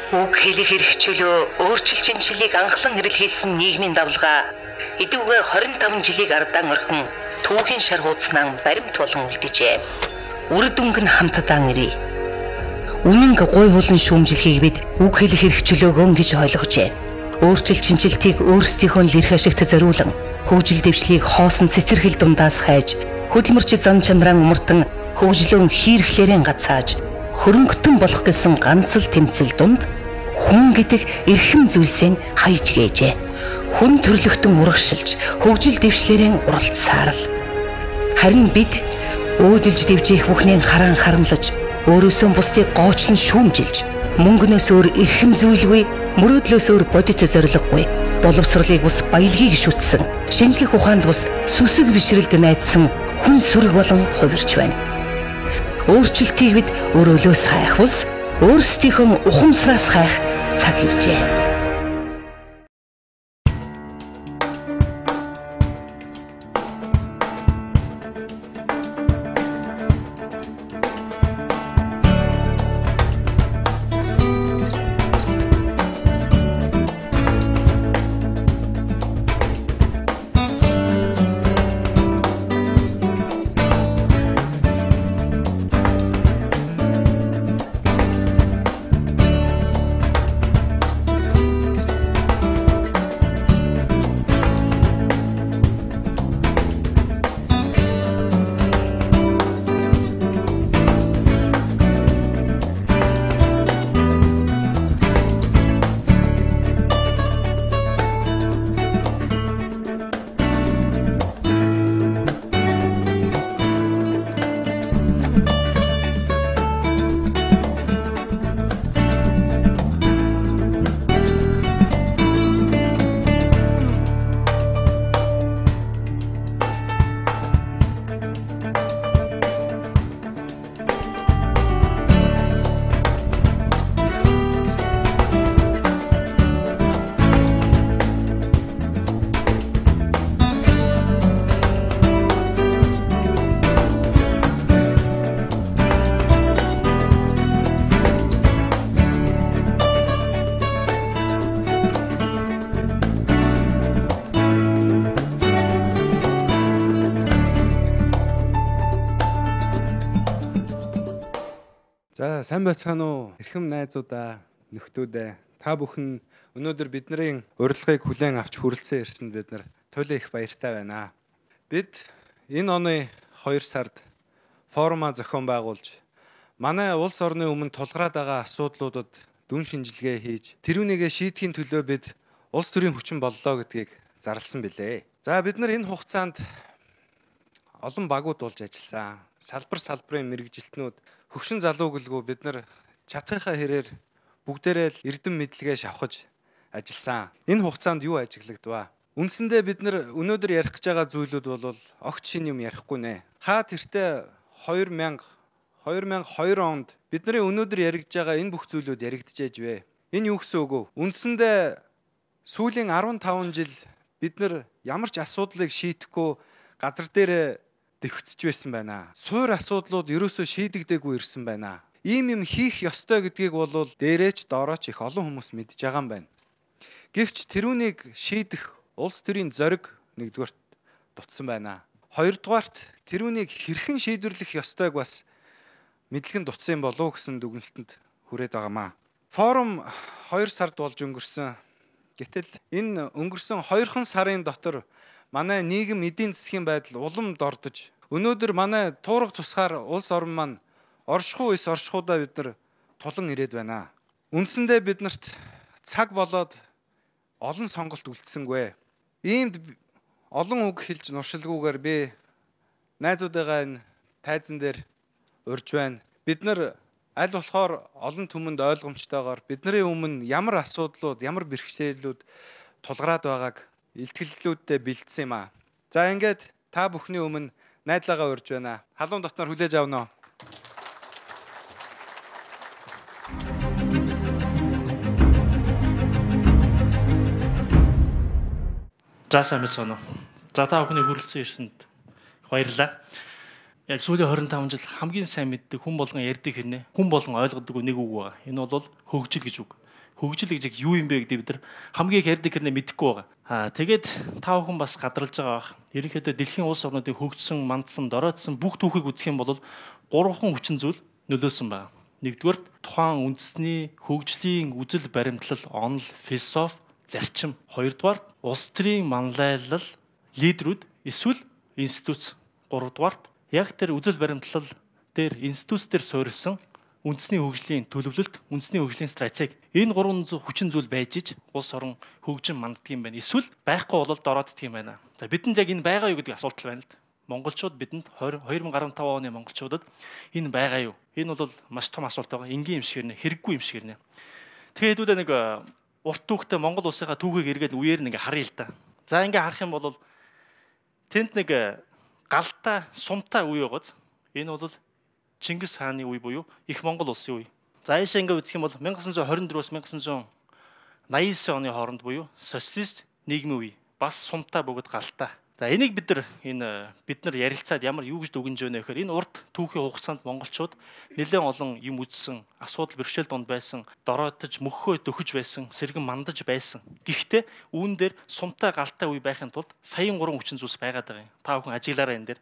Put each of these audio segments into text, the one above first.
Үг хэлэх эрх чөлөө өөрчлөлт шинжилгээг анхлан хэрэглэсэн нийгмийн давлгаа эдүгээ 25 жилийг ардaan орхин түүхийн шар хуудснаа баримт болгон үлдэжээ. Үр дүнг нь хамтдаа ирье. Үнэнг гой болон шүүмжлэхийг бид үг хэлэх эрх чөлөөгөө гэж ойлгожээ. Өөрчлөлт шинжилтийг өөрсдийнхөө л эрх ашигт зориулан хөгжил дэвшлийг хоосон цэцэрхэл дундаас хайж хөдөлмөрч зан чанараа умартан хөгжлөн хийрхлээрэн гацааж хөрөнгөтөн болох гэсэн ганц л тэмцэл дунд хүн гэдэг эрхэм зүйлсээ хайж гээжээ. Хүн төрлөختөн урагшилж хөгжил дэвшлэрэн уралцсаар л харин бид өөдөлж дэвжих бүхнийг хараан харамлаж өөрөөсөө бусдыг гоочлон шүүмжилж мөнгнөөс өөр эрхэм зүйлгүй мөрөөдлөөс өөр бодит зориггүй боловсролыг бус баялагийг шүтсэн шинжлэх ухаанд бус сүсэг бишрэлд найдсан хүн сүрэг болон хувирч байна. Өөрчлөлтийг бид өрөөлөөс хайх бус өөрсдийнхөө ухамсараас хайх цаг иржээ. За сайн байцгаана уу эрхэм найзуудаа нөхдүүдээ та бүхэн өнөөдөр бидний урилгыг хүлээн авч хүрэлцэн ирсэнд бид нар туйлын их баяртай байна. Бид энэ оны 2 сард форума зохион байгуулж манай улс орны өмнө тулгараад байгаа асуудлуудад дүн шинжилгээ хийж тэрүүнийгээ шийдэхийн төлөө бид улс төрийн хүчин боллоо гэдгийг зарласан билээ. За бид нар энэ хугацаанд олон багууд болж ажилласан. Салбарын мэрэгжилтнүүд хөгшин залуу гэлгүй бид нар чадхынхаа хэрээр бүгдээрээ л эрдэм мэдлэгээ шавхаж ажилласан. Энэ хугацаанд юу ажиглагдваа? Үндсэндээ бид нар өнөөдөр ярих гэж байгаа зүйлүүд бол огт шин юм ярихгүй нэ. Хаа тэртээ 2002 онд бидний өнөөдөр яригдж байгаа энэ бүх зүйлүүд яригдчихэж вэ? Энэ юу гэсэн үг вэ? Үндсэндээ сүүлийн 15 жил бид нар ямар ч асуудлыг шийдэхгүй газар дээр дэвхцэж байсан байна. Суур асуудлууд ерөөсөө шийдэгдээгүй ирсэн байна. Ийм юм хийх ёстой гэдгийг бол дээрээч доорооч их олон хүмүүс мэдж байгаа юм байна. Гэвч тэрүүнийг шийдэх улс төрийн зориг нэгдүгээрт дутсан байна. Хоёрдугаарт тэрүүнийг хэрхэн шийдвэрлэх ёстойг бас мэдлэг нь дутсан юм болов гэсэн дүгнэлтэнд хүрээд байгаамаа. Форум 2 сард болж өнгөрсөн. Гэтэл энэ өнгөрсөн 2 сарын дотор манай нийгэм эдийн засгийн байдал улам дордож өнөөдөр манай туурах тусгаар улс орн маань оршихуй эс оршихуудаа бид нар тулан ирээд байна. Үндсэндээ биднэрт цаг болоод олон сонголт үлдсэнгүй. Иймд олон үг хэлж нуршилгүйгээр би найзуудаагаа энэ тайзан дээр урьж байна. Бид нар аль болохоор олон түмэнд ойлгомжтойгоор бидний өмнө ямар асуудлууд, ямар бэрхшээлүүд тулгараад байгааг илтгэллүүдтэй бэлдсэн юм аа. За ингээд та бүхний өмнө найдлагаа урьж байна. Халуун дотноор хүлээж авна уу? За сайн байна уу? За та бүхний хүрэлцэн ирсэнд баярлалаа. Яг сүүлийн 25 жил хамгийн сайн мэддэг хүн болгон ярьдаг хэрнээ хүн болгон ойлгодог нэг үг байна. Энэ бол хөгжил гэж үг. Хөгжил гэж юу юм бэ гэдэг бид нар хамгийн их ярьдаг хэрнээ мэдэхгүй байгаа. Тэгээд та бүхэн бас гадралж байгаа бах. Ерөнхийдөө дэлхийн улс орнуудыг хөгжсөн, мандсан, дороодсон бүх түүхийг үзэх юм бол 3 хүчин зүйл нөлөөсөн байна. Нэгдүгээр тухайн үндэсний хөгжлийн үзэл баримтлал, онол, философи, зарчим. Хоёрдугаар улс төрийн манлайлал, лидерүүд эсвэл институт. Гуравдугаар яг тэр үзэл баримтлал дээр институт дээр суурилсан үндэсний хөгжлийн төлөвлөлт, үндэсний хөгжлийн стратеги. Энэ 3 хүчин зүйл байж иж улс орон хөгжин манддаг юм байна. Эсвэл байхгүй бол дорооддаг юм байна. За бидэнд яг энэ байгаа юу гэдэг асуулт байна л да. Монголчууд бидэнд 2015 оны монголчуудад энэ байгаа юу? Энэ бол маш том асуулт байгаа. Энгийн юм шиг нэ, хэрэггүй юм шиг нэ. Тэгээд хэдүүлээ нэг урт түүхтэй Монгол улсынхаа түүхийг эргээд үеэр нэг харъя л да. За ингээ харах юм бол тэнд нэг галтай, сумтай үе байгааз. Энэ бол Чингис хааны үе буюу их Монгол улсын үе. За ийшээ ингээ үзэх юм бол 1924-өөс 1989 оны хооронд буюу социалист нийгмийн үе. Бас сумтай бөгөөд галтай. За энийг бид нар ярилцаад ямар юу гэж дүгнэж байна вэ гэхээр энэ урт түүхийн хугацаанд монголчууд нэлээд олон юм үзсэн, асуудал бэрхшээл донд байсан, дороотож, мөхөө дөхөж байсан, сэргэн мандаж байсан. Гэхдээ үүн дээр сумтай галтай үе байхын тулд саяын 3 хүчин зүйлс байгаад байгаа юм. Та бүхэн ажиглаараа энэ дээр.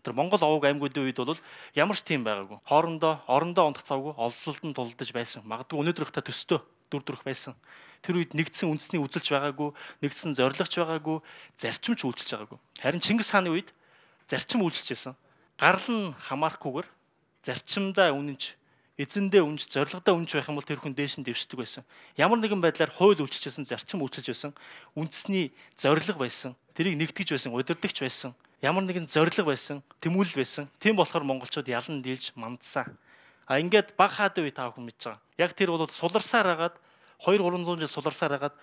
Тэр Монгол овог аймагуудын үед бол ямар ч тийм байгаагүй. Орондоо унтах цавгүй олзлолд нь тулдаж байсан. Магадгүй өнөөдрөх та төстөө дүрх байсан. Тэр үед нэгдсэн үндэсний үзэлж байгаагүй, нэгдсэн зорилгоч байгаагүй, зарчимч үйлчилж байгаагүй. Харин Чингис хааны үед зарчим үйлчилжсэн. Гарал нь хамаарахгүйгээр зарчимдаа үнэнч, эзэндээ үнэнч, зорилгодоо үнэнч байх юм бол тэр хүн дээш нь дэвшдэг байсан. Ямар нэгэн байдлаар хууль үйлчилжсэн, зарчим үйлчилж байсан, үндэсний зорилго байсан, тэрийг нэгтгэж байсан, удирдахч байсан. Ямар нэгэн зорилго байсан, тэмүүлэл байсан. Тийм болохоор монголчууд ялан дийлж мандсан. Ингээд баг хаад үе та бүхэн мэдж байгаа. Яг тэр бол суларсаар хагаад 200-300 жил суларсаар хагаад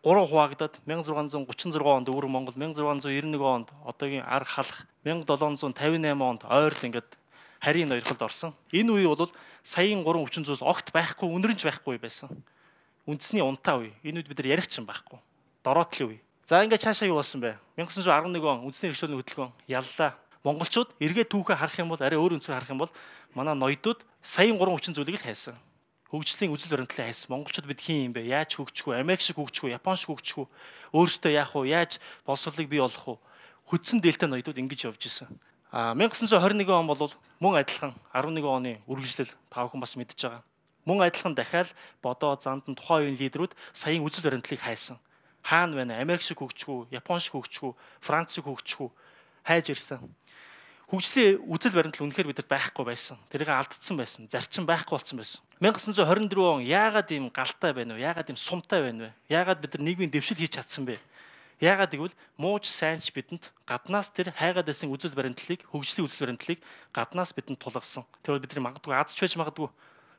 3 хуваагдаад 1636 онд өвөр Монгол, 1691 онд одоогийн ар халах, 1758 онд ойрд ингээд харийн ноёрхолд орсон. Энэ үе бол саяын 3 хүчин зүйлс огт байхгүй, үнэрнж байхгүй байсан. Үндэсний унтаа үе. Энэ үед бид нар ярих ч юм байхгүй. Дороотлын үе. За ингээд цаашаа юу болсон бэ? 1911 он үндэсний эрхчлөөний хөтөлбөр яллаа. Монголчууд эргээд түүхээ харах юм бол арай өөр өнцгөр харах юм бол манай ноёдууд саяын 3 хүчин зүйлийг л хайсан. Хөгжлийн үзэл баримтлалыг хайсан. Монголчууд бид хин юм бэ? Яаж хөгжих вэ? Америк шиг хөгжих үү? Япон шиг хөгжих үү? Өөрсдөө яах вэ? Яаж боловсролыг бий болгох вэ? Хөдсөн дээлтэй ноёдууд ингэж явж исэн. 1921 он бол мөн адилхан 11 оны үргэлжлэл та бүхэн бас мэдж байгаа. Мөн адилхан дахиад бодоо занд нь тухайн үеийн лидерүүд саяын үзэл баримтлалыг хайсан. Хаана байна? Америк шиг хөгжих үү? Япон шиг хөгжих үү? Франц шиг хөгжих үү? Хайж ирсэн. Хөгжлийн үзэл баримтлал үнэхээр бидэд байхгүй байсан. Тэрийг алдсан байсан. Зарчим байхгүй болсон байсан. 1924 он яагаад ийм галтай байна вэ? Яагаад ийм сумтай байна вэ? Яагаад бид нар нийгмийн дэвшил хийж чадсан бэ? Яагаад гэвэл мууч сайнч бидэнд гаднаас тэр хайгаад байсан үзэл баримтлалыг, хөгжлийн үзэл баримтлалыг гаднаас бидэнд тулгасан. Тэр бол бидний магадгүй азч байж магадгүй.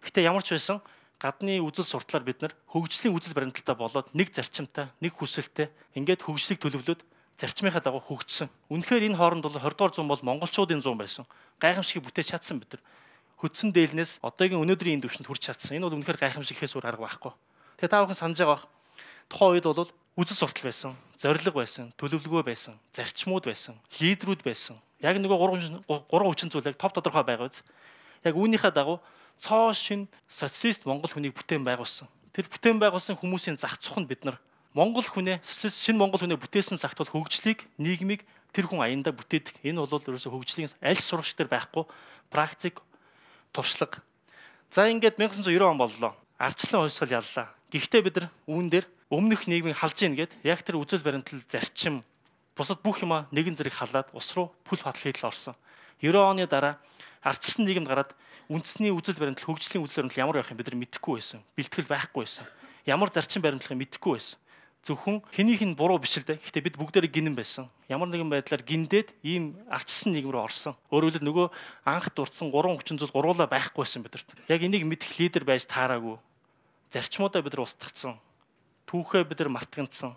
Гэхдээ ямар ч байсан гадны үзэл сурталаар бид нар хөгжлийн үзэл баримталтай болоод нэг зарчимтай, нэг хүсэлтэй ингээд хөгжлийг төлөвлөд зарчмынхаа дагуу хөгжсөн. Үнэхээр энэ хооронд бол 20 дугаар зуун бол монголчуудын зуун байсан. Гайхамшиг бүтээж чадсан бид нар. Хөдсөн дээлнээс одоогийн өнөөдрийн энэ түвшинд хүрч чадсан. Энэ бол үнэхээр гайхамшиг ихээс өөр арга байхгүй. Тэгээ та бүхэн санаж байгаа бах. Тухайн үед бол үзэл суртал байсан, зорилго байсан, төлөвлөгөө байсан, зарчмууд байсан, лидерүүд байсан. Яг нөгөө 3 хүчин зүйл яг топ тодорхой байгаа биз. Яг үүнийхээ дагуу цоо шин социалист Монгол хүнийг бүтээн байгуулсан. Тэр бүтээн байгуулсан хүмүүсийн зах цуханд бид нар Монгол хүнээ шинэ Монгол хүнээ бүтээсэн цагт бол хөгжлийг, нийгмийг тэр хүн аяндаа бүтээдэг. Энэ бол ерөөсө хөгжлийн аль сурагч дээр байхгүй практик туршлага. За ингээд 1990 он боллоо. Ардчлалын хувьсгал яллаа. Гэхдээ бид нар үүн дээр өмнөх нийгмийг халж ийн гэд яг тэр үзэл баримтлал зарчим бусад бүх юма нэгэн зэрэг халаад ус руу бүл батал хийдэл орсон. 90 оны дараа ардчилсан нийгэмд гараад үндэсний үзэл баримтлал, хөгжлийн үзэл баримтлал ямар байх юм бид нар мэдэхгүй байсан. Бэлтгэл байхгүй байсан. Ямар зарчим баримтлахыг мэдэхгүй байсан. Зөвхөн хэнийх нь буруу биш л дээ. Гэхдээ бид бүгдээрээ гинэн байсан. Ямар нэгэн байдлаар гиндээд ийм ардчилсан нийгэм рүү орсон. Өөрөөр хэлбэл нөгөө анх дурдсан 3 хүчин зүйл гуруулаа байхгүй байсан бидэрт. Яг энийг мэдэх лидер байж таараагүй. Зарчмуудаа бид нар устгацсан. Түүхээ бид нар мартагнацсан.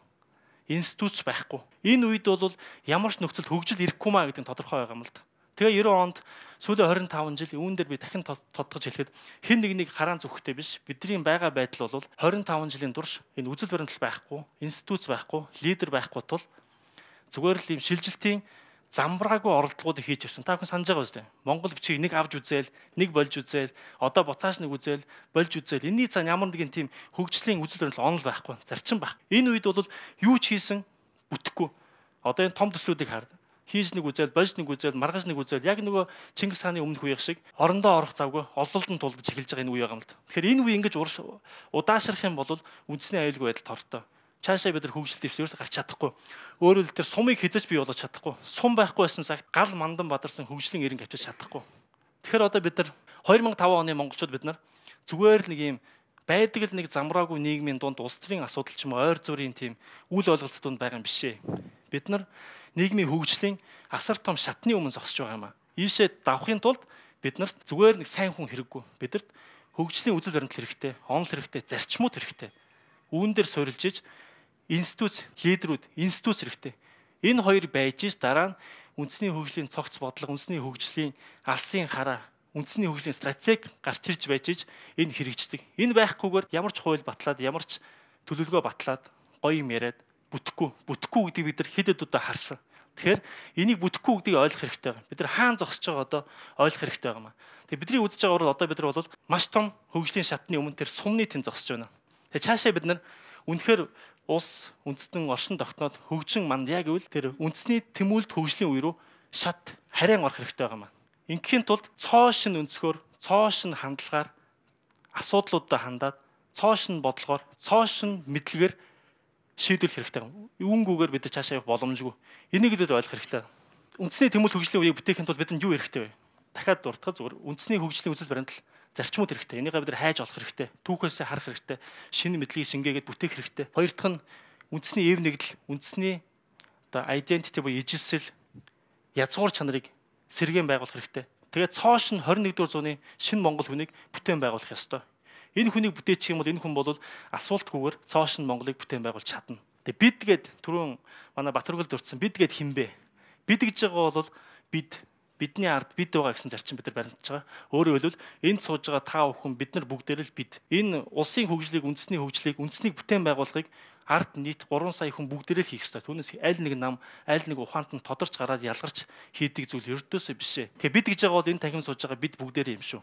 Институтч байхгүй. Энэ үед бол ямар ч нөхцөлд хөгжил ирэхгүй маа гэдэг нь тодорхой байгаа юм л да. Тэгээ 90 онд сүүлийн 25 жил үүн дээр би дахин тодтогч хэлэхэд хэн нэгнийг хараан зүгтээ биш. Бидний байгаа байдал бол 25 жилийн турш энэ үзэл баримтлал байхгүй, институт байхгүй, лидер байхгүй тул зүгээр л ийм шилжилтийн замбраагүй оролдлогуудыг хийж ирсэн. Та бүхэн санаж байгаа үстэй. Монгол бичгийг нэг авч үзээл, нэг болж үзээл, одоо буцааш нэг үзээл, болж үзээл. Энийний цаана ямар нэгэн тийм хөгжлийн үзэл баримтлал онол байхгүй, зарчим байх. Энэ үед бол юу ч хийсэн бүтэхгүй. Одоо энэ том төслүүдийг хар. Хийж нэг үзээл, болж нэг үзээл, маргаж нэг үзээл. Яг нөгөө Чингис хааны өмнөх үеих шиг орондоо орох завгүй олзолдон тулдаж эхэлж байгаа энэ үе байгаа юм л да. Тэгэхээр энэ үе ингэж удаашрах юм бол үндэсний аюулгүй байдал тортой. Цаашаа бид нар хөгжил дэвшүүлээс гарч чадахгүй. Өөрөөр хэлбэл сумыг хэзээ ч бий болгож чадахгүй. Сум байхгүй байсан цагт гал мандан бадарсан хөгжлийн эренг авчиж чадахгүй. Тэгэхээр одоо бид нар 2005 оны монголчууд бид нар зүгээр л нэг юм байдаг л нэг замраагүй нийгмийн дунд улс төрийн асуудал ч юм уу ойр зүрийн тийм үл ойлголцтууд байгаа юм биш ээ. Бид нар нийгмийн хөгжлийн асар том шатны өмнө зогсож байгаа юм аа. Ийшээ давхын тулд бид нарт зүгээр нэг сайн хүн хэрэггүй. Бидэрт хөгжлийн үзэл баримтлал хэрэгтэй, онол хэрэгтэй, зарчмууд хэрэгтэй. Үүн дээр суурилж иж институт лидерүүд институт хэрэгтэй. Энэ хоёр байж ш дараа нь үндэсний хөгжлийн цогц бодлого, үндэсний хөгжлийн алсын хараа, үндэсний хөгжлийн стратеги гарч ирж байж ш энэ хэрэгждэг. Энэ байхгүйгээр ямар ч хууль батлаад, ямар ч төлөвлөгөө батлаад гоё юм яриад бүтэхгүй гэдгийг бид нар хэд удаа харсан. Тэгэхээр энийг бүтэхгүй гэдгийг ойлгох хэрэгтэй байна. Бид нар хаан зогсож байгаа одоо ойлгох хэрэгтэй байна. Тэгээ бидний үзэж байгаа бол одоо бид нар бол маш том хөгжлийн шатны өмнө тэр сумны тэн зогсож байна. Тэгээ цаашаа бид нар үнэхээр улс үндэстэн оршин тогтноод хөгжин манд яг гэвэл тэр үндэсний тэмүүлд хөгжлийн үе рүү шат харин орох хэрэгтэй байгаа маань. Ингээхийн тулд цоо шин өнцгөр, цоо шин хандлагаар асуудлуудаа хандаад, цоо шин бодлогоор, цоо шин мэдлэгээр шийдвэрлэх хэрэгтэй. Үүнгүүгээр бид цаашаа явах боломжгүй. Энийг бид ойлгох хэрэгтэй. Үндэсний тэмүүлд хөгжлийн үеийг бүтээхийн тулд бидэнд юу хэрэгтэй вэ? Дахиад дуртахад зүгээр үндэсний хөгжлийн үзэл баримтлал зарчмууд хэрэгтэй. Энийг бид хайж олох хэрэгтэй. Түүхээсээ харах хэрэгтэй. Шинэ мэдлэгийг шингээгээд бүтээх хэрэгтэй. Хоёр дахь нь үндэсний эв нэгдэл, үндэсний одоо identity буюу ижилсэл, язгуур чанарыг сэргээн байгуулах хэрэгтэй. Тэгээд цоош нь 21-р зууны шинэ Монгол хүнийг бүтээн байгуулах ёстой. Энэ хүнийг бүтээчих юм бол энэ хүн бол асуултгүйгээр цоош нь Монголыг бүтээн байгуулж чадна. Тэгээд бид гээд түрүүн манай Батөргөл дурдсан бид гээд хинбэ? Бид гэж байгаа бол бидний ард бид байгаа гэсэн зарчим бид нар баримтж байгаа. Өөрөөр хэлбэл энд сууж байгаа та бүхэн бид нар бүгдээр л бид. Энэ улсын хөгжлийг, үндэсний бүтээн байгуулахыг ард нийт 3 сая хүн бүгдээр л хийх ёстой. Түүнээс аль нэг нам, аль нэг ухаанд нь тодорч гараад ялгарч хийдэг зүйл ердөөсөө биш ээ. Тэгээ бид гэж байгаа бол энэ танхим сууж байгаа бид бүгдээр юм шүү.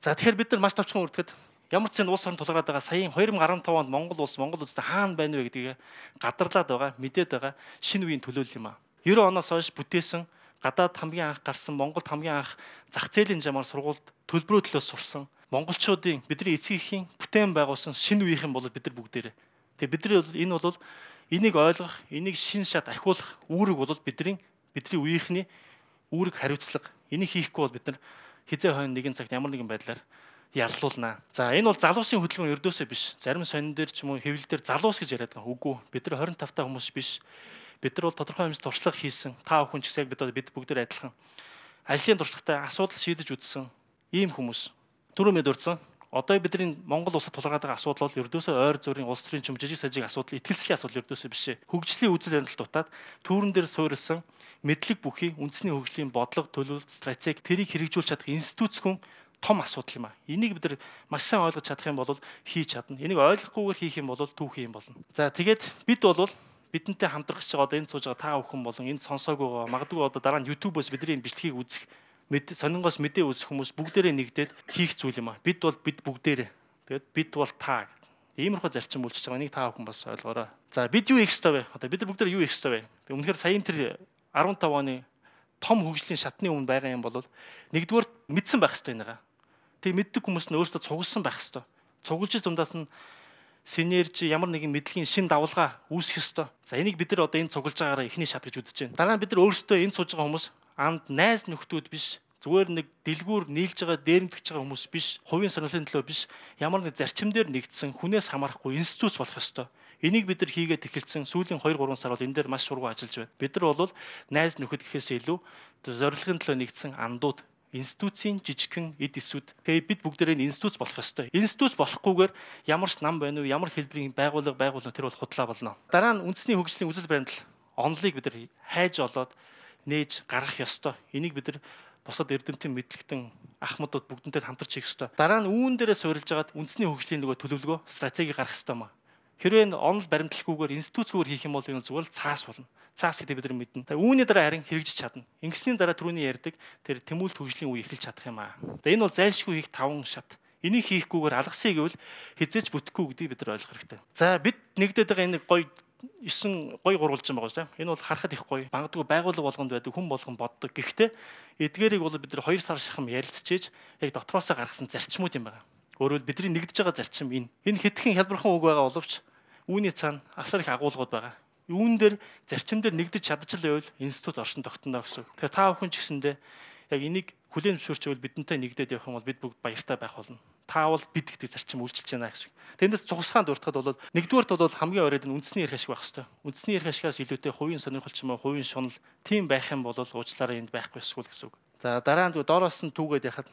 За тэгэхээр бид нар маш товчхон үрдэхэд ямар ч зэн улс орн тулгараад байгаа саяын 2015 онд Монгол улстай хаана байна вэ гэдгийг гадарлаад байгаа, мэдээд байгаа шинэ үеийн төлөөлөл юм аа. 90 оноос хойш бүтээсэн гадаад хамгийн анх гарсан Монголд хамгийн анх зах зээлийн замаар сургуульд төлбөрөө төлөөс сурсан монголчуудын бидний эцгийнхээ бүтээн байгуулсан шинэ үеийнхэн бол бид нар бүгдээрээ. Тэгээ бидний бол энийг ойлгох, энийг шин шат ахиулах үүрэг бол бидний үеийнхний үүрэг хариуцлага. Энийг хийхгүй бол бид нар хизээ хойно нэгэн цагт ямар нэгэн байдлаар яллуулнаа. За энэ бол залуусын хөдөлгөөн ердөөсөө биш. Зарим сонин дээр ч юм уу хэвлэл дээр залуус гэж яриад байгаа. Үгүй. Бид нар 25 та хүмүүс биш. Бид нар бол тодорхой хэмжээнд туршлага хийсэн. Та бүхэн ч гэсэн бид бүгдээр адилхан. Ажлын туршлагатай асуудал шийдэж үзсэн ийм хүмүүс. Түрүү мэд урдсан. Одоо бидний Монгол улсад тулгараад байгаа асуудал бол ердөөсөө ойр зүрийн улс төрийн чим жижиг сажиг асуудал, итгэлцлийн асуудал ердөөсөө биш ээ. Хөгжлийн үзэл баримтлал дутаад түүрэн дээр суурилсан мэдлэг бүхий үндэсний хөгжлийн бодлого, төлөвлөлт, стратеги тэрийг хэрэгжүүлж чадах институцгүй том асуудал юм аа. Энийг бид нар маш сайн ойлгож чадах юм бол хийж чадна. Энийг ойлгохгүйгээр хийх юм бол түүх юм болно. За тэгээд бид бол бидэнтэй хамтрах гэж байгаа одоо энэ сууж байгаа та бүхэн болон энэ сонсоог байгаа магадгүй одоо дараа нь YouTube-оос бидний энэ бичлэгийг үзэх сонингоос мэдээ үзэх хүмүүс бүгдээрээ нэгдээд хийх зүйл юм аа. Бид бүгдээрээ. Тэгээд бид бол та. Иймэрхүү зарчим үйлчж байгаа. Энийг та бүхэн бас ойлгоорой. За бид юу хийх ёстой вэ? Одоо бид бүгдээр юу хийх ёстой вэ? Тэг үнэхээр саяын тэр 15 оны том хөгжлийн шатны өмнө байгаа юм бол нэгдүгээр мэдсэн байх ёстой энийгээ. Тэг мэддэг хүмүүс нь өөрсдөө цугласан байх ёстой. Цуглаж дундаас нь синержи ямар нэгэн мэдлэгийн шин давлгаа үүсэх ёстой. За энийг бид нар одоо энэ цуглаж байгаараа эхний шат гэж үзэж байна. Дараа нь бид нар өөрсдөө энэ сууж байгаа хүмүүс анд найз нөхдүүд биш. Зүгээр нэг дэлгүүр нийлж байгаа дээрэмдэж байгаа хүмүүс биш. Хувийн сонирхлын төлөө биш. Ямар нэг зарчим дээр нэгдсэн хүнээс хамаарахгүй институт болох ёстой. Энийг бид нар хийгээд эхэлсэн сүүлийн 2-3 сар бол энэ дээр маш шургуу ажиллаж байна. Бид нар бол найз нөхөд гэхээс илүү зорилгын төлөө нэгдсэн андууд институцийн жижигхэн эд эсүүд. Тэгээ бид бүгдээрээ институт болох ёстой. Институт болохгүйгээр ямар ч нам байна уу, ямар хэлбэрийн байгууллага тэр бол худлаа болно. Дараа нь үндэсний хөгжлийн үзэл баримтлал онолыг бид нар хайж олоод нээж гаргах ёстой. Энийг бид нар бусад эрдэмтэн мэдлэгтэн ахмадууд бүгдэнтэй хамтарч хийх ёстой. Дараа нь үүн дээрээ суурилж агаад үндэсний хөгжлийн нөгөө төлөвлөгөө, стратеги гаргах ёстой маа. Хэрвээ онол баримтлахгүйгээр институцгүйгээр хийх юм бол энэ зүгээр л цаас болно. Цаас гэдэг бид нар мэднэ. Үүний дараа харин хэрэгжиж чадна. Ингэсний дараа түрүүний ярьдаг тэр тэмүүлэлт хөгжлийн үе эхэлж чадах юм аа. Энэ бол зайлшгүй хийх 5 шат. Энийг хийхгүйгээр алгасыг гэвэл хизээч бүтэхгүй гэдгийг бид нар ойлгох хэрэгтэй. За бид нэгдээд байгаа энэ гоё 9 гоё гурвалжин байгаа шүү дээ. Энэ бол харахад их гоё. Магадгүй байгууллага болгонд байдаг хүн болгон боддог. Гэхдээ эдгээрийг бол бид нар 2 сар шахам ярилцчихээж яг дотроосоо гаргасан зарчмууд юм байна. Өөрөөр бидний нэгдэж байгаа зарчим энэ. Энэ хэдхэн хялбархан үг байгаа боловч үүний цаана асар их агуулгууд байгаа. Үүн дээр зарчим дээр нэгдэж чадчихлаа байвал институт оршин тогтноо гэсэн. Тэгэхээр та бүхэн ч гэсэндээ яг энийг хүлээн зөвшөөрчвөл бидэнтэй нэгдээд явах юм бол бид бүгд баяртай байх болно. Таавал бид гэдэг зарчим үйлчилж байна гэсэн. Тэндээс цугсгаан дуртахад бол нэгдүгээрт бол хамгийн оройд нь үндэсний эрх ашиг байх хэрэгтэй. Үндэсний эрх ашигаас илүүтэй хувийн сонирхолч юм уу, хувийн шунал тийм байх юм бол уучлаарай энд байхгүй эсвэл гэсэн үг. За дараа нь доороос нь түүгээд яхад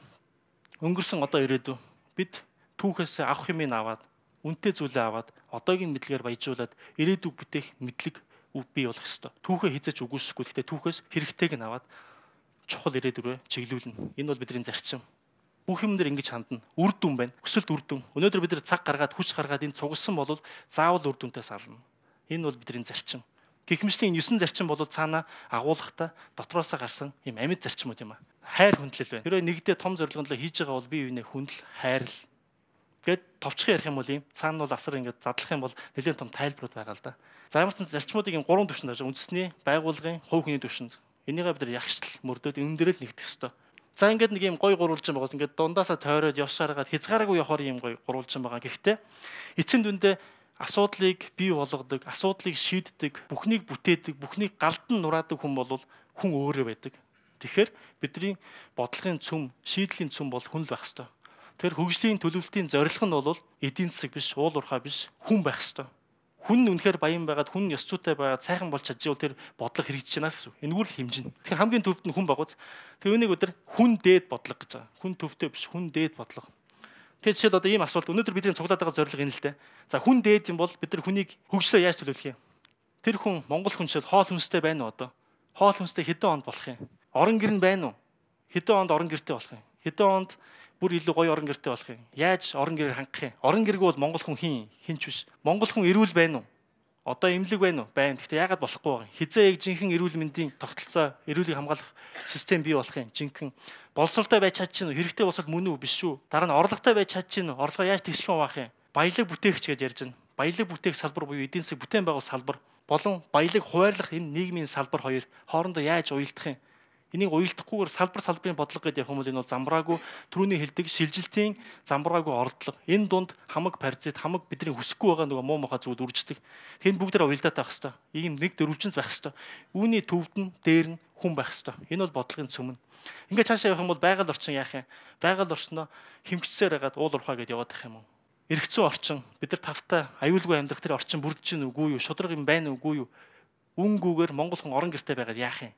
өнгөрсөн одоо ирээдүй бид түүхээс авах юмыг аваад үнэтэй зүйлээ аваад одоогийн мэдлэгээр баяжуулаад ирээдүг бүтээх мэдлэг бий болох ёстой. Түүхээ хизэж үгүйсэхгүй. Гэхдээ түүхээс хэрэгтэйг нь аваад чухал ирээдүрөө чиглүүлнэ. Энэ бол бидний зарчим. Бүх юм дээр ингэж хандна. Үр дүн байна. Өсөлт үр дүн. Өнөөдөр бид нар цаг гаргаад хүч гаргаад энэ цугласан бол заавал үр дүнтэй сална. Энэ бол бидний зарчим. Гэхмэчлийн 9 зарчим бол цаана агуулгатай дотроосоо гарсан юм амьд зарчмууд юм аа. Хайр хүндлэл байна. Тэрөө нэгдээ том зорилгонлоо хийж байгаа бол бие биенээ хүндэл, хайрл гэд товчхон ярих юм бол юм цаана бол асар ингэж задлах юм бол нэлээд том тайлбарууд байгаа л да. За ямар ч зарчмуудыг юм 3 түвшинд авч үндэсний, байгууллагын, хувь хүний түвшинд. Энийгээ бид нар ягштал мөрдөөд энэ дээр л нэгдэх ёстой. За ингээд нэг юм гой гурвалжин байгаа. Ингээд дундаасаа тойроод явсараад хязгаараагүй явахаар юм гой гурвалжин байгаа. Гэхдээ эцсийн дүндээ асуудлыг бий болгодог, асуудлыг шийддэг, бүхнийг бүтээдэг, бүхнийг галдан нураадаг хүн бол хүн өөрөө байдаг. Тэгэхээр бидний бодлогын цөм, шийдлийн цөм бол хүн л байх ёстой. Тэр хөгжлийн төлөвлөлтийн зорилго нь бол эдийн засаг биш, уул уурхай биш, хүн байх ёстой. Хүн үнэхээр баян байгаад хүн ёс зүйтэй байгаад сайхан болж чадчихвал тэр бодлого хэрэгжиж байна гэсэн. Энэгээр л хэмжинэ. Тэгэхээр хамгийн төвд нь хүн багууз. Тэр үнийг өдөр хүн дээд бодлого гэж байгаа. Хүн төвтэй биш, хүн дээд бодлого. Тэгээд жишээл одоо ийм асуулт өнөөдөр бидний цуглаад байгаа зорилго энэ л дээ. За хүн дээд юм бол бид нар хүнийг хөгжлөө яаж төлөвлөх юм? Тэр хүн Монгол хүн шил хоол хүнстэй байна уу одоо? Хоол хүнстэй хэдэн онд болох юм? Орон гэр нь байна уу? Хэдэн онд орон гэртэй болох юм? Хэдэн онд бүр илүү гоё орон гэртэй болох юм? Яаж орон гэрээр хангах юм? Орон гэргүй бол Монгол хүн хинч биш. Монгол хүн эрүүл байна уу? Одоо эмнэлэг байна уу? Байна. Гэхдээ яагаад болохгүй байгаа юм? Хизээ яг жинхэнэ эрүүл мэндийн тогтолцоо, эрүүлийг хамгаалах систем бий болох юм. Жинхэнэ боловсролтой байж чадчих нь хэрэгтэй боловсрол мөн үү биш үү? Дараа нь орлоготой байж чадчих нь орлогоо яаж тэгших юм аах юм? Баялаг бүтээгч гэж ярьж байна. Баялаг бүтээх салбар буюу эдийн засаг бүтээн байгуулах салбар болон баялаг хуваарлах энэ нийгмийн салбар хоёр хоорондоо яаж уялдах юм? Энийг уялдахгүйгээр салбарын бодлого гэдэг юм бол энэ бол замбраагүй түрүүний хэлдэг шилжилтийн замбраагүй оролдлого. Энэ дунд хамаг паразит, хамаг бидний хүсэхгүй байгаа нөгөө муу мухай зүйл үрждэг. Тэнд бүгдээ уялдаад байх хэвээр. Ийм нэг дөрвөлжинд байх хэвээр. Үүний төвд нь дээр нь хүн байх хэвээр. Энэ бол бодлогын цөмөн. Ингээд цаашаа явах юм бол байгаль орчин яах юм? Байгаль орчноо хэмжсээр хагаад уул уурхай гэдээ яваад их юм уу? Эргэцүү орчин бид нар тавтай аюулгүй амьдрах тэр орчин бүрдэж гин үгүй юу? Шудраг юм байна үгүй юу? Үнгүүгээр Монгол хүн орон гэртэй байгаад яах юм?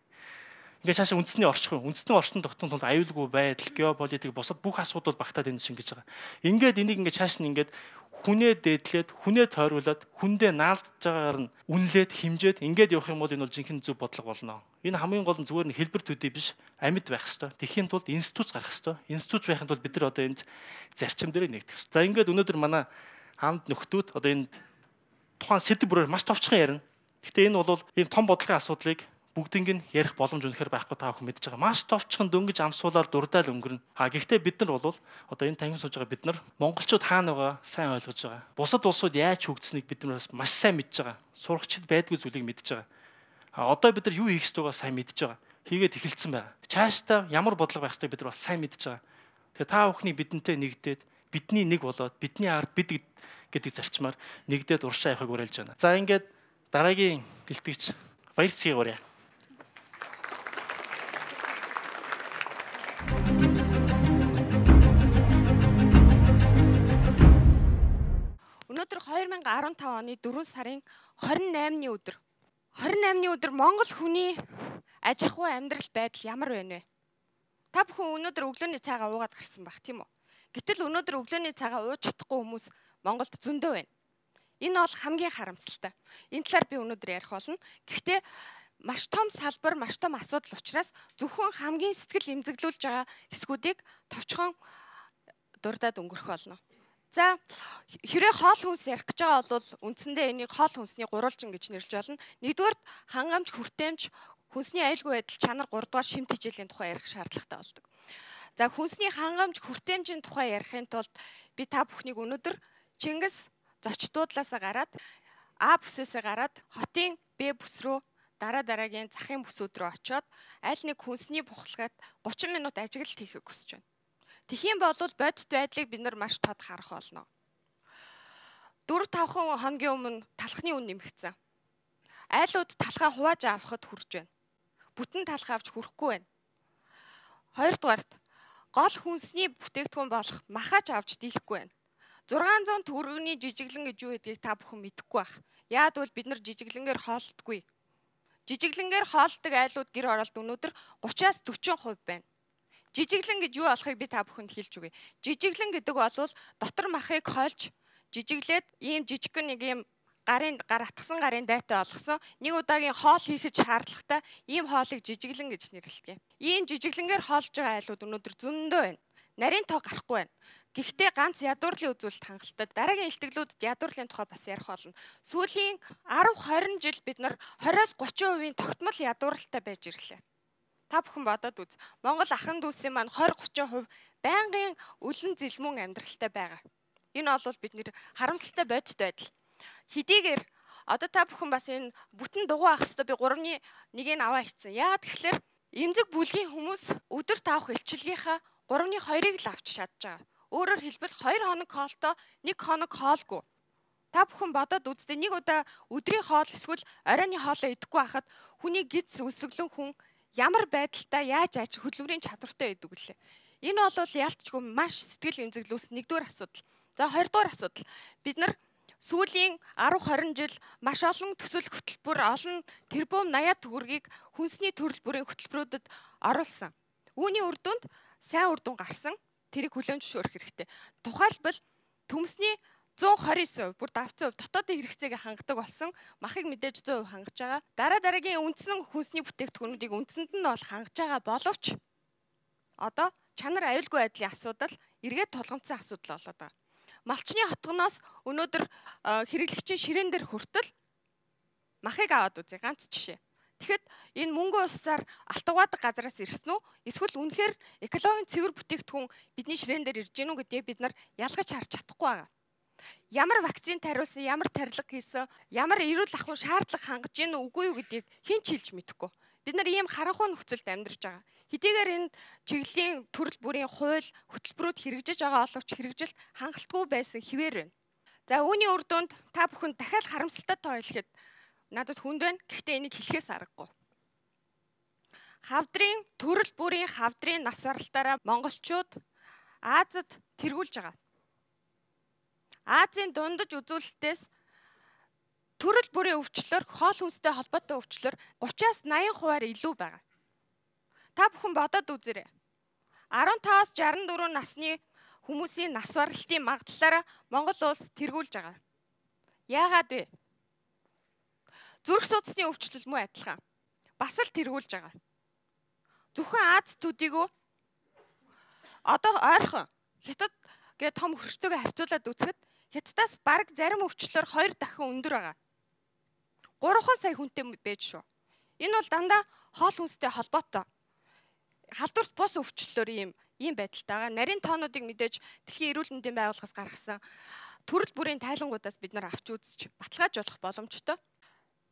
Ингээд цаашаа үндэсний орчин орчинд тогтсон тулд аюулгүй байдал, геополитик бусад бүх асуудал багтаад энэ шингэж байгаа. Ингээд энийг ингээд цааш нь ингээд хүнээ дээдлээд, хүнээ тойруулаад, хүндээ наалдж байгаагаар нь үнэлээд, хэмжээд ингээд явах юм бол энэ бол жинхэнэ зөв бодлого болно. Энэ хамгийн гол нь зүгээр нь хэлбэр төдий биш, амьд байх хэвээр. Тэхийн тулд институт гарах хэвээр. Институт байхын тулд бид нар одоо энд зарчим дээр нэгдэх хэвээр. За ингээд өнөөдөр манай хамт нөхдүүд одоо энэ тухайн сэдв бүрээр маш товчхон ярина. Гэхдээ энэ бол ийм том бодлогын асуудлыг бүгдийг нь ярих боломж үнэхээр байхгүй та бүхэн мэдж байгаа. Маш товчхон дөнгөж амсуулаад дурдаал өнгөрнө. Гэхдээ бид нар бол одоо энэ танхим сууж байгаа бид нар монголчууд хаана байгаа сайн ойлгож байгаа. Бусад улсууд яаж хөгжсөнийг бид нар маш сайн мэдж байгаа. Сурагчид байдгүй зүйлийг мэдж байгаа. Одоо бид нар юу хийх ёстойгоо сайн мэдж байгаа. Хийгээд эхэлсэн байгаа. Цаашдаа ямар бодлого байх ёстойг бид нар бас сайн мэдж байгаа. Тэгээ та бүхний бидэнтэй нэгдээд бидний нэг болоод бидний ард бид гэдэг зарчмаар нэгдээд уршаа явахыг уриалж байна. За ингээд дараагийн бэлтгэгч баяр цэгийг урья. Өнөөдөр 2015 оны 4 сарын 28-ны өдөр. 28-ны өдөр Монгол хүний аж ахуй амьдрал байдал ямар байна вэ? Та бүхэн өнөөдөр өглөөний цайгаа уугаад гарсан баг тийм үү? Гэтэл өнөөдөр өглөөний цайгаа ууж чадахгүй хүмүүс Монголд зөндөө байна. Энэ бол хамгийн харамсалтай. Энэ талаар би өнөөдөр ярих болно. Гэхдээ маш том салбар, маш том асуудал учраас зөвхөн хамгийн сэтгэл эмзэглүүлж байгаа хэсгүүдийг товчхон дурдаад өнгөрөх болно. За хэрэг хоол хүнс ярих гэж байгаа бол үндсэндээ энийг хоол хүнсний гурвалжин гэж нэрлэж болно. Нэгдүгээр хангамж, хүртээмж, хүнсний аюулгүй байдал, чанар, гуравдугаар шимт хичээлийн тухай ярих шаардлагатай болдог. За хүнсний хангамж, хүртээмжийн тухай ярихын тулд би та бүхнийг өнөөдөр Чингис зочдуудлаасаа гараад А бүсээсээ гараад хотын Б бүс рүү дараагийн захын бүсүүд рүү очиод аль нэг хүнсний бухалгаад 30 минут ажиглалт хийхийг хүсэж байна. Тэхийн бол бодит байдлыг бид нар маш тод харах болно. 4-5 хоногийн өмнө талхны үн нэмэгдсэн. Айлууд талхаа хувааж авахд хүрж байна. Бүтэн талхаа авч хүрэхгүй байна. Хоёрдугаарт гол хүнсний бүтээгдэхүүн болох махаач авч дийлэхгүй байна. 600 төгрөгийн жижиглэн гэж юу гэдгийг та бүхэн мэдэхгүй байх. Яад бол бид нар жижиглэнгээр хоолтдоггүй. Жижиглэнгээр хоолдог айлууд гэр оролт өнөөдөр 30-40% байна. Жижиглэн гэж юу болохыг би та бүхэнд хэлж өгье. Жижиглэн гэдэг бол дотор махыг хольж жижиглээд ийм жижиг нэг ийм гар атгсан гарын дайтай олгосон нэг удаагийн хоол хийхэд шаардлагатай ийм хоолыг жижиглэн гэж нэрлэдэг. Ийм жижиглэнгээр хоолж байгаа айлууд өнөөдөр зөндөө байна. Нарийн тоо гарахгүй байна. Гэхдээ ганц ядуурлын үзүүлэлт хангалттай дараагийн илтгэлүүдэд ядуурлын тухай бас ярих болно. Сүүлийн 10-20 жил бид нар 20-30% тогтмол ядуурлалтай байж ирлээ. Та бүхэн бодоод үз. Монгол ахын дүүсийн маань 20-30% байнгын өлөн зэлмүн амьдралтай байгаа. Энэ бол бидний харамсалтай бодит байдал. Хэдийгээр одоо та бүхэн бас энэ бүтэн дугуй авах хэвээр би 3-ны 1-ийг аваа хийцэн. Яа тэгэхээр эмзэг бүлгийн хүмүүс өдөр таах илчилгийнхаа 3-ны 2-ыг л авч чадж байгаа. Өөрөөр хэлбэл 2 хоног хоолтой 1 хоног хоолгүй. Та бүхэн бодоод үзтээ нэг удаа өдрийн хоол эсвэл оройн хоолоо идэхгүй байхад хүний гидс үлсгэлэн хүн ямар байдалтай яаж аж хөдөлмөрийн чадвартай байдаг вүлээ. Энэ бол ялцчгүй маш сэтгэл эмзэглүүлсэн нэгдүгээр асуудал. За хоёрдугаар асуудал. Бид нар сүүлийн 10-20 жил маш олон төсөл хөтөлбөр, олон тэрбум 80 төгрөгийг хүнсний төрөл бүрийн хөтөлбөрүүдэд оруулсан. Үүний үр дүнд сайн үр дүн гарсан. Тэрийг хүлээн зөвшөөрөх хэрэгтэй. Тухайлбал төмсний 129%, бүр давцсан дотоодын хэрэгцээг хангадаг болсон махыг мэдээж 100% хангаж байгаа. Дараагийн үндсэн хүнсний бүтээгдэхүүнүүдийг үндсэнд нь бол хангаж байгаа боловч одоо чанар аюулгүй байдлын асуудал эргээд тулгамдсан асуудал болоод байгаа. Малчны хотгоноос өнөөдөр хэрэглэгчийн ширээн дээр хүртэл махыг аваад үзье, ганц жишээ. Тэгэхэд энэ мөнгө улсаар алтугаадаг газараас ирсэн үү? Эсвэл үнэхээр экологийн цэвэр бүтээгдэхүүн бидний ширээн дээр ирж гэнүү гэдгийг бид нар ялгаж харж чадахгүй байгаа. Ямар вакцин тариулсан, ямар тарилга хийсэн, ямар эрүүл ахуйн шаардлага хангаж гэнэ үгүй юу гэдгийг хэн ч хэлж мэдэхгүй. Бид нар ийм харанхуй нөхцөлд амьдарч байгаа. Хэдийгээр энэ чиглэлийн төрөл бүрийн хууль, хөтөлбөрүүд хэрэгжиж байгаа оловч хэрэгжилт хангалтгүй байсан хэвээр байна. За үүний үр дүнд та бүхэн дахиад харамсалтай тоо хэлэхэд надад хүнд байна. Гэхдээ энийг хэлэхээс аргагүй. Хавдрын төрөл бүрийн хавдрын нас баралтаараа монголчууд Азад тэргүүлж байгаа. Азийн дундаж үзүүлэлтээс төрөл бүрийн өвчлөөр, хоол хүнстэй холбоотой өвчлөөр 30-80% илүү байгаа. Та бүхэн бодоод үзээрэй. 15-аас 64 насны хүмүүсийн нас баралтын магадлалаараа Монгол улс тэргүүлж байгаа. Яагаад вэ? Зүрх судасны өвчлөл мөн адилхан. Бас л тэргүүлж байгаа. Зөвхөн Аз төдийгүй одоо ойрхон Хятад гэдэг том хөрчтөөгөө харьцуулаад үзэхэд Хятадаас бараг зарим өвчлөөр 2 дахин өндөр байгаа. 3 сая хүнтэй байж шүү. Энэ бол дандаа хоол хүнстэй холбоотой. Халдварт бус өвчлөөр ийм байдалтай байгаа. Нарийн тоонуудыг мэдээж Дэлхийн эрүүл мэндийн байгууллагаас гаргасан төрөл бүрийн тайлангуудаас бид нар авч үзэж баталгааж болох боломжтой.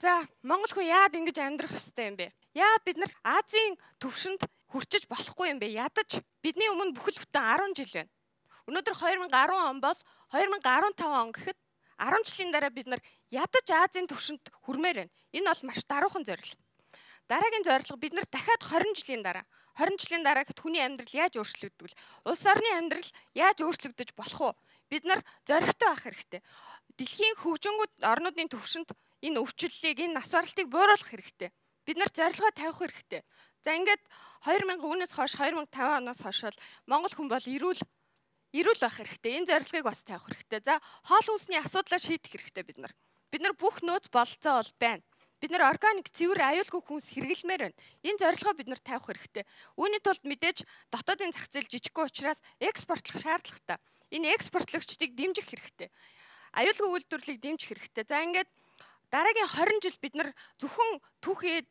За, Монгол хүн яад ингэж амьдрах ёстой юм бэ? Яад бид нар Азийн төвшөнд хүрчиж болохгүй юм бэ? Ядаж бидний өмнө бүхэл бүтэн 10 жил байна. Өнөөдөр 2010 он бол 2015 он гэхэд 10 жилийн дараа бид нар ядаж Азийн төвшөнд хүрмээр байна. Энэ бол маш даруухан зорилго. Дараагийн зорилго бид нар дахиад 20 жилийн дараа гэхэд хүний амьдрал яаж өөрчлөгддөг вэ? Улс орны амьдрал яаж өөрчлөгдөж болох вэ? Бид нар зоригтой байх хэрэгтэй. Дэлхийн хөгжингүүд орнуудын төвшөнд энэ өвчлөлийг, энэ нас баралтыг бууруулах хэрэгтэй. Бид нар зорилгоо тавих хэрэгтэй. За ингээд 2000-аас хойш 2050 оноос хойш Монгол хүн бол эрүүл байх хэрэгтэй. Энэ зорилгыг бас тавих хэрэгтэй. За хоол хүнсний асуудлаа шийдэх хэрэгтэй бид нар. Бид нар бүх нөөц бололцоо бол байна. Бид нар органик цэвэр аюулгүй хүнс хэрэглэмээр байна. Энэ зорилгоо бид нар тавих хэрэгтэй. Үүний тулд мэдээж дотоодын зах зээл жижигхэн учраас экспортлох шаардлагатай. Энэ экспортлогчдыг дэмжих хэрэгтэй. Аюулгүй үйлдвэрлэлийг дэмжих хэрэгтэй. За ингээд дараагийн 20 жил бид нар зөвхөн түүхийд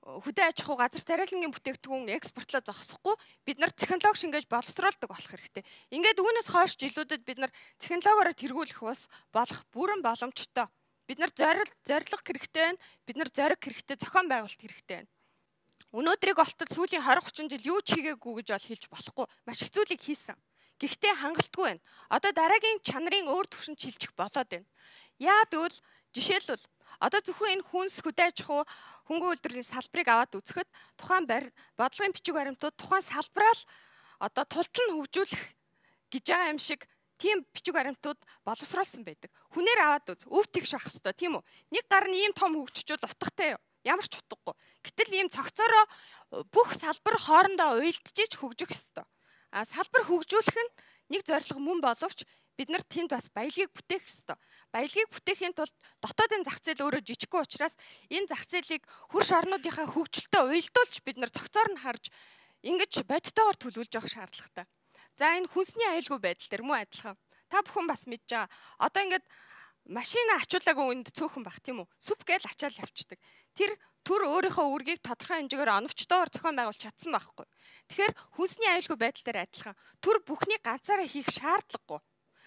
хөдөө аж ахуй газар тариалангийн бүтээгдэхүүн экспортлоо зогсохгүй бид нар технологи шингээж боловсруулдаг болох хэрэгтэй. Ингээд үүнээс хойш жилүүдэд бид нар технологиороо тэргүүлэх ус болох бүрэн боломжтой. Бид нар зорилго хэрэгтэй байна. Бид нар зориг хэрэгтэй, зохион байгуулалт хэрэгтэй байна. Өнөөдрийг болтол сүүлийн 20-30 жил юу ч хийгээгүй гэж бол хэлж болохгүй. Маш их зүйлийг хийсэн. Гэхдээ хангалтгүй байна. Одоо дараагийн чанарын өөр түвшинд шилжих болоод байна. Яа тэгвэл жишээлбэл одоо зөвхөн энэ хүнс хөдөө аж ахуй хөнгөн үйлдвэрлэлийн салбарыг аваад үзэхэд тухайн бодлогын бичиг баримтууд тухайн салбараа л одоо тултал нь хөгжүүлэх гэж байгаа юм шиг тийм бичиг баримтууд боловсруулсан байдаг. Хүнээр аваад үз. Өв тэгш байх хэвээр тийм үү? Нэг гар нь ийм том хөгжчүүл утгатай юу? Ямар ч утгагүй. Гэтэл ийм цогцороо бүх салбар хоорондоо уялдчихж хөгжих хэвээр. Салбар хөгжүүлэх нь нэг зорилго мөн боловч бид нар тэнд бас баялагийг бүтээх хэвээр. Баялагийг бүтээхийн тулд дотоодын зах зээл өөрөө жижиггүй учраас энэ зах зээлийг хөрш орнуудынхаа хөгжилтөд уялдуулж бид нар цогцоор нь харж ингэж бодтойгоор төлөвлөж явах шаардлагатай. За энэ хүнсний аюулгүй байдал дээр мөн адилхан. Та бүхэн бас мэдж байгаа. Одоо ингээд машина ачуулаагүй үнд цөөхөн бах тийм үү? Сүп гээл ачаал явчихдаг. Тэр төр өөрийнхөө үргийг тодорхой хэмжээгээр оновчтойгоор зохион байгуулж чадсан байхгүй. Тэгэхээр хүнсний аюулгүй байдал дээр адилхан. Төр бүхний ганцаараа хийх шаардлагагүй.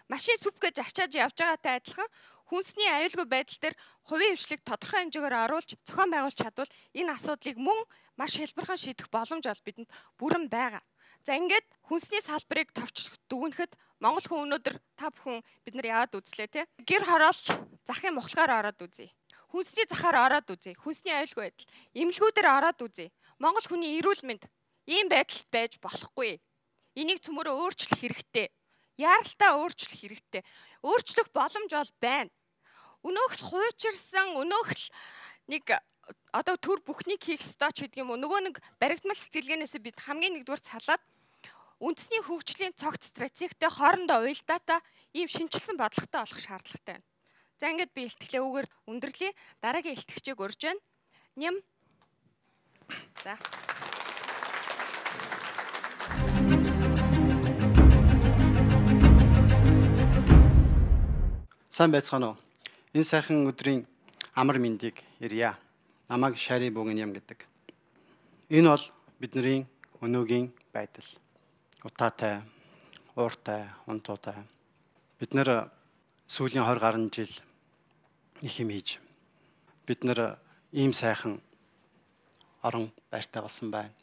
Машин сүп гэж ачааж явж байгаатай адилхан хүнсний аюулгүй байдал дээр хувийн хвшлийг тодорхой хэмжээгээр оруулж зохион байгуулж чадвал энэ асуудлыг мөн маш хэлбэрхэн шийдэх боломж бол бидэнд бүрэн байгаа. За ингээд хүнсний салбарыг товч дүгнэхэд Монгол хүн өнөөдөр та бүхэн бид нар яваад үзлээ тий. Гэр хороол захын мухлагаар ороод үзье. Хүнсний захаар ороод үзье. Хүнсний аюулгүй байдал эмнэлгүүдээр ороод үзье. Монгол хүний эрүүл мэнд ийм байдалд байж болохгүй. Энийг цөмөрөө өөрчлөх хэрэгтэй. Яаралтай өөрчлөх хэрэгтэй. Өөрчлөх боломж бол байна. Өнөөхл хуучирсан, өнөөхл нэг одоо төр бүхнийг хийх ёстой ч гэдэг юм уу. Нөгөө нэг баригдмал сэтгэлгээнээс бид хамгийн нэгдүгээр салаад үндэсний хөгжлийн цогц стратегтэй хоорондоо уялдаатай ийм шинжилсэн бодлоготой болох шаардлагатай байна. За ингээд би илтгэлээ үгээр өндөрлөе. Дараагийн илтгэгчийг урьж байна. Нэм. За. Сайн байцгаана уу? Энэ сайхан өдрийн амар мэндийг ирье. Намайг Шари Богиниам гэдэг. Энэ бол бидний өнөөгийн байдал. Утаатай, ууртай, унтуутай. Бид нэр сүүлийн 20 гаруй жил их юм хийж. Бид нэр ийм сайхан орон байртай болсон байна.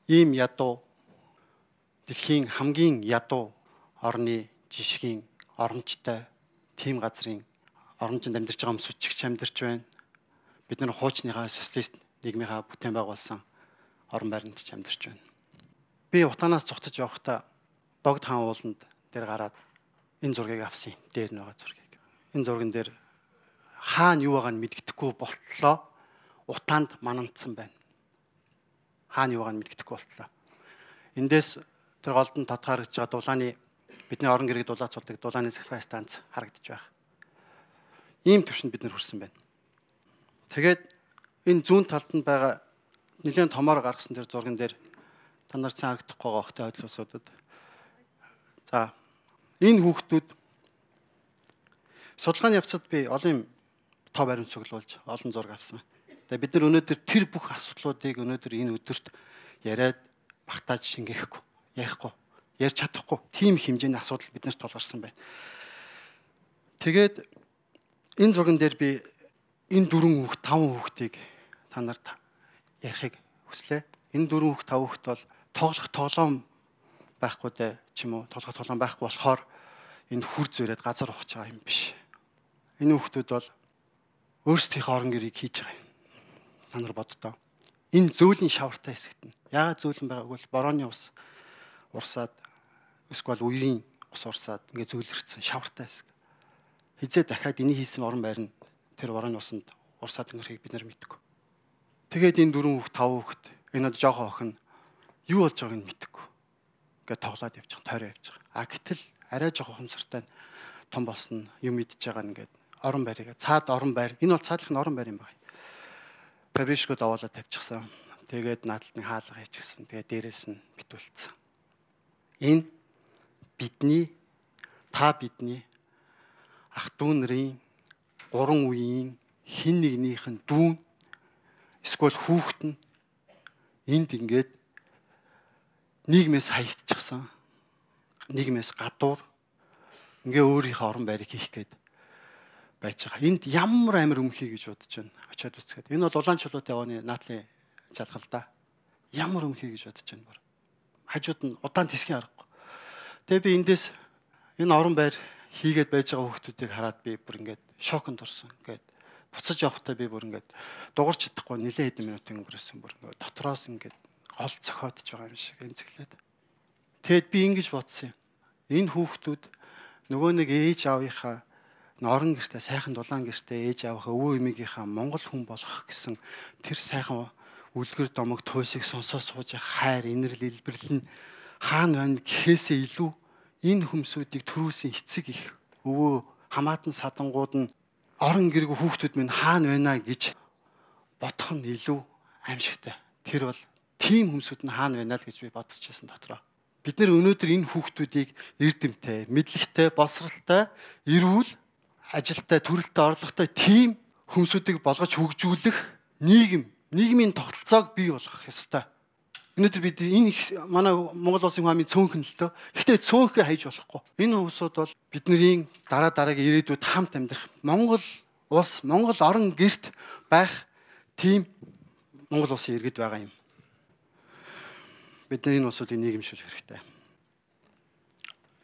Ийм ядуу дэлхийн хамгийн ядуу орны жишгийн оромжтой тийм газрын оромжинд амьдарч байгаа хүмүүс ч амьдарч байна. Бид нар хуучныхаа социалист нийгмийнхаа бүтээн байгуулсан орон байранд ч амьдарч байна. Би утаанаас зугтаж явахдаа Богд хаан ууланд дээр гараад энэ зургийг авсан юм. Дээр нь байгаа зургийг. Энэ зурган дээр хаана юу байгааг нь мэддэхгүй болтлоо утаанд манандсан байна. Хаана юу байгааг нь мэддэхгүй болтлоо. Эндээс тэр голдон тодхаарч байгаа дулааны бидний орон гэрэг дулаацуулдаг дулааны сахилгаан станц харагдаж байна. Ийм төвшөнд бид нар хүрсэн байна. Тэгээд энэ зүүн талд нь байгаа нэлээд томоор гаргасан тэр зурган дээр та нар цаан харагдахгүй байгаа хөхтэй хөдөлгөөсөдөд. За энэ хүүхдүүд судалгааны явцад би олон тоо баримт цуглуулж олон зураг авсан. Тэгээд бид нар өнөөдөр тэр бүх асуудлуудыг өнөөдөр энэ өдөрт яриад багтааж шингээхгүй, ярихгүй, ярьж чадахгүй тийм хэмжээний асуудал биднэрт тулгарсан байна. Тэгээд энэ зурган дээр би энэ 4 хүүхд 5 хүүхдийг та нарт ярихыг хүслээ. Энэ 4 хүүхд 5 хүүхд бол тоглох тоглоом байхгүй дээ ч юм уу, тоглох тоглоом байхгүй болохоор энэ хүр зөөрээд газар ухаж байгаа юм биш. Энэ хүүхдүүд бол өөрсдийнхөө орон гэрийг хийж байгаа юм. Та нар боддоо. Энэ зөөлөн шавартай хэсэгт нь. Яагаад зөөлөн байгааг бол борооны ус урсаад эсвэл үерийн ус урсаад ингээд зөөлрсөн шавартай хэсэг. Хизээ дахиад энийг хийсэн орон байр нь тэр борооны усанд урсаад өнгөрөхийг бид нар мэддэг. Тэгээд энэ 4 хүүхд 5 хүүхд энэ жоохон охин юу болж байгааг нь мэддэг. Ингээд тоглоод явж байгаа, тойроо явж байгаа. Гэтэл арай жоохон ухамсартай том болсон юм мэдж байгаа нь ингээд орон байрыг цаад орон байр. Энэ бол цаадлах нь орон байр юм байна. Фабришгод аваалаа тавьчихсан. Тэгээд наадталт хаалга хийчихсэн. Тэгээд дээрээс нь битүүлсэн. Энэ бидний та бидний ах дүү нарын 3 үеийн хин нэгнийх нь дүүн эсвэл хүүхэд нь энд ингээд нийгмээс хаягдчихсан. Нийгмээс гадуур ингээ өөрийнхөө орон байрыг хийх гээд байж байгаа. Энд ямар амир өмхий гэж бодож байна. Очиад үзэхэд. Энэ бол улаан чулуутай явааны наадлын жалгал да. Ямар өмхий гэж бодож байна бүр. Хажууд нь удаан тисгийн аргагүй. Тэгээ би эндээс энэ орон байр хийгээд байж байгаа хүмүүсийг хараад би бүр ингээд шоконд орсон. Ингээд буцаж явахдаа би бүр ингээд дуурч чадахгүй нэлээд хэдэн минутын өнгөрөөсөн. Бүр ингээд дотроос ингээд гол цохиодж байгаа юм шиг эмзэглээд. Тэгэд би ингэж бодсон юм. Энэ хүүхдүүд нөгөө нэг ээж аавынхаа орон гэртээ сайхан дулаан гэртээ ээж аавынхаа өвөө эмээгийнхаа монгол хүн болох гэсэн тэр сайхан үлгэр домог туйсыг сонсоо сууж хайр инэрл илбэрлэл нь хаана байна гэхээсээ илүү энэ хүмүүсүүдийг төрүүлсэн эцэг их өвөө хамаатан садангууд нь орон гэргүй хүүхдүүд минь хаана байна гэж бодох нь илүү аимшигтай. Тэр бол тийм хүмүүсүүд нь хаана байна л гэж би бодсочихсан дотроо. Бид нэр өнөөдөр энэ хүүхдүүдийг эрдэмтэй, мэдлэгтэй, боловсралтай, эрүүл, ажилтай, төрөлтэй, орлоготой тийм хүмүүсүүдийг болгож хөгжүүлэх нийгмийн тогтолцоог бий болгох ёстой. Өнөөдөр бид энэ манай Монгол улсын хүмүүсийн цөөнхөн л дөө. Гэхдээ цөөнхөө хайж болохгүй. Энэ хүмүүсүүд бол бидний дараагийн ирээдүйд хамт амьдрах Монгол улс, Монгол орон гэрт байх тийм Монгол улсын иргэд байгаа юм. Бид энэ улсуудыг нийгэмшүүлэх хэрэгтэй.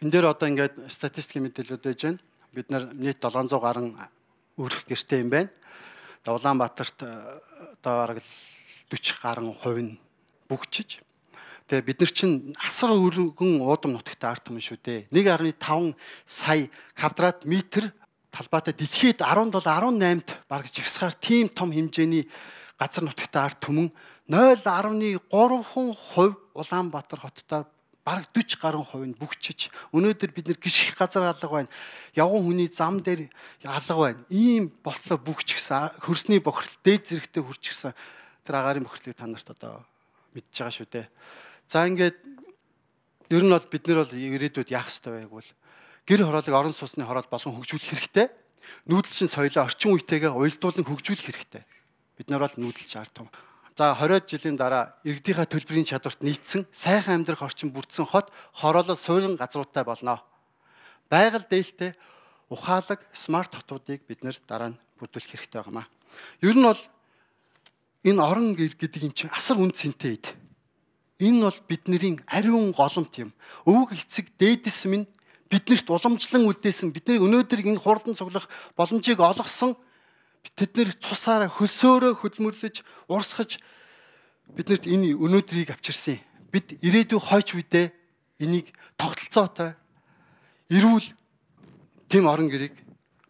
Энд дээр одоо ингээд статистикийн мэдээлэлүүд байж байна. Бид нар нийт 700 гаруй өрх гэртэй юм байна. Улаанбаатарт одоо бараг 40 гаруй хувь нь бүгчиж. Тэгээ бид нар чинь асар өргөн уудам нутагтай ард түмэн шүү дээ. 1.5 сая квадрат метр талбайтай дэлхийд 17-18-т бараг жагсахаар тийм том хэмжээний газар нутагтай ард түмэн 0.3% Улаанбаатар хоттой бараг 40 гаруй хувь нь бүгчиж. Өнөөдөр бид нар гიშх газар алга байна. Явган хүний зам дээр алга байна. Ийм болтлоо бүгчихсэн. Хөрсний бохирдол дээд зэрэгтэй хүрчихсэн. Тэр агаарын бохирдлыг та нарт одоо мэдж байгаа шүү дээ. За ингээд ер нь бол бид нар бол ирээдүйд яах ёстой байг бол гэр хороолыг орон сууцны хороол болгон хөгжүүлэх хэрэгтэй. Нүүдэлчин соёлоо орчин үетэйгээ уялдуулан хөгжүүлэх хэрэгтэй. Бид нар бол нүүдэлч ард түмэн. За 20 жилийн дараа иргэдийнхаа төлбөрийн чадварт нийцсэн сайхан амьдрах орчин бүрдсэн хот хороолол суурин газруудтай болно. Байгаль дээлтэй ухаалаг смарт хотуудыг бид нэр дараа нь бүрдүүлэх хэрэгтэй байнамаа. Ер нь бол энэ орон гэр гэдэг юм чинь асар үн цэнтэй эд. Энэ бол бидний ариун голомт юм. Өвөг эцэг дээдэс минь биднэрт уламжлан үлдээсэн бидний өнөөдөр энэ хурдан цуглах боломжийг олгосон тэд нэр цусаараа хөлсөөрөө хөдөлмөрлөж урсгаж биднэрт энэ өнөөдрийг авчирсан. Бид ирээдүйн хойч үедээ энийг тогтолцоотой эрүүл тийм орон гэрийг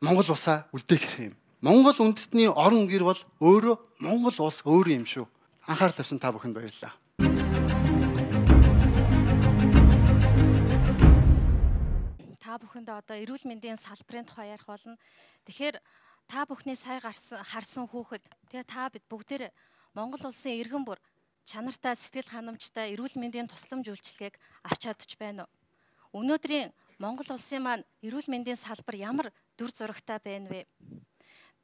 Монгол улсаа үлдээх юм. Монгол үндэстний орон гэр бол өөрөө Монгол улс өөрөө юм шүү. Анхаарал тавьсан та бүхэнд баярлалаа. Та бүхэнд одоо эрүүл мэндийн салбарын тухай ярих болно. Тэгэхээр та бүхний сая харсан хүүхэд тэгээ та бид бүгдээр Монгол улсын иргэн бүр чанартай сэтгэл ханамжтай эрүүл мэндийн тусламж үйлчилгээг авч чадж байна уу? Өнөөдрийн Монгол улсын маань эрүүл мэндийн салбар ямар дүр зурагтай байна вэ?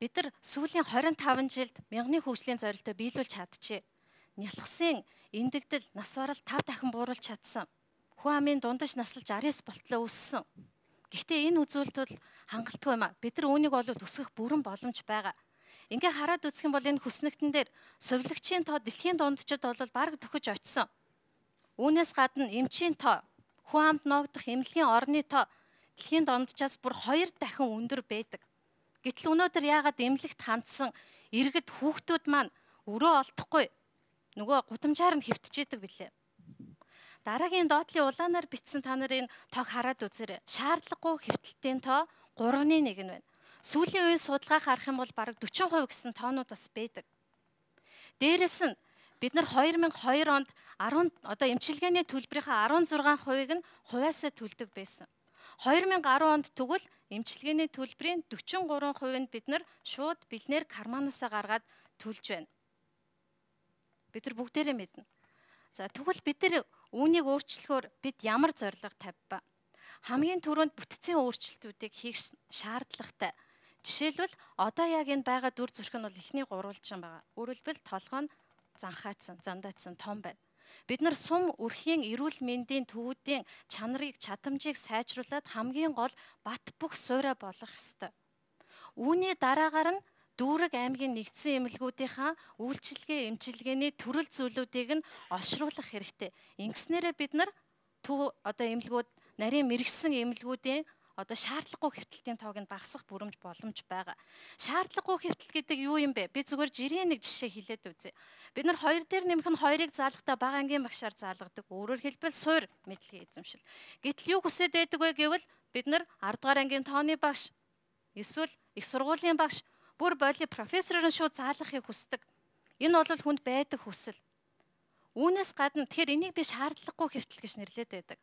Бид нар сүүлийн 25 жилд мянганы хөгжлийн зорилтоо биелүүлж чадчихъя. Нялхсан эндэгдэл нас барал 5 дахин бууруулж чадсан. Хүн амын дундаж наслж 69 болтлоо өссөн. Гэхдээ энэ үзүүлэлтүүд хангалтгүй юм а. Бид нар үүнийг бол өсгөх бүрэн боломж байгаа. Ингээ хараад үзэх юм бол энэ хүснэгтэн дээр сувилагчийн тоо дэлхийн дунджид бол бараг төхөж очсон. Үүнээс гадна эмчийн тоо, хүн амд ноогдох эмнэлгийн орны тоо дэлхийн дунджаас бүр 2 дахин өндөр байдаг. Гэтэл өнөөдөр яагаад эмнэлэгт хандсан иргэд хүүхдүүд маань өрөө олдохгүй нөгөө гудамжаар нь хэвтчихийдэг билээ. Дараагийн доотлын улаанаар бичсэн та нарын тоог хараад үзээрэй. Шаардлагагүй хэвтэлтийн тоо 3.1 нь байна. Сүүлийн үеийн судалгаа харах юм бол бараг 40% гэсэн тоонууд бас байдаг. Дээрээс нь бид нар 2002 онд одоо эмчилгээний төлбөрийнхаа 16%-ыг нь хувьяасаа төлдөг байсан. 2010 онд тэгвэл эмчилгээний төлбөрийн 43% нь бид нар шууд бэлнээр карманаасаа гаргаад төлж байна. Бид нар бүгдээрээ мэднэ. За тэгвэл бид нар үүнийг өөрчлөхөөр бид ямар зорилго тавьв ба? хамгийн түрүүнд бүтцийн өөрчлөлтүүдийг хийх шаардлагатай. Жишээлбэл одоо яг энэ байгаа дүр зураг нь бол эхний гурвалжин байгаа. Өөрөлдвөл толгой нь занхаацсан, зандаацсан том байна. Бид нар сум өрхийн эрүүл мэндийн төвүүдийн чанарыг, чадамжийг сайжруулад хамгийн гол бат бөх суурай болгох ёстой. Үүний дараагаар нь Дүүрэг аймгийн нэгдсэн эмнэлгүүдийнхаа үйлчилгээ, эмчилгээний төрөл зүйлүүдийг нь олшруулах хэрэгтэй. Ингэснээрээ бид нар эмнэлгүүд нарийн мэрэгсэн эмнэлгүүдийн шаардлагагүй хэвтэлтийн тоог нь багасгах бүрэмж боломж байгаа. Шаардлагагүй хэвтэлт гэдэг юу юм бэ? Би зүгээр жирийн нэг жишээ хэлээд үзье. Бид нар 2 дээр нэмэх нь 2-ыг заалгахдаа бага ангийн багшаар заалгадаг. Өөрөөр хэлбэл суур мэдлэгийн эзэмшил. Гэтэл юу хүсэж байдаг вэ гэвэл бид нар 10 дугаар ангийн тооны багш, эсвэл их сургуулийн багш, бүр боли профессороор нь шууд заалгахыг хүсдэг. Энэ бол хүнд байдаг хүсэл. Үүнээс гадна тэгэхээр энийг би шаардлагагүй хэвтэл гэж нэрлэдэг байдаг.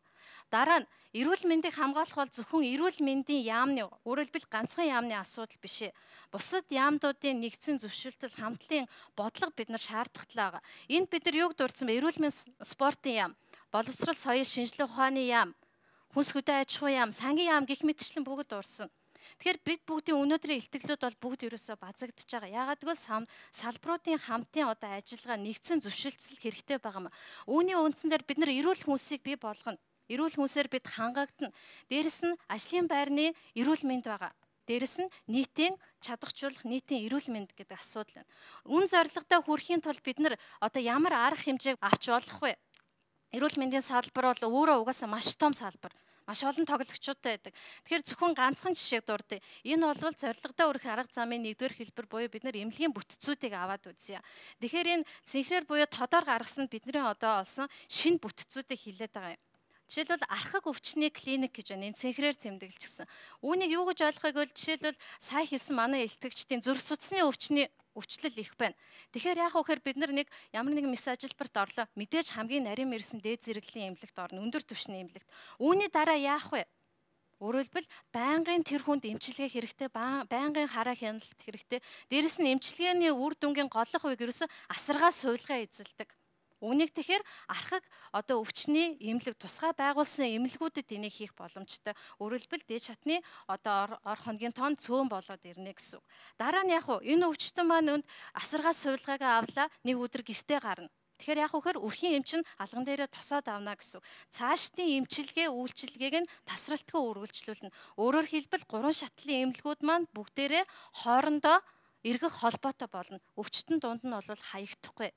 Дараа нь эрүүл мэндийг хамгаалах бол зөвхөн эрүүл мэндийн яамны, өөрөөр хэлбэл ганцхан яамны асуудал биш ээ. Бусад яамдуудын нэгдсэн зөвшөлтөл, хамтлын бодлого бид нар шаардлагатай байгаа. Энд бид нар юуг дурдсан бэ? Эрүүл мэнд спортын яам, боловсрол соёл шинжилгээ ухааны яам, хүнс хөдөө аж ахуйн яам, сангийн яам гэх мэтчлэн бүгд дурсан. Тэгэхээр бид бүгдийн өнөөдрийн илтгэлүүд бол бүгд ерөөсөө базагдж байгаа. Яагаад гэвэл салбаруудын хамтын ажиллагаа нэгдсэн зөвшөлтсөл хэрэгтэй байгаа юм. Үүний үндсэн дээр бид нар эрүүл хүнсийг бий болгоно. Эрүүл хүнсээр бид хангагдана. Дээрэс нь ажлын байрны эрүүл мэнд байгаа. Дээрэс нь нийтийн чадахжуулах нийтийн эрүүл мэнд гэдэг асуудал байна. Үн зорилготой хүрэхийн тулд бид нар ямар арга хэмжээг авч болох вэ? Эрүүл мэндийн салбар бол өөрөө угаасаа маш том салбар. Маш олон тоглогчтой байдаг. Тэгэхээр зөвхөн ганцхан жишээг дурдъя. Энэ бол зорилготой өрх арга замын 1-р хэлбэр буюу бид нар эмнэлгийн бүтцүүдийг аваад үзье. Тэгэхээр энэ цэнхрээр буюу тодор гаргасан бидний олсон шинэ бүтцүүдийг хилээд байгаа юм. Жишээлбэл архаг өвчний клиник гэж байна. Энэ цэнхрээр тэмдэглэжсэн. Үүнийг юу гэж ойлгохыг бол жишээлбэл сая хэлсэн манай элтгэгчдийн зүрх судасны өвчлөл их байна. Тэгэхээр яах вэ гэхээр бид нар ямар нэгэн мис ажилбарт орлоо. Мэдээж хамгийн нарийн мэрсэн дээд зэрэглэлийн эмнэлэгт орно, өндөр түвшний эмнэлэгт. Үүний дараа яах вэ? Өөрөөр хэлбэл байнгын тэр хүнд эмчилгээ хэрэгтэй, байнгын хараа хяналт хэрэгтэй. Дээрэс нь эмчилгээний үр дүнгийн голлох үеиг ерөөсө асаргаа суулгаа эзэлдэг. Үүнийг тэгэхээр архаг өвчний эмнэлэг тусгай байгуулсан эмнэлгүүдэд энийг хийх боломжтой. Өөрөөр хэлбэл дээд шатны ор хоногийн тоон цөөн болоод ирнэ гэсэн үг. Дараа нь яг энэ өвчтөн маань асаргаа суулгаагаа авлаа, нэг өдөр гэртээ гарна. Тэгэхээр яг үхээр өрхийн эмч нь алган дээрээ тосоод авна гэсэн. Цаашдын эмчилгээ, үйлчилгээг нь тасралтгүй үргэлжлүүлнэ. Өөрөөр хэлбэл 3 шатлын эмнэлгүүд маань бүгдээрээ хоорондоо эргэх холбоотой болно. Өвчтөн дунд нь бол хаягдахгүй.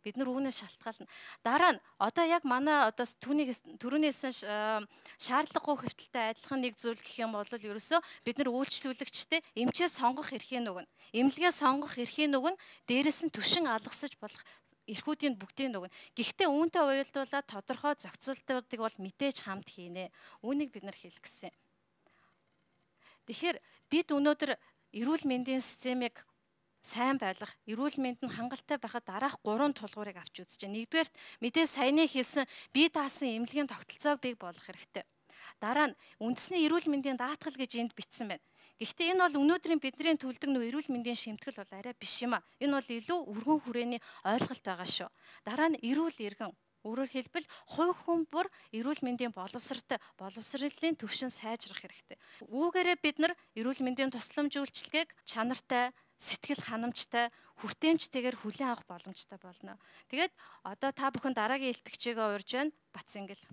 Бид нар үүнээс шалтгаална. Дараа нь яг манай түрүүнээс шаардлагагүй хэвтэлтэй адилхан нэг зүйл гэх юм бол ерөөсөө бид нар үйлчлүүлэгчтэй эмчээ сонгох эрхийг өгнө. Эмнэлгээ сонгох эрхийг өгнө. Дээрээс нь түвшин алгасаж болох эрхүүдийн бүгдийг өгнө. Гэхдээ үүнтэй уялдуулаад тодорхой зохицуултуудыг бол мэдээж хамт хийнэ. Үүнийг бид нар хэлэх гэсэн. Тэгэхээр бид өнөөдөр эрүүл мэндийн системийг сайн байлгах, эрүүл мэндэнд хангалттай байхад дараах 3 тулгуурыг авч үзэж байна. Нэгдүгээр мэдээ саяны хэлсэн бие даасан эмнэлгийн тогтолцоог бий болгох хэрэгтэй. Дараа нь үндэсний эрүүл мэндийн даатгал гэж энд бичсэн байна. Гэхдээ энэ бол өнөөдрийн бидний төлдөг эрүүл мэндийн шимтгэл бол арай биш юм а. Энэ бол илүү өргөн хүрээний ойлголт байгаа шүү. Дараа нь эрүүл иргэн. Өөрөөр хэлбэл хувь хүн бүр эрүүл мэндийн боловсролын түвшин сайжрах хэрэгтэй. Үүгээрээ бид нар эрүүл мэндийн тусламж үйлчилгээг чанартай, сэтгэл ханамжтай, хүртээмжтэйгээр хүлээн авах боломжтой болно. Тэгээд та бүхэн дараагийн илтгэгчийгээ урьж байна. Бацэнгэл.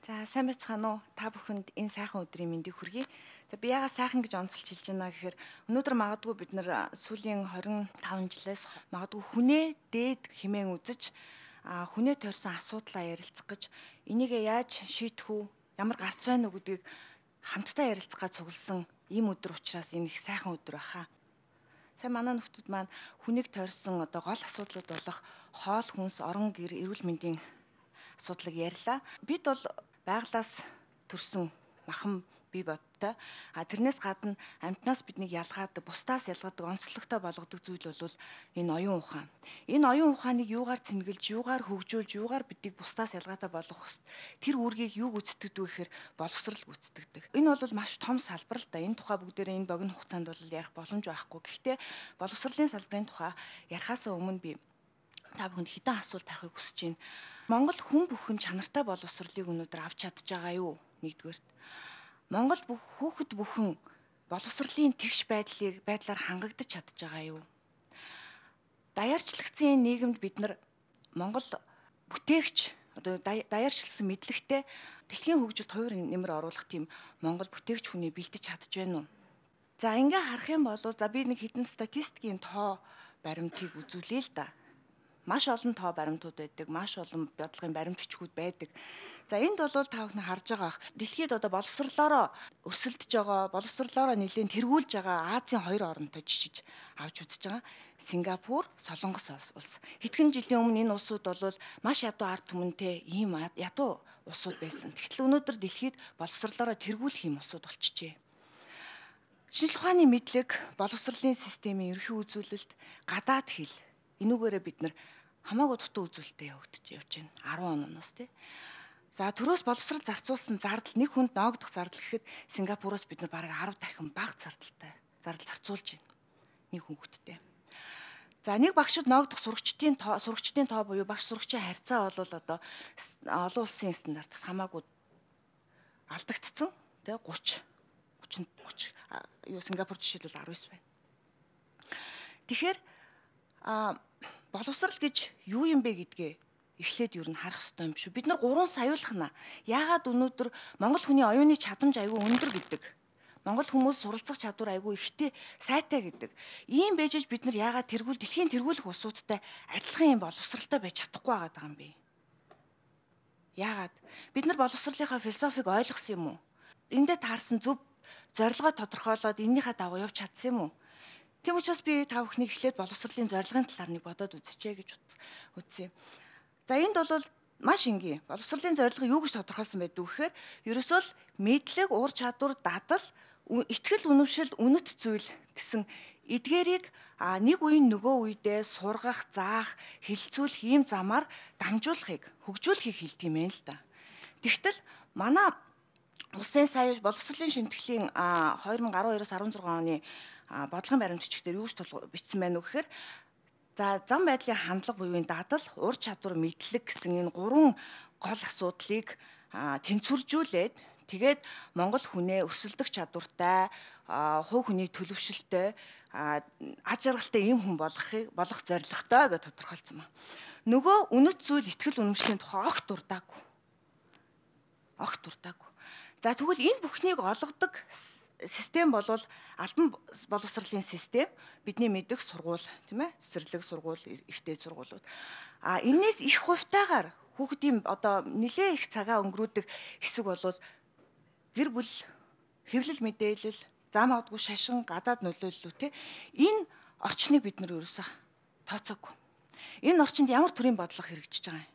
За сайн байцгаана уу? Та бүхэнд энэ сайхан өдрийн мэндийг хүргэе. За би яагаад сайхан гэж онцолж хэлж байна гэхээр өнөөдөр магадгүй бид нар сүүлийн 25 жилээс магадгүй хүнээ дээд хэмээн үзэж хүнээ тойрсон асуудлаа ярилцах гэж энийг яаж шийдэх үү? Ямар гарц байна уу гэдгийг хамтдаа ярилцгаа цугласан ийм өдөр учраас энэ их сайхан өдөр баха. Сайн манай нөхдүүд маань хүнийг тойрсон гол асуудлууд болох хоол хүнс, орон гэр, эрүүл мэндийн асуудлыг ярьлаа. Бид бол байгалаас төрсөн махан бие бодтой. Тэрнээс гадна амьтнаас биднийг ялгаадаг, бусдаас ялгадаг, онцлогтой болгодог зүйл бол энэ оюун ухаан. Энэ оюун ухааныг юугаар цэнгэлж, юугаар хөгжүүлж, юугаар биднийг бусдаас ялгаатай болгох хэвээр тэр үүргийг юу гүйцэтгэдэг вэ гэхээр боловсрал гүйцэтгэдэг. Энэ бол маш том салбар л да. Энэ тухай бүгдээрээ энэ богино хугацаанд бол ярих боломж байхгүй. Гэхдээ боловсролын салбарын тухай ярихаас өмнө би та бүхэнд хэдэн асуулт тавихыг хүсэж байна. Монгол хүн бүхэн чанартай боловсролыг өнөөдөр авч чадж байгаа юу? Нэгдүгээрт. Монгол хүүхэд бүхэн боловсролын тэгш байдлаар хангагдаж чадж байгаа юу? Даяарчлагдсан нийгэмд бид нар Монгол бүтээгч одоо даяарчлсан мэдлэгтэй дэлхийн хөгжилд хувир нэмэр оруулах тийм Монгол бүтээгч хүнийг бэлдэж чадж байна уу? За ингээ харах юм бол би нэг хэдэн статистикийн тоо баримтыг үзүүлээ л да. Маш олон тоо баримтууд байдаг, маш олон бодлогын баримт бичгүүд байдаг. За энд бол та бүхэн харж байгаа дэлхийд одоо боловсрлоороо өрсөлдөж байгаа, боловсрлоороо нэлээд тэргүүлж байгаа Азийн хоёр оронтой жишиж авч үзэж байгаа. Сингапур, Солонгос улс. Хэдхэн жилийн өмнө энэ улсууд бол маш ядуу ард түмэнтэй ийм ядуу улсууд байсан. Тэгтэл өнөөдөр дэлхийд боловсрлоороо тэргүүлэх ийм улсууд болчихжээ. Шинжлэх ухааны мэдлэг, боловсролын системийн ерхий үзүүлэлт, гадаад хэл энүүгээрээ бид нар хамаагүй дутуу үзүүлэлтэд явж байна 10 оноос тий. За төрөөс боловсрал зарцуулсан зардал нэг хүнд ноогдох зардал гэхэд Сингапуроос бид нар бараг 10 дахин бага зардал зарцуулж байна. Нэг хүүхэдтэй. За нэг багшид ноогдох сурагчдын тоо буюу багш сурагчийн харьцаа бол одоо олон улсын стандартаас хамаагүй алдагдцсан тий 30 Сингапур жишээлбэл 19 байна. Тэгэхээр боловсрал гэж юу юм бэ гэдгээ эхлээд юу н харах хэрэгтэй юм шүү. Бид нар 3 саяулахна. Яагаад өнөөдөр Монгол хүний оюуны чадамж аягүй өндөр гэдэг. Монгол хүмүүс суралцах чадвар аягүй ихтэй сайтай гэдэг. Ийм байжж бид нар яагаад дэлхийн тэргүүлэх улсуудтай адилхан юм боловсралтай байж чадахгүй байгаа юм бэ? Яагаад? Бид нар боловсролынхаа философиг ойлгосон юм уу? Эндээ таарсан зөв зорилгоо тодорхойлоод эннийхээ дагуу явж чадсан юм уу? Тийм учраас би та бүхнийг эхлээд боловсролын зорилгын талаар нэг бодоод үзчихье гэж үзсэн. За энд бол маш энгийн. Боловсролын зорилго юу гэж тодорхойлсон байдаг вэ гэхээр ерөөсөө л мэдлэг, ур чадвар, дадал, итгэл үнэмшил, үнэт зүйл гэсэн эдгээрийг нэг үеийн нөгөө үедээ сургах, заах, хилцүүлэх ийм замаар дамжуулахыг, хөгжүүлэхийг хэлдэг юм байна л да. Тэгтэл манай улсын сая боловсролын шинтгэлийн 2012-оос 16 оны бодлогын баримт бичгээр юу гэж бичсэн байна вэ гэхээр за зам байдлын хандлага буюу дадал, ур чадвар, мэдлэг гэсэн энэ 3 гол асуудлыг тэнцвэржүүлээд тэгээд Монгол хүнээ өрсөлдөх чадвартай, хувь хүний төлөвшөлтэй, аз жаргалтай ийм хүн болгох зорилготой гэж тодорхойлсон байна. Нөгөө үнэт зүйл итгэл үнэмшлийн тухай огт дурдаагүй. За тэгвэл энэ бүхнийг олгодог систем бол албан боловсролын систем, бидний мэдих сургууль, тийм ээ, цэцэрлэг сургууль, ихтэй сургуулиуд. Энээс их хувьтайгаар хүүхдийн одоо нэлээ их цагаа өнгөрүүдэг хэсэг бол гэр бүл, хэвлэл мэдээлэл, зам авдаггүй шашин, гадаад нөлөөллөө тийм энэ орчныг бид нар ерөөсөө тооцоогүй. Энэ орчинд ямар төрлийн бодлого хэрэгжиж байгаа юм?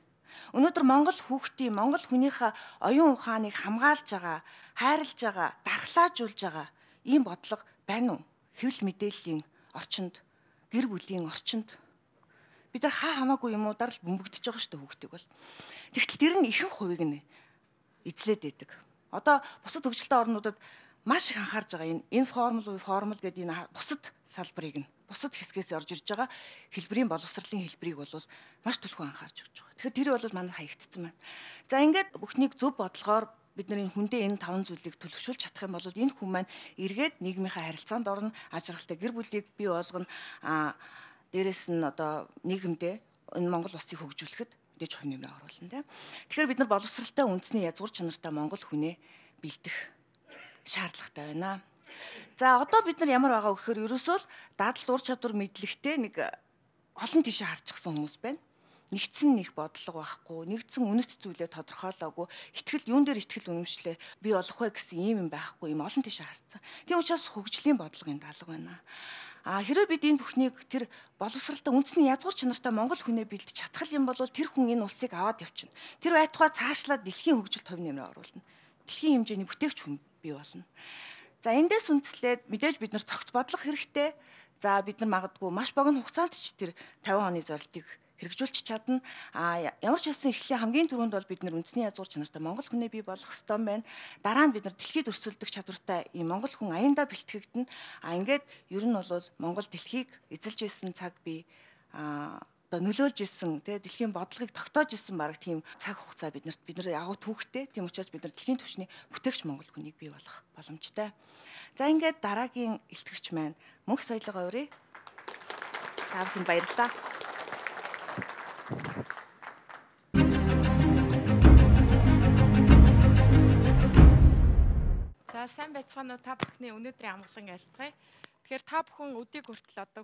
Өнөөдөр Монгол хүүхдийн, Монгол хүнийхээ оюун ухааныг хамгаалж байгаа, хайрлаж байгаа, дархлаажуулж байгаа ийм бодлого байна уу? Хэвлэл мэдээллийн орчинд, гэр бүлийн орчинд бид нар хамаагүй юмудаар л бөмбөгдөж байгаа шүү дээ хүүхдийг бол. Тэгтэл тэр нь ихэнх хувийг нь эзлээд байдаг. Одоо бусад хөгжилтэй орнуудад маш их анхаарж байгаа энэ формул гэдэг энэ бусад салбарыг нь бусад хэсгээс орж ирж байгаа хэлбэрийн боловсролын хэлбэрийг бол маш түлхүү анхаарч өгч байгаа. Тэгэхээр тэр бол манай хаягдсан байна. За ингээд бүхнийг зөв бодлогоор бид нар энэ хүндээ энэ 5 зүйлийг төлөвшүүлж чадах юм бол энэ хүн маань эргээд нийгмийнхаа харилцаанд орно, аж аргалтай гэр бүлийг бий болгоно, дээрэс нь одоо нийгэмдээ энэ Монгол улсыг хөгжүүлэхэд мэдээж хувь нэмрээ оруулна тийм. Тэгэхээр бид нар боловсралтай үндэсний язгуур чанартай Монгол хүнээ бэлдэх шаардлагатай байна. За одоо бид нар ямар байгаа вэ гэхээр ерөөсөө л дадал, ур чадвар, мэдлэгтэй нэг олон тишээ харчихсан хүмүүс байна. Нэгдсэн нэг бодлого байхгүй, нэгдсэн үнэт зүйлээ тодорхойлоогүй, юун дээр итгэл үнэмшлээ бий болох вэ гэсэн юм байхгүй, юм олон тишээ харцсан. Тийм учраас хөгжлийн бодлогын даалга байна. Хэрвээ бид энэ бүхнийг тэр боловсралтай үндэсний язгуур чанартай Монгол хүнээ бэлдэж чадхал юм бол тэр хүн энэ улсыг аваад явчихна. Тэр байтугай цаашлаад дэлхийн хөгжилд хувь нэмрээ оруулна. Дэлхийн хэмжээний бүтээгч хүн бий болно. За эндээс үндслээд мэдээж бид нар цогц бодлого хэрэгтэй. За бид нар магадгүй маш богино хугацаанд ч тэр 50 оны зорилтыг хэрэгжүүлж чадна. Ямар ч хэлсэн эхлээ хамгийн түрүүнд бол бид нар үндэсний язгуур чанартай Монгол хүнээ бий болгох ёстой байна. Дараа нь бид нар дэлхийд өрсөлдөх чадвартай ийм Монгол хүн аяндаа бэлтгэгдэнэ. Ингээд ер нь бол Монгол дэлхийг эзэлж байсан цаг бий одоо нөлөөлж исэн тий дэлхийн бодлогыг тогтоож исэн баг тийм цаг хугацаа бид нар агуу түүхтэй. Тийм учраас бид нар дэлхийн түвшний бүтээгч Монгол хүнийг бий болгох боломжтой. За ингээд дараагийн илтгэгч маань мөнх соёлын хуврыг та бүхэнд баярлалаа. За сайн байцгаана уу та бүхний өнөөдрийн амгалан айлтгая. Тэгэхээр та бүхэн өдийг хүртэл одоо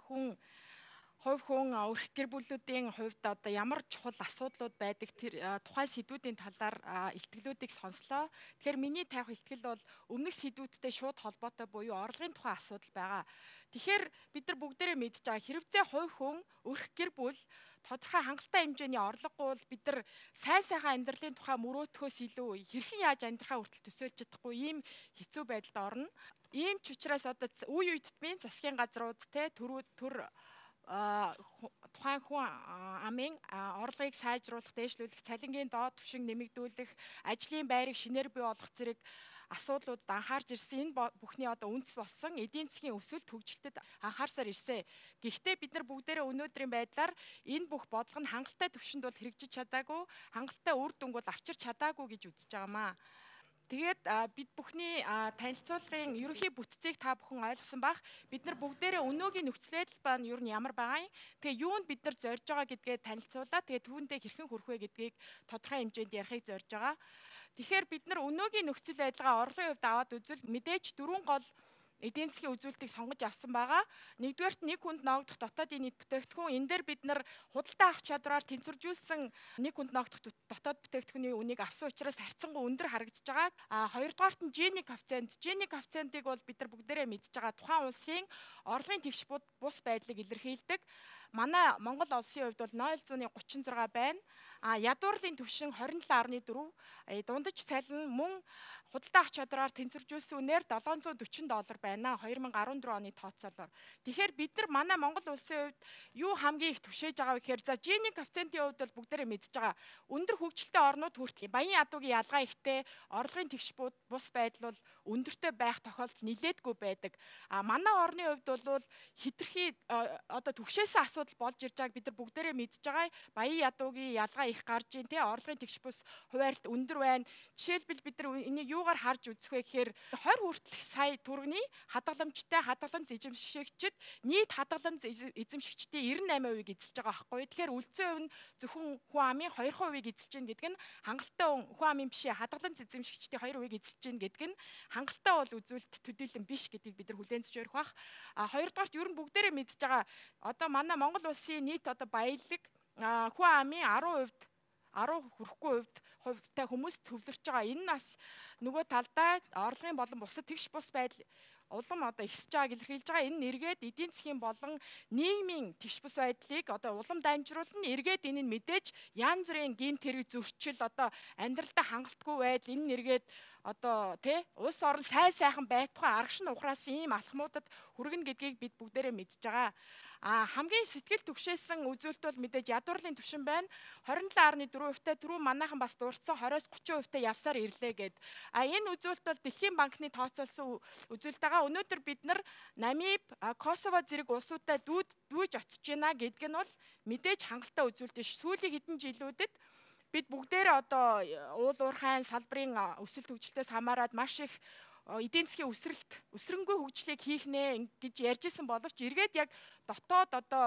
хувь хүн өрх гэр бүлүүдийн хувьд одоо ямар чухал асуудлууд байдаг тэр тухайн сэдвүүдийн талаар илтгэлүүдийг сонслоо. Тэгэхээр миний тавих илтгэл бол өмнөх сэдвүүдтэй шууд холбоотой буюу орлогын тухай асуудал байгаа. Тэгэхээр бид нар бүгдээрээ мэдж байгаа хэрэгцээ хувь хүн өрх гэр бүл тодорхой хангалттай хэмжээний орлогогүй бол бид нар сайхан амьдралын тухай мөрөөдөхөөс илүү хэрхэн яаж амьдрахаа хүртэл төсөөлж чадахгүй ийм хэцүү байдалд орно. Ийм ч учраас одоо үе үе тутмын засгийн газрууд те тухайн хүн амын орлогыг сайжруулах, дээшлүүлэх, цалингийн доод түвшин нэмэгдүүлэх, ажлын байрыг шинээр бий болгох зэрэг асуудлуудад анхаарч ирсэн. Энэ бүхний одоо үндэс болсон эдийн засгийн өсөлт хөгжилтэд анхаарсаар ирсэн. Гэхдээ бид нар бүгдээрээ өнөөдрийн байдлаар энэ бүх бодлого нь хангалттай түвшинд бол хэрэгжиж чадаагүй, хангалттай үр дүнг бол авчирч чадаагүй гэж үзэж байгаамаа. Тэгээд бид бүхний танилцуулгын ерөнхий бүтцийг та бүхэн ойлгосон бах. Бид нар бүгдээрээ өнөөгийн нөхцөл байдал ба нь юу нь ямар байгаа юм. Тэгээ юунд бид нар зорж байгаа гэдгээ танилцуулаад тэгээ түүндээ хэрхэн хүрэх вэ гэдгийг тодорхой хэмжээнд ярихыг зорж байгаа. Тэгэхээр бид нар өнөөгийн нөхцөл байдлаа орлогын хувьд аваад үзвэл мэдээж дөрвөн гол эдийн засгийн үзүүлэлтийг сонгож авсан байгаа. Нэгдүгээрт нэг хүнд ногдох дотоодын нийт бүтээгдэхүүн. Энэ дээр бид нар худалдаа авах чадвараар тэнцвэржүүлсэн нэг хүнд ногдох дотоод бүтээгдэхүүний үнийг авсан учраас харьцангуй өндөр харагдаж байгаа. Хоёрдугаарт нь Жини коэффициент. Жини коэффициентийг бол бид нар бүгдээрээ мэдж байгаа. Тухайн улсын орлогын тэгш бус байдлыг илэрхийлдэг. Манай Монгол улсын хувьд бол 0.36 байна. Ядуурлын түвшин 27.4, дундаж цалин мөн худалдаа авах чадвараар тэнцвэржүүлсэн үнээр $740 байна 2014 оны тооцоолоор. Тэгэхээр бид нар манай Монгол улсын хувьд юу хамгийн их түшээж байгаа вэ гэхээр за Жини коэффициентийн хувьд бол бүгдээрээ мэдж байгаа. Өндөр хөгжилтэй орнууд хүртэл баян ядуугийн ялгаа ихтэй, орлогын тэгш бус байдал бол өндөртэй байх тохиолдол нилээдгүй байдаг. Манай орны хувьд бол хэтэрхий одоо түгшээсэн асуудал болж ирж байгааг бид нар бүгдээрээ мэдж байгаа. Баян ядуугийн ялгаа их гарч ийн орлогын тэгш бус хуваарлт өндөр байна. Жишээлбэл бид нар энийг юугаар харж үзэх вэ гэхээр 20 хүртэлх сая төгрөгийн хадгаламж эзэмшигчид нийт хадгаламж эзэмшигчдийн 98% эзэлж байгаа байхгүй. Тэгэхээр үлдсэн хувь нь зөвхөн хүн амын 2% эзэлж байна гэдэг нь хангалттай хүн амын биш хадгаламж эзэмшигчдийн 2% эзэлж байна гэдэг нь хангалттай бол үзүүлэлт төдийлөн биш гэдгийг бид нар хүлээнцэж өрөх бах. Хоёрдугаарт ер нь бүгдээрээ мэдж байгаа. Одоо манай Монгол улсын нийт одоо баялаг хүн амын 10% хүрэхгүй хувьтай хүмүүс төвлөрч байгаа. Энэ нас нөгөө талдаа орлогын болон бусад тэгш бус байдал улам одоо ихсэж байгааг илэрхийлж байгаа. Энэ эргээд эдийн засгийн болон нийгмийн тэгш бус байдлыг одоо улам дамжруулна. Эргээд энэ нь мэдээж янз бүрийн гэмт хэрэг зөрчил одоо амьдралдаа хангалтгүй байдал энэ нэргээд одоо улс орон сайхан байтугай аргаш нь ухраасан ийм алхмуудад хүргэнэ гэдгийг бид бүгдээрээ мэдж байгаа. Хамгийн сэтгэл түгшээсэн үзүүлэлт бол мэдээж ядуурлын түвшин байна. 27.4%-тай түрүү манайхан бас дурдсан 20-30%-тай явсаар ирлээ гэд. Энэ үзүүлэлт бол Дэлхийн банкны тооцоолсон үзүүлэлт байгаа. Өнөөдөр бид нар Намиб, Косово зэрэг улсуудтай дүүж очиж байна гэдг нь бол мэдээж хангалттай үзүүлэлт биш. Сүүлийн хэдэн жилүүдэд бид бүгдээрээ одоо уул уурхайн салбарын өсөлт хөгжилтөөс хамаарат маш их эдийн засгийн өсрөнгүй хөгжлийг хийх нэ гэж ярьжсэн боловч эргээд яг дотоод одоо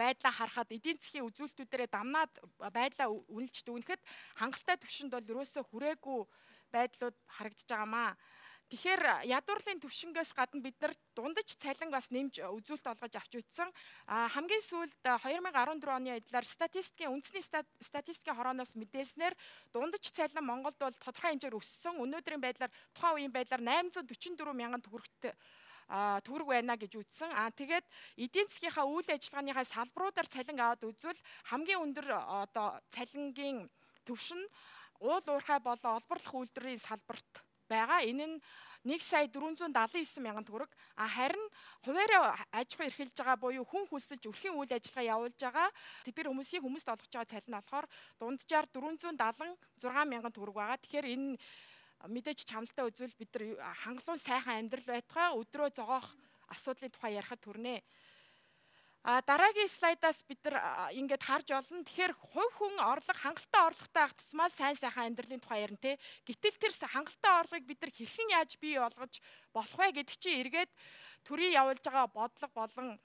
байдлаа харахад эдийн засгийн үзүүлэлтүүдээрээ дамнаад байдлаа үнэлж дүгнэхэд хангалттай түвшинд бол ерөөсөө хүрээгүй байдлууд харагдаж байгаамаа. Тэгэхээр ядуурлын түвшингээс гадна бид нар дундаж цалин бас нэмж үзүүлэлт олгож авч үзсэн. Хамгийн сүүлд 2014 оны байдлаар үндэсний статистикийн хорооноос мэдээлснээр дундаж цалин Монголд бол тодорхой хэмжээр өссөн. Өнөөдрийн байдлаар тухайн үеийн байдлаар 844 мянган төгрөг байна гэж үзсэн. Тэгээд эдийн засгийнхаа үйл ажиллагааныхаа салбаруудаар цалин аваад үзвэл хамгийн өндөр одоо цалингийн түвшин уул уурхай болон олборлох үйлдвэрийн салбарт байгаа. Энэ нь 1,479 мянган төгрөг. Харин хуваараа аж ахуй эрхэлж байгаа буюу хүн хүсэлж өрхийн үйл ажиллагаа явуулж байгаа тэдгээр хүмүүст олгож байгаа цалин болохоор дунджаар 476 мянган төгрөг байгаа. Тэгэхээр энэ мэдээж чамлалтай үзвэл бид нар хангалуун сайхан амьдрал байтугай өдрөө зогоох асуудлын тухай ярихад хүрнэ. Дараагийн слайдаас бид нар ингээд харж олно. Тэгэхээр хувь хүн орлого хангалттай орлоготой байх тусмаа сайн сайхан амьдралын тухай ярина те. Гэтэл тэр хангалттай орлогыг бид нар хэрхэн яаж бий болгож болох вэ гэдэг чинь эргээд төрийн явуулж байгаа бодлого болон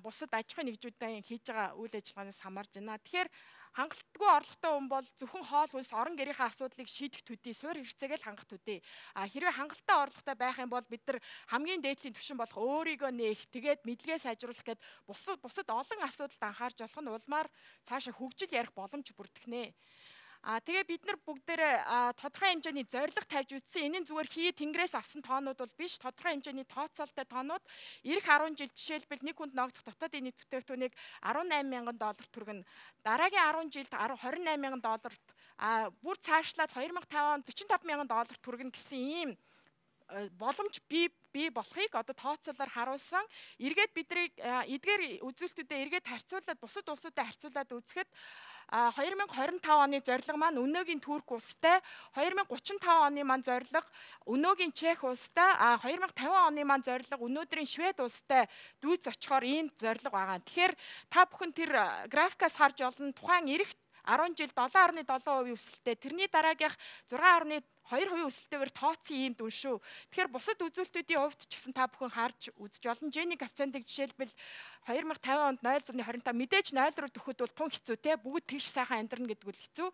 бусад аж ахуйн нэгжүүдийн хийж байгаа үйл ажиллагаанаас хамаарж байна. Тэгэхээр хангалтгүй орлоготой хүн бол зөвхөн хоол хүнс орон гэрийнхээ асуудлыг шийдэх төдий суурь хэрэгцээгээл хангах төдий. Хэрвээ хангалттай орлоготой байх юм бол бид нар хамгийн дээдлийн түвшин болох өөрийгөө нээх, тэгээд мэдлэгээ сайжруулах гэд бусад олон асуудалд анхаарч болох нь улмаар цаашаа хөгжил ярих боломж бүрдгэнэ. Тэгээ бид нар бүгдээрээ тодорхой хэмжээний зорилго тавьж үзсэн. Энэ нь зүгээр хий тэнгэрээс авсан тоонууд бол биш. Тодорхой хэмжээний тооцоолтой тоонууд эх 10 жил жишээлбэл нэг хүнд ногдох дотоодын нийт бүтээгдэхүүнийг $18,000 түргэн. Дараагийн 10 жилд $28,000 бүр цаашлаад 2050 онд $45,000 түргэн гэсэн ийм боломж бий болохыг одоо тооцоолоор харуулсан. Эргээд бидний эдгээр үзүүлэлтүүдэд эргээд харьцуулаад бусад улсуудад харьцуулаад үзэхэд 2025 оны зорилго маань өнөөгийн Турк улстай, 2035 оны маань зорилго өнөөгийн Чех улстай, 2050 оны маань зорилго өнөөдрийн Швед улстай дүүц очихоор ийм зорилго байгаа. Тэгэхээр та бүхэн тэр графикаас харж олно тухайн эх 10 жил 7.7% өсөлттэй, тэрний дараагийнх 6.2% өсөлттэйгээр тооцсон ийм дүн шүү. Тэгэхээр бусад үзүүлэлтүүдийн хувьд ч гэсэн та бүхэн харж үзэж олон Жени коэффициентыг жишээлбэл 2050 онд 0.25 мэдээж 0 руу төхөд бол тун хэцүү те, бүгд тэгш сайхан амьдрна гэдэг үл хэцүү.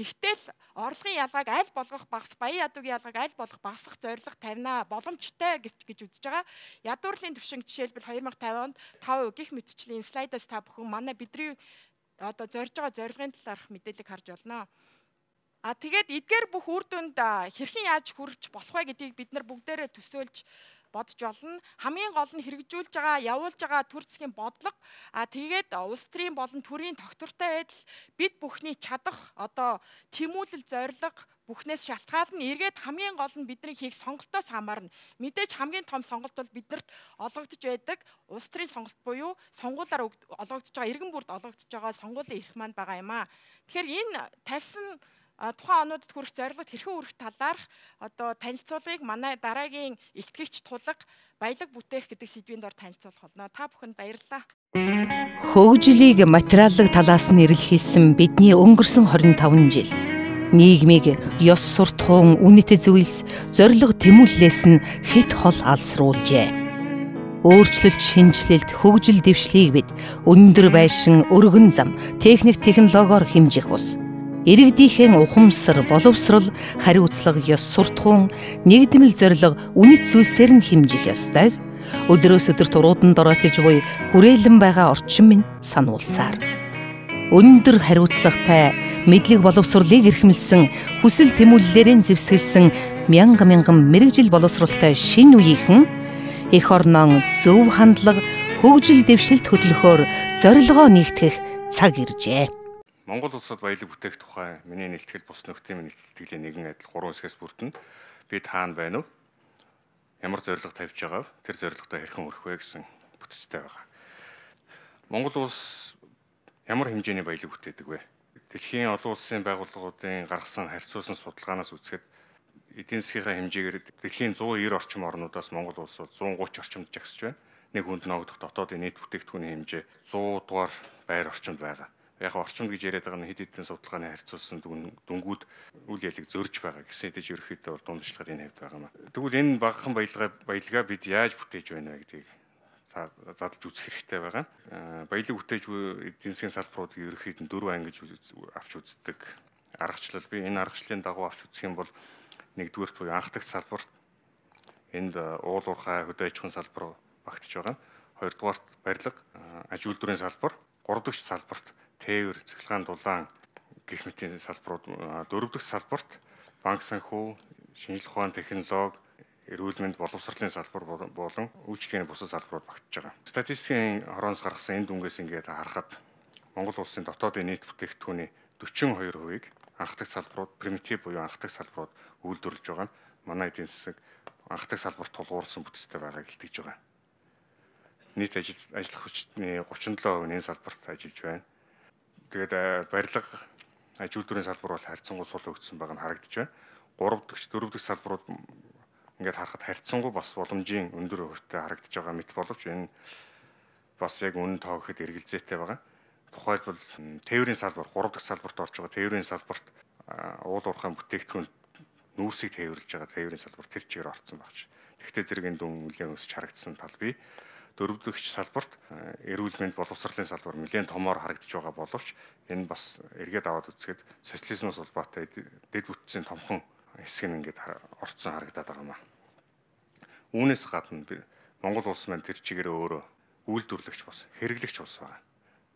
Тэгтэл орлогын ялгааг аль болгох баян ядуугийн ялгааг аль болгох багасгах зорилго тавина боломжтой гэж үзэж байгаа. Ядуурлын түвшин жишээлбэл 2050 онд 5% гэх мэтчлийн слайдаас та бүхэн манай бидний одоо зорж байгаа зорилгын талаарх мэдээллийг харж олно. Тэгээд эдгээр бүх үр дүнд хэрхэн яаж хүрч болох вэ гэдгийг бид нар бүгдээрээ төсөөлж бодож олно. Хамгийн гол нь хэрэгжүүлж байгаа, явуулж байгаа төр засгийн бодлого, тэгээд улс төрийн болон төрийн тогтвортой байдал, бид бүхний чадах одоо тэмүүлэл зорилго бүхнээс шалтгаална. Эргээд хамгийн гол нь бидний хийх сонголтоос хамаарна. Мэдээж хамгийн том сонголт бол биднэрт олгогдож байдаг улс төрийн сонголт буюу сонгуулиар олгогдож байгаа, иргэн бүрд олгогдож байгаа сонгуулийн эрх маань байгаа юм аа. Тэгэхээр энэ тавьсан тухайн онуудад хүрэх зорилгод хэрхэн хүрэх талаарх одоо танилцуулгыг манай дараагийн илтгэгч тулга баялаг бүтээх гэдэг сэдвийн дор танилцуулах болно. Та бүхэнд баярлалаа. Хөгжлийг материаллык талаас нь эрэлхийлсэн бидний өнгөрсөн 25 жил нийгмийг ёс суртахуун үнэт зүйлс зориг тэмүүллээс нь хит хол алсруулжээ. Өөрчлөлт, шинжилэлт, хөгжил дэвшлийг бид өндөр байшин, өргөн зам, техник технологиор хэмжих бус. Иргэдийнхэн ухамсар, боловсрол, хариуцлага, ёс суртахуун, нэгдмэл зориг үнэт зүйлсээр нь хэмжих ёстой. Өдрөөс өдөрт уруудан дороотож буй хүрээлэн байгаа орчин минь сануулсаар. Өндөр хариуцлагатай мэдлэг боловсролыг эрхэмлсэн хүсэл тэмүүллээрээ зэвсгэлсэн мянган мэрэгжил боловсролтой шинэ үеийнхэн эх орнон зөв хандлага, хөгжил дэвшилт хөдөлгөөр зорилгоо нэгтгэх цаг иржээ. Монгол улсад баялаг бүтээх тухай миний нэлтгэл бус нөхдийн нэлтгэлийн нэгэн адил 3 хэсгээс бүрдэнэ. Бид хаана байна вэ? Ямар зорилго тавьж байгаа вэ? Тэр зорилготой хэрхэн хүрэх вэ гэсэн бүтцтэй байгаа. Монгол улс ямар хэмжээний баялаг бүтээдэг вэ? Дэлхийн олон улсын байгууллагуудын гаргасан харьцуулсан судалгаанаас үзэхэд эдийн засгийн хэмжээгээр дэлхийн 190 орчим орнуудаас Монгол улс бол 130 орчимд жагсаж байна. Нэг хүнд ногдох дотоодын нийт бүтээгдэхүүний хэмжээ 100 дугаар байр орчимд байгаа. Яг орчимд гэж яриад байгаа нь хэд хэдэн судалгааны харьцуулсан дүнгууд үйл ялыг зөрж байгаа гэсэн хэдиж ерөөхдөө бол дундчилгаар энэ хэвд байгаа юм. Тэгвэл энэ багахан баялгаа бид яаж бүтээж байна вэ гэдгийг задлж үзэх хэрэгтэй байгаа. Баялаг бүтээж эдийн засгийн салбаруудыг ерөөхдөө 4 ангиж авч үздэг аргачлал. Би энэ аргачлалын дагуу авч үзэх юм бол нэгдүгээрт буюу анхдагч салбар энд уул уурхай хөдөө аж ахуйн салбар багтж байгаа. Хоёрдугаарт барилга, аж үйлдвэрийн салбар, гуравдагч салбарт тээвэр, цахилгаан дулаан гэх мэтийн салбарууд, дөрөвдөх салбарт банк санхүү, шинжилгээ ухаан технологи, эрүүл мэнд боловсролын салбар болон үйлчлэгээний бусад салбарууд багтж байгаа. Статистикийн хорооноос гаргасан энэ дүнгээс ингээд харахад Монгол улсын дотоодын нийт бүтээгдэхүүний 42%-ийг анхдагч салбарууд, примитив буюу анхдагч салбарууд үйлдвэрлэж байгаа нь манай эдийн засаг анхдагч салбарт тулгуурсан бүтцтэй байгааг илтгэж байгаа. Нийт ажиллах хүчний 37% энэ салбарт ажиллаж байна. Тэгээд барилга, аж үйлдвэрийн салбар бол харьцангуй сул өгсөн байгаа нь харагдаж байна. 3 дахь, 4 дахь салбарууд ингээд харахад харьцангуй бас боломжийн өндөр хувьтай харагдаж байгаа мэт боловч энэ бас яг үнэн тоо гэхэд эргэлзээтэй байгаа. Тухайлбал тээврийн салбар 3 дахь салбарт орж байгаа. Тээврийн салбарт уул уурхайн бүтээгдэхүүн нүүрсийг тээвэрлэж байгаа тээврийн салбар тэр чигээр орцсон багч. Тэгвэл зэрэг энэ дүн нэлээд өсч харагдсан тал бий. Дөрөвдөгч салбарт эрүүл мэнд боловсролын салбар нэлээд томоор харагдаж байгаа боловч энэ бас эргээд аваад үзэхэд социализмоос улбаатай дэд бүтцийн томхон хэсэг нь ингээд орцсон харагдаад байгаа юм аа. Үүнээс гадна Монгол улс маань тэр чигээр өөрөө үйлдвэрлэгч бас хэрэглэгч улс байна.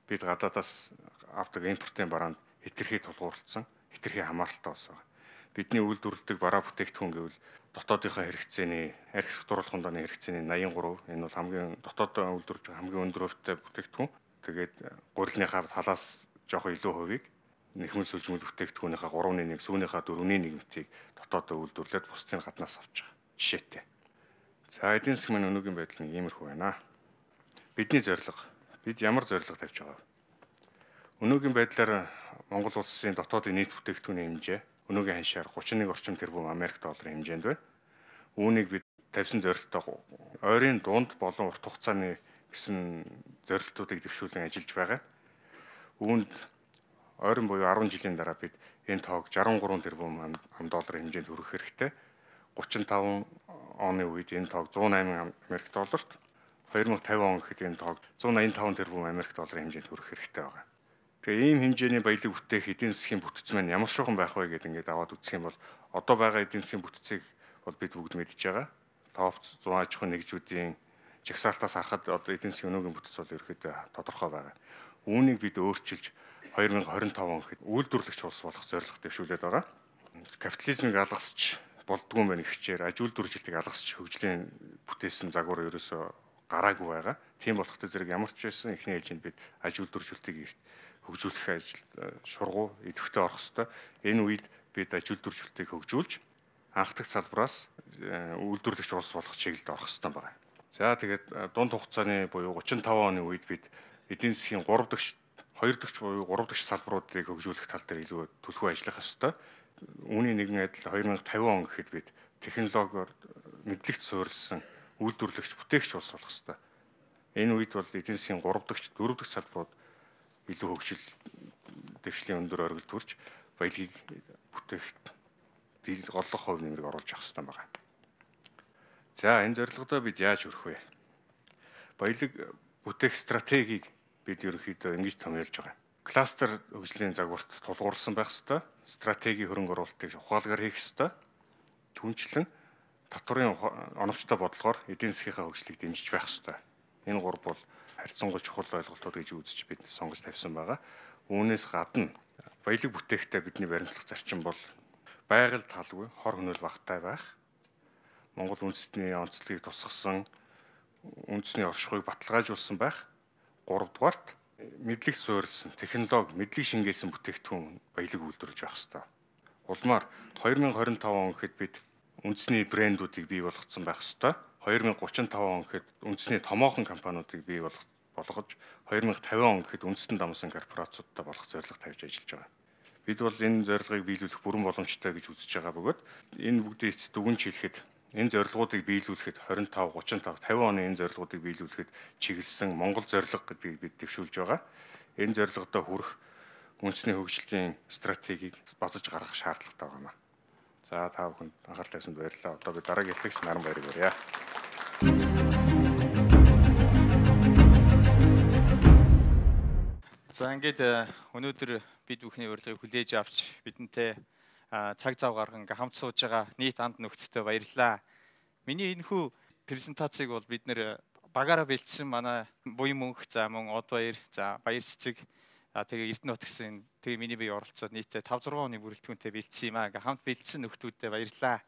Бид гадаадаас авдаг импортын бараанд хэтэрхий тулгуурлагдсан, хэтэрхий хамааралтай улс байна. Бидний үйлдвэрлэдэг бараа бүтээгдэхүүн гэвэл дотоодынхаа хэрэгцээний арх сэтгуурлах хонdoны хэрэгцээний 83% энэ бол хамгийн дотоодоо үйлдвэрлэж байгаа хамгийн өндөр хувьтай бүтээгдэхүүн. Тэгээд гурилныхаа талаас жоох илүү хувийг нэхмэл сүлжмэл бүтээгдэхүүнийхээ 3.1 сүүнийхээ 4.1-ийг дотоодоо үйлдвэрлээд бусдын гаднаас авч байгаа. Жишээтэй. За эдийн засгийн маань өнөөгийн байдал нь иймэрхүү байна. Бидний зорилго бид ямар зорилго тавьж байгаа вэ? Өнөөгийн байдлаар Монгол улсын дотоодын нийт бүтээгдэхүүний хэмжээ өнөөгийн ханшаар 31 орчим тэрбум Америк долларын хэмжээнд байна. Үүнийг бид тавьсан зорилттой ойрын дунд болон урт хугацааны гэсэн зорилтуудыг дэвшүүлэн ажиллаж байгаа. Үүнд ойрон буюу 10 жилийн дараа бид энэ тоог 63 тэрбум ам долларын хэмжээнд хүргэх хэрэгтэй. 35 оны үед энэ тоог 108 Америк долларт 2050 он гэхэд энэ тоог 185 тэрбум Америк долларын хэмжээнд хүргэх хэрэгтэй байгаа. Тэгээ ийм хэмжээний баялаг бүтээх эдийн засгийн бүтц маань ямар шугам байх вэ гэдээ ингээд аваад үзэх юм бол одоо байгаа эдийн засгийн бүтцийг бол бид бүгд мэдж байгаа. Топ 100 аж ахуйн нэгжүүдийн жагсаалтаас харахад одоо эдийн засгийн өнөөгийн бүтц бол ерөөхдөө тодорхой байгаа. Үүнийг бид өөрчилж 2025 он гэхэд үйлдвэрлэгч улс болох зорилго дэвшүүлээд байгаа. Капитализмыг алгасч болдгүй юм байна гэхчээр аж үйлдвэржилтийг алгасч хөгжлийн бүтээсэн загвар ерөөсөө гараагүй байгаа. Тийм болохтой зэрэг ямар ч байсан эхний ээлжинд бид аж үйлдвэржилтийг хөгжүүлэх ажил шургуу идэвхтэй орох ёстой. Энэ үед бид аж үйлдвэржилтийг хөгжүүлж анх дахь салбараас үйлдвэрлэгч улс болох чиглэлд орох ёстой байна. За тэгээд дунд хугацааны буюу 35 оны үед бид эдийн засгийн 2 дахь буюу 3 дахь салбаруудыг хөгжүүлэх тал дээр илүү төлөвлөгөө ажиллах ёстой. Үүний нэгэн адил 2050 он гэхэд бид технологиор мэдлэгт суурилсан үйлдвэрлэгч бүтээгч улс болох ёстой. Энэ үед бол эдийн засгийн 3 дахь 4 дахь салбарууд илүү хөгжил дэвшлийн өндөр оргил төрж баялагийг бүтээхэд бий голлох хувь нэмрийг оруулж авах хэрэгтэй байна. За энэ зорилгодоо бид яаж хүрэх вэ? Баялаг бүтээх стратегийг бид ерөнхийдөө ингэж томьёолж байгаа. Кластер хөгжлийн загварт тулгуурласан байх ёстой. Стратегийн хөрөнгө оруулалтыг ухаалгаар хийх ёстой. Түнчлэн татварын оновчтой бодлогоор эдийн засгийнхаа хөгжлийг дэмжиж байх ёстой. Энэ гур бол харьцангуй чухал ойлголтууд гэж үзэж бид сонгож тавьсан байгаа. Үүнээс гадна баялаг бүтээхтэй бидний баримтлах зарчим бол байгаль талгүй, хор хөнөөл багтай байх. Монгол үндэстний онцлогийг тусгасан үндэсний оршихуйг баталгаажуулсан байх. 3 дугаарт мэдлэг суурилсан технологи, мэдлэг шингээсэн бүтээгдэхүүн баялаг үйлдвэрлэж байх ёстой. Улмаар 2025 он гэхэд бид үндэсний брэндүүдийг бий болгоцсон байх ёстой. 2035 он гэхэд үндэсний томоохон компаниудыг бий болгож 2050 он гэхэд үндэстэн дамсан корпорациудтай болох зорилго тавьж ажиллаж байгаа. Бид бол энэ зорилгыг биелүүлэх бүрэн боломжтой гэж үзэж байгаа бөгөөд энэ бүгдийн эцэст дүгнж хэлэхэд энэ зорилгоодыг биелүүлэхэд 25, 35, 50 оны энэ зорилгоодыг биелүүлэхэд чиглэсэн Монгол зорилго гэдгийг бид дэвшүүлж байгаа. Энэ зорилгодоо хүрэх үндэсний хөгжлийн стратегийг базаж гаргах шаардлагатай байна. За та бүхэнд анхаарал тавьсанд баярлалаа. Одоо бид дараагийн хэлтгч Наран баярыг барья. За ингээд өнөөдөр бид бүхний урилгыг хүлээж авч бидэнтэй цаг зав гарган хамт сууж байгаа нийт анд нөхдөдөө баярлалаа. Миний энэхүү презентацийг бол бид нэр багаараа бэлдсэн манай буян мөнх, за мөн Од баяр, за баяр цэцэг, тэгээ Эрдэнэ бат гэсэн тэгээ миний бие оролцоод нийтдээ 5-6 оны бүрэлдэхүүнтэй бэлдсэн юм аа. Ингээ хамт бэлдсэн нөхдөдөө баярлалаа.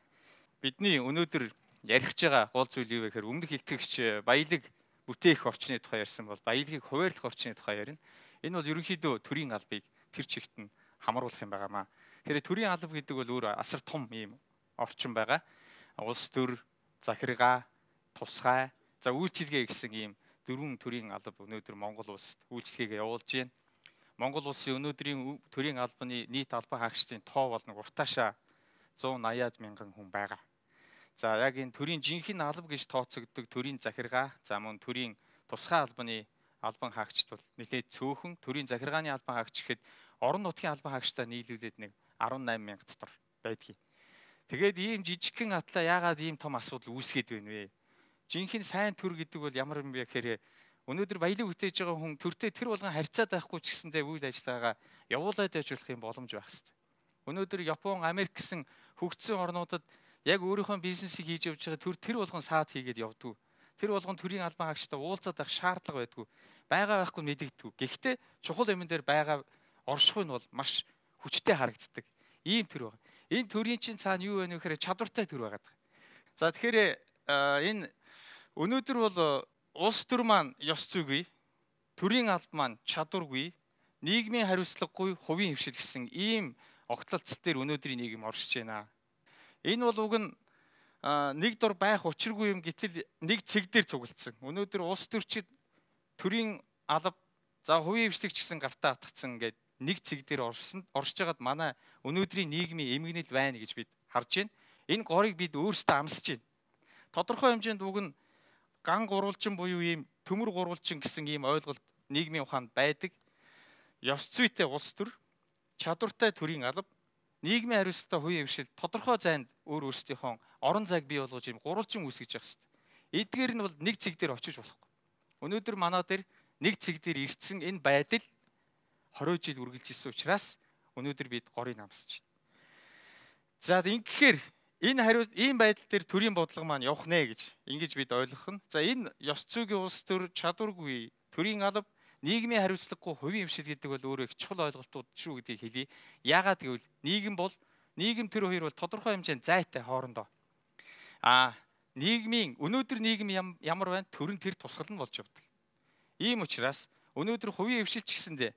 Бидний өнөөдөр ярих байгаа гол зүйл юу вэ гэхээр өмнөх хэлтгэгч баялаг бүтээх орчны тухай ярьсан бол баялагийг хуваарлах орчны тухай ярина. Энэ бол ерөнхийдөө төрийн албыг тэр чигт нь хамруулах юм байгаамаа. Тэгэхээр төрийн алба гэдэг бол өөр асар том юм орчин байгаа. Улс төр, захиргаа, тусгай, за үйлчилгээ гэсэн ийм 4 төрийн алба өнөөдөр Монгол улсад үйлчилгээгээ явуулж байна. Монгол улсын өнөөдрийн төрийн албаны нийт албан хаагчдын тоо бол уртаашаа 180-аад мянган хүн байгаа. За яг энэ төрийн жинхэнэ алба гэж тооцогддог төрийн захиргаа, за мөн төрийн тусгай албаны албан хаагчд бол нэлээд цөөхөн, төрийн захиргааны албан хаагч гэхэд орон нутгийн албан хаагчтай нийлүүлээд нэг 18,000 дотор байдгийг. Тэгээд ийм жижигхэн атлаа яагаад ийм том асуудал үүсгээд байна вэ? Жинхэнэ сайн төр гэдэг бол ямар юм бэ гэхээр өнөөдөр баялаг бүтээж байгаа хүн төртэй тэр болгон харьцаад байхгүй ч гэсэндээ үйл ажиллагаагаа явуулаад явуулах юм боломж байх хэрэгтэй. Өнөөдөр Япон, Америк гэсэн хөгжсөн орнуудад яг өөрийнхөө бизнесийг хийж явж байгаа тэр болгон саад хийгээд явдгүй. Тэр болгон төрийн албан хаагчтай уулзаад байх шаардлага байдгүй. Байгаа байхгүй мэдэгддэг. Гэхдээ чухал юмн дээр байгаа оршихуй нь бол маш хүчтэй харагддаг. Ийм төр байна. Энэ төрийн чинь цаана юу вэ гэхээр чадвартай төр байгаа. За тэгэхээр энэ өнөөдөр бол улс төр маань ёс зүйгүй, төрийн алба маань чадваргүй, нийгмийн хариуцлагагүй, хувийн хөвшил гэсэн ийм огтлолцол дээр өнөөдрийн нийгэм оршиж байна. Энэ бол уг нь нэг дор байх учиргүй юм гэтэл нэг цэг дээр цуглдсан. Өнөөдөр улс төрчид төрийн алба за хувийн хвшлэгч гэсэн гартаа атгцсан ингээд нэг цэг дээр оршиж байгаад манай өнөөдрийн нийгмийн эмгэнэл байна гэж бид харж байна. Энэ горыг бид өөрсдөө амсаж байна. Тодорхой хэмжээнд уг нь ган гурвалжин буюу ийм төмөр гурвалжин гэсэн ийм ойлголт нийгмийн ухаанд байдаг. Ёс зүйтэй улс төр, чадвартай төрийн алба, нийгмийн хариуцлагатай хувийн хвшил тодорхой зайд өөрсдийнхөө орон зайг бий болгож ийм гурвалжин үүсгэж явах хэрэгтэй. Эдгээр нь бол нэг цэг дээр очиж болохгүй. Өнөөдөр манай дээр нэг цэг дээр ирсэн энэ байдал 20 жил үргэлжилсэн учраас өнөөдөр бид горыг намсаж байна. За ингэхээр ийм байдал дээр төрийн бодлого маань явах нэ гэж ингэж бид ойлгох нь. За энэ ёс зүйн улс төр, чадваргүй төрийн алба, нийгмийн хариуцлагагүй хувийн хвшил гэдэг бол өөрөө их чухал ойлголтууд шүү гэдгийг хэлье. Яагаад гэвэл нийгэм тэр хоёр бол тодорхой хэмжээнд зайтай хоорондоо. Өнөөдөр нийгэм ямар байна? Төрн тэр тусгал нь болж явдаг. Ийм учраас өнөөдөр хувийн хвшилч гэсэндээ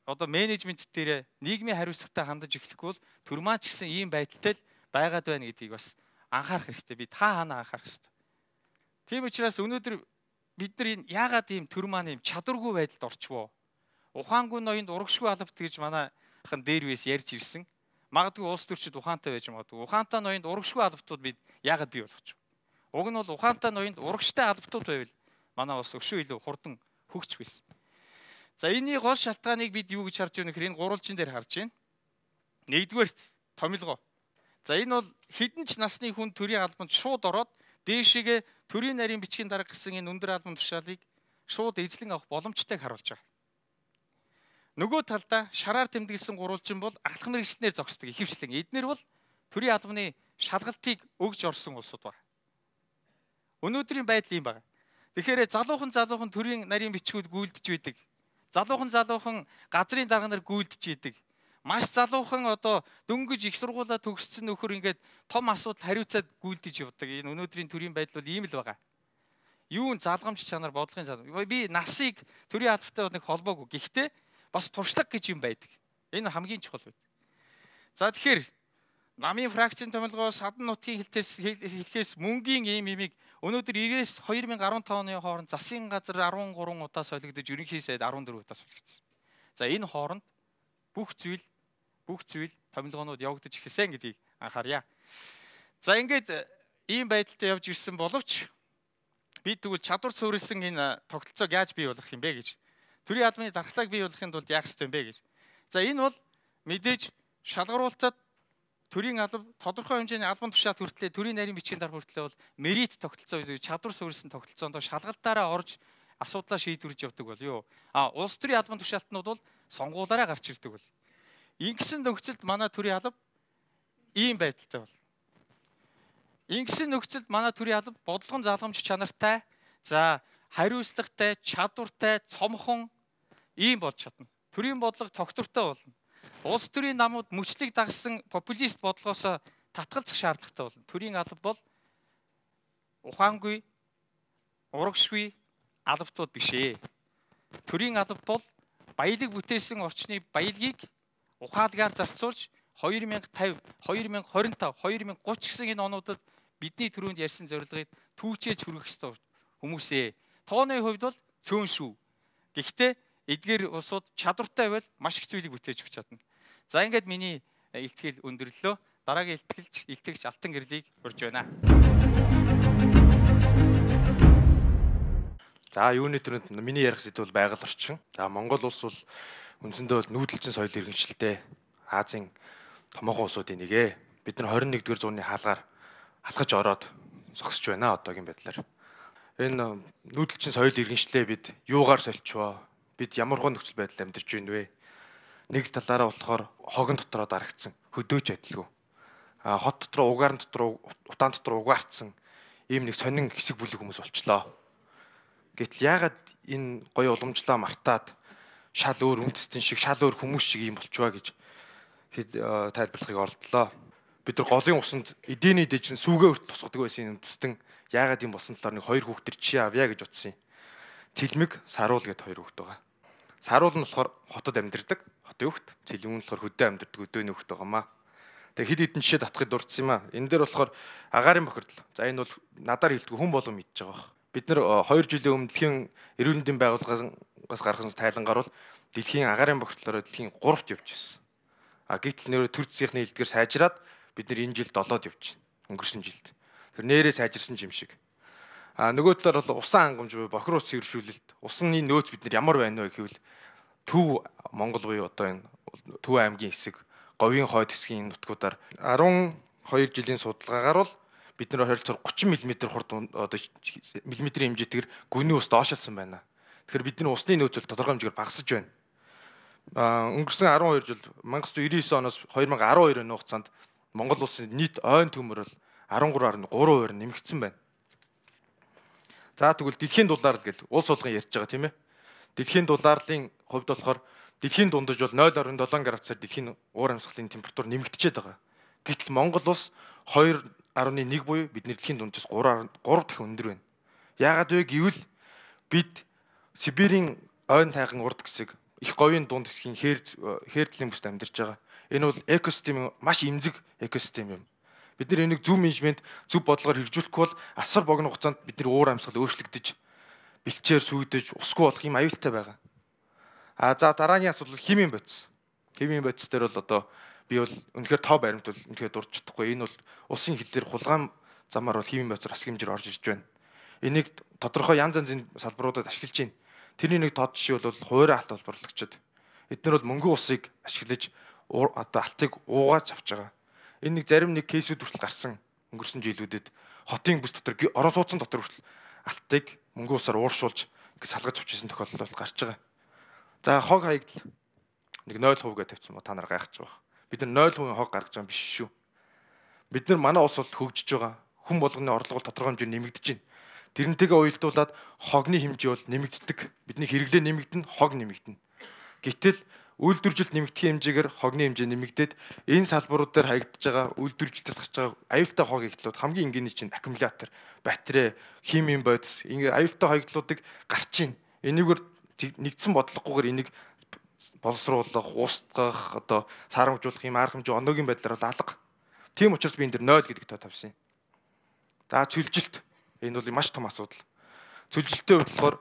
одоо менежмент дээр нийгмийн хариуцлагатай хандаж эхлэхгүй бол төр маань ч гэсэн ийм байдалтай л байгаад байна гэдгийг бас анхаарах хэрэгтэй. Бид хаана анхаарах хэрэгтэй. Тийм учраас өнөөдөр бид нар энэ яагаад ийм төр маань ийм чадваргүй байдалд орчвоо? Ухаангүй ноёнд урагшгүй албат гэж манайхан дээрвээс ярьж ирсэн. Магадгүй улс төрчид ухаантай байж магадгүй. Ухаантай ноёнд урагшгүй албатууд бид яагаад бий болгоч вэ? Уг нь бол ухаантай ноёнд урагштай албатууд байвал манай улс өшөө илүү хурдан хөгжих байсан. За энэний гол шалтгааныг бид юу гэж харж байна гэхээр энэ гурвалжин дээр харж байна. Нэгдүгээрт томилгоо. За энэ бол хэдэн ч насны хүн төрийн албанд шууд ороод дээшээгээ төрийн нарийн бичгийн дарга гэсэн энэ өндөр албан тушаалыг шууд эзлэн авах боломжтойг харуулж байгаа. Нөгөө талдаа шараар тэмдэглэсэн гурвалжин бол ахлах мэргэжлэнээр зогсдог ихэвчлэн. Эднэр бол төрийн албаны шалгалтыг өгж орсон улсууд байна. Өнөөдрийн байдал юм байна. Тэгэхээр залуухан төрийн нарийн бичгүүд гүйлдэж байдаг. Залуухан газрын дарга нар гүйлдэж идэг. Маш залуухан одоо дөнгөж их сургуулаа төгссөн нөхөр ингээд том асуудал хариуцаад гүйлдэж явдаг. Энэ өнөөдрийн төрийн байдал бол ийм л байгаа. Юун залгамж чанар бодлогын залгамж. Би насыг төрийн албатай нэг холбоогүй. Гэхдээ бас туршлага гэж юм байдаг. Энэ хамгийн чухал байдаг. За тэгэхээр намын фракцийн томилгоо садан нутгийн хэлхээс мөнгөний ийм имийг өнөөдөр 90-с 2015 оны хооронд засгийн газар 13 удаа солигдож ерөнхий сайд 14 удаа солигдсон. За энэ хооронд бүх зүйл томилгоонууд явагдаж эхэлсэн гэдгийг анхаарья. За ингээд ийм байдалтай явж ирсэн боловч бид тэгвэл чадвар суурилсан энэ тогтолцоог яаж бий болгох юм бэ гэж. Төрийн албаны дархлааг бий болгохын тулд яах ёстой юм бэ гэж. За энэ бол мэдээж шалгаруулалтад төрийн алба тодорхой хэмжээний албан тушаалд хүртлээ төрийн нарийн бичгийн дарга хүртлээ бол мерит тогтолцоо гэдэг чадвар суурилсан тогтолцоонд шалгалтаараа орж асуудлаа шийдвэрлэж явдаг бол юу. Улс төрийн албан тушаалтнууд бол сонгуулаараа гарч ирдэг бол. Ингэсэн нөхцөлд манай төрийн алба ийм байдалтай бол. Ингэсэн нөхцөлд манай төрийн алба бодлогон залгамж чанартай, за хариуцлагатай, чадвартай, цомхон ийм болж чадна. Төрийн бодлого тогтвортой болно. Улс төрийн намууд мөчлөг дагсан популист бодлогоос татгалзах шаардлагатай болно. Төрийн алба бол ухаангүй, урагшгүй албатууд биш ээ. Төрийн алба бол баялаг бүтээсэн орчны баялагийг ухаалгаар зарцуулж 2050, 2025, 2030 гэсэн энэ онуудад бидний түрүүнд ярьсан зорилгыг түүчээж хүргэх ёстой хүмүүсээ. Тооны хувьд бол цөөн шүү. Гэхдээ эдгээр улсууд чадвартай байвал маш их зүйлийг бүтээж өгч чадна. За ингээд миний илтгэл өндөрлөө. Дараагийн илтгэгч Алтан гэрлийг урьж байна. За юуны төрөнд миний ярих зүйл бол байгаль орчин. За Монгол улс бол үндсэндээ бол нүүдэлчин соёл иргэншилтэй Азийн томоохон улсуудын нэг. Бид нар 21-р зууны хаалгаар алхаж ороод зогсож байна одоогийн байдлаар. Энэ нүүдэлчин соёл иргэншлээ бид юугаар солилцвоо? Бид ямар гоо нөхцөл байдлаар амьдарч байна вэ? Нэг талаараа болохоор хогон дотроо дарагдсан хөдөөж адилгүй. Хот дотроо угаан дотроо утаан дотроо угаарцсан ийм нэг сонин хэсэг бүлэг хүмүүс болчлоо. Гэтэл яагаад энэ гоё уламжлаа мартаад шал өөр үндэстэн шиг шал өөр хүмүүс шиг юм болчихваа гэж тайлбарлахыг оролдлоо. Бид нар голын усанд эдээний дэжин сүүгээ өрт тусгадаг байсан үндэстэн яагаад юм болсон талаар нэг хоёр хүүхдэр чи авъя гэж утсан юм. Цэлмэг, саруул гэд хоёр хүүхд байгаа. Саруул нь болохоор хотод амьдардаг, хотын хүүхд. Цэлмэг нь болохоор хөдөө амьдардаг өдөөний хүүхд байгаамаа. Тэгээ хэд хэдэн жишээ татахыг дурдсан юм аа. Энэ дээр болохоор агаарын бохирдол. За энэ бол надаар хэлдэг хүн болон мэдж байгаа баг. Бид нар 2 жилийн өмнө дэлхийн эрүүл мэндийн байгууллагаас гаргасан тайлангаар бол дэлхийн агаарын бохирдлоор дэлхийн 3-т явж ирсэн. Гэтэл нэр төр засгийн хэлдгээр сайжраад бид нар энэ жилд 7-д явж байна. Өнгөрсөн жилд. Тэр нэрээ сайжирсан юм шиг. Нөгөө талаар бол усан хангамж буюу бохир ус хөршүүлэлт, усны нөөц бид нар ямар байна вэ гэвэл Төв Монгол буюу одоо энэ Төв аймгийн хэсэг, Говийн хойд хэсгийн нутгуудаар 12 жилийн судалгаагаар бол бид нэр харилцаар 30 мм хурд одоо миллиметрийн хэмжээтэйгэр гүний ус доошилсан байна. Тэгэхээр бидний усны нөөц тодорхой хэмжээгээр багасж байна. Өнгөрсөн 12 жил 1999 оноос 2012 оны хугацаанд Монгол улсын нийт ойн төмөр бол 13.3% нэмэгдсэн байна. За тэгвэл дэлхийн дулаалал гэж улс болгон ярьж байгаа тийм ээ. Дэлхийн дулааллын хувьд болохоор дэлхийн дундаж бол 0.7 градусаар дэлхийн уур амьсгалын температур нэмэгдчихэд байгаа. Гэтэл Монгол улс 2.1 буюу бидний дэлхийн дундаас 3 дахин өндөр байна. Яагаад вэ гэвэл бид Сибирийн ойн тайхан урд хэсэг, их говийн дунд хэсгийн хээрдлийн бүсд амьдарч байгаа. Энэ бол экосистемийн маш эмзэг экосистем юм. Бид нар энийг зөв менежмент, зөв бодлогоор хэрэгжүүлэхгүй бол асар богино хугацаанд бидний уур амьсгал өөрчлөгдөж, бэлчээр сүйдэж, усгүй болох юм аюултай байгаа. За дараагийн асуудал химийн бодис. Химийн бодис дээр бол одоо би бол үнэхээр тоо баримт бол үнэхээр дурж чадахгүй. Энэ бол улсын хил дээр хулгайн замаар бол химийн бодисоор асар хэмжээр орж ирж байна. Энийг тодорхой янз янзын салбаруудад ашиглаж байна. Тэрний нэг тод жишээ бол хуурай алт олборлогчид. Эдгээр бол мөнгөн усыг ашиглаж одоо алтыг уугааж авч байгаа. Энэ нэг зарим нэг кейсүүд хүртэл гарсан өнгөрсөн жилүүдэд хотын бүс дотор орон сууцсан дотор хүртэл алтыг мөнгөн усаар ууршуулж ингэ салгаж авчихсан тохиолдол бол гарч байгаа. За хог хаягдал нэг 0% гэж тавьсан ба та нар гайхаж байгаа. Бид нар 0% хог гаргаж байгаа юм биш шүү. Бид нар манай улс бол хөгжиж байгаа. Хүн болгоны орлого бол тодорхой хэмжээнд нэмэгдэж байна. Тэрнтэйгээ уялдуулаад хогны хэмжээ бол нэмэгддэг. Бидний хэрэглээ нэмэгдэнэ, хог нэмэгдэнэ. Гэтэл үйлдвэржилт нэмэгдэх хэмжээгээр хогны хэмжээ нэмэгдээд энэ салбарууд дээр хаягдж байгаа үйлдвэржилтээс гарч байгаа аюултай хог хаягдлууд хамгийн энгийний чинь аккумулятор, батарей, химийн бодис ингээ аюултай хаягдлуудыг гарч ийн. Энийгээр нэгдсэн бодлогогүйгээр энийг боловсруулах, устгах, одоо саарамжуулах юм арга хэмжээ оноогийн байдлаар бол алга. Тийм учраас би энэ дэр 0 гэдэг тоо тавьсан юм. За цөлжилт. Энэ бол маш том асуудал. Цөлжилттэй бодлохоор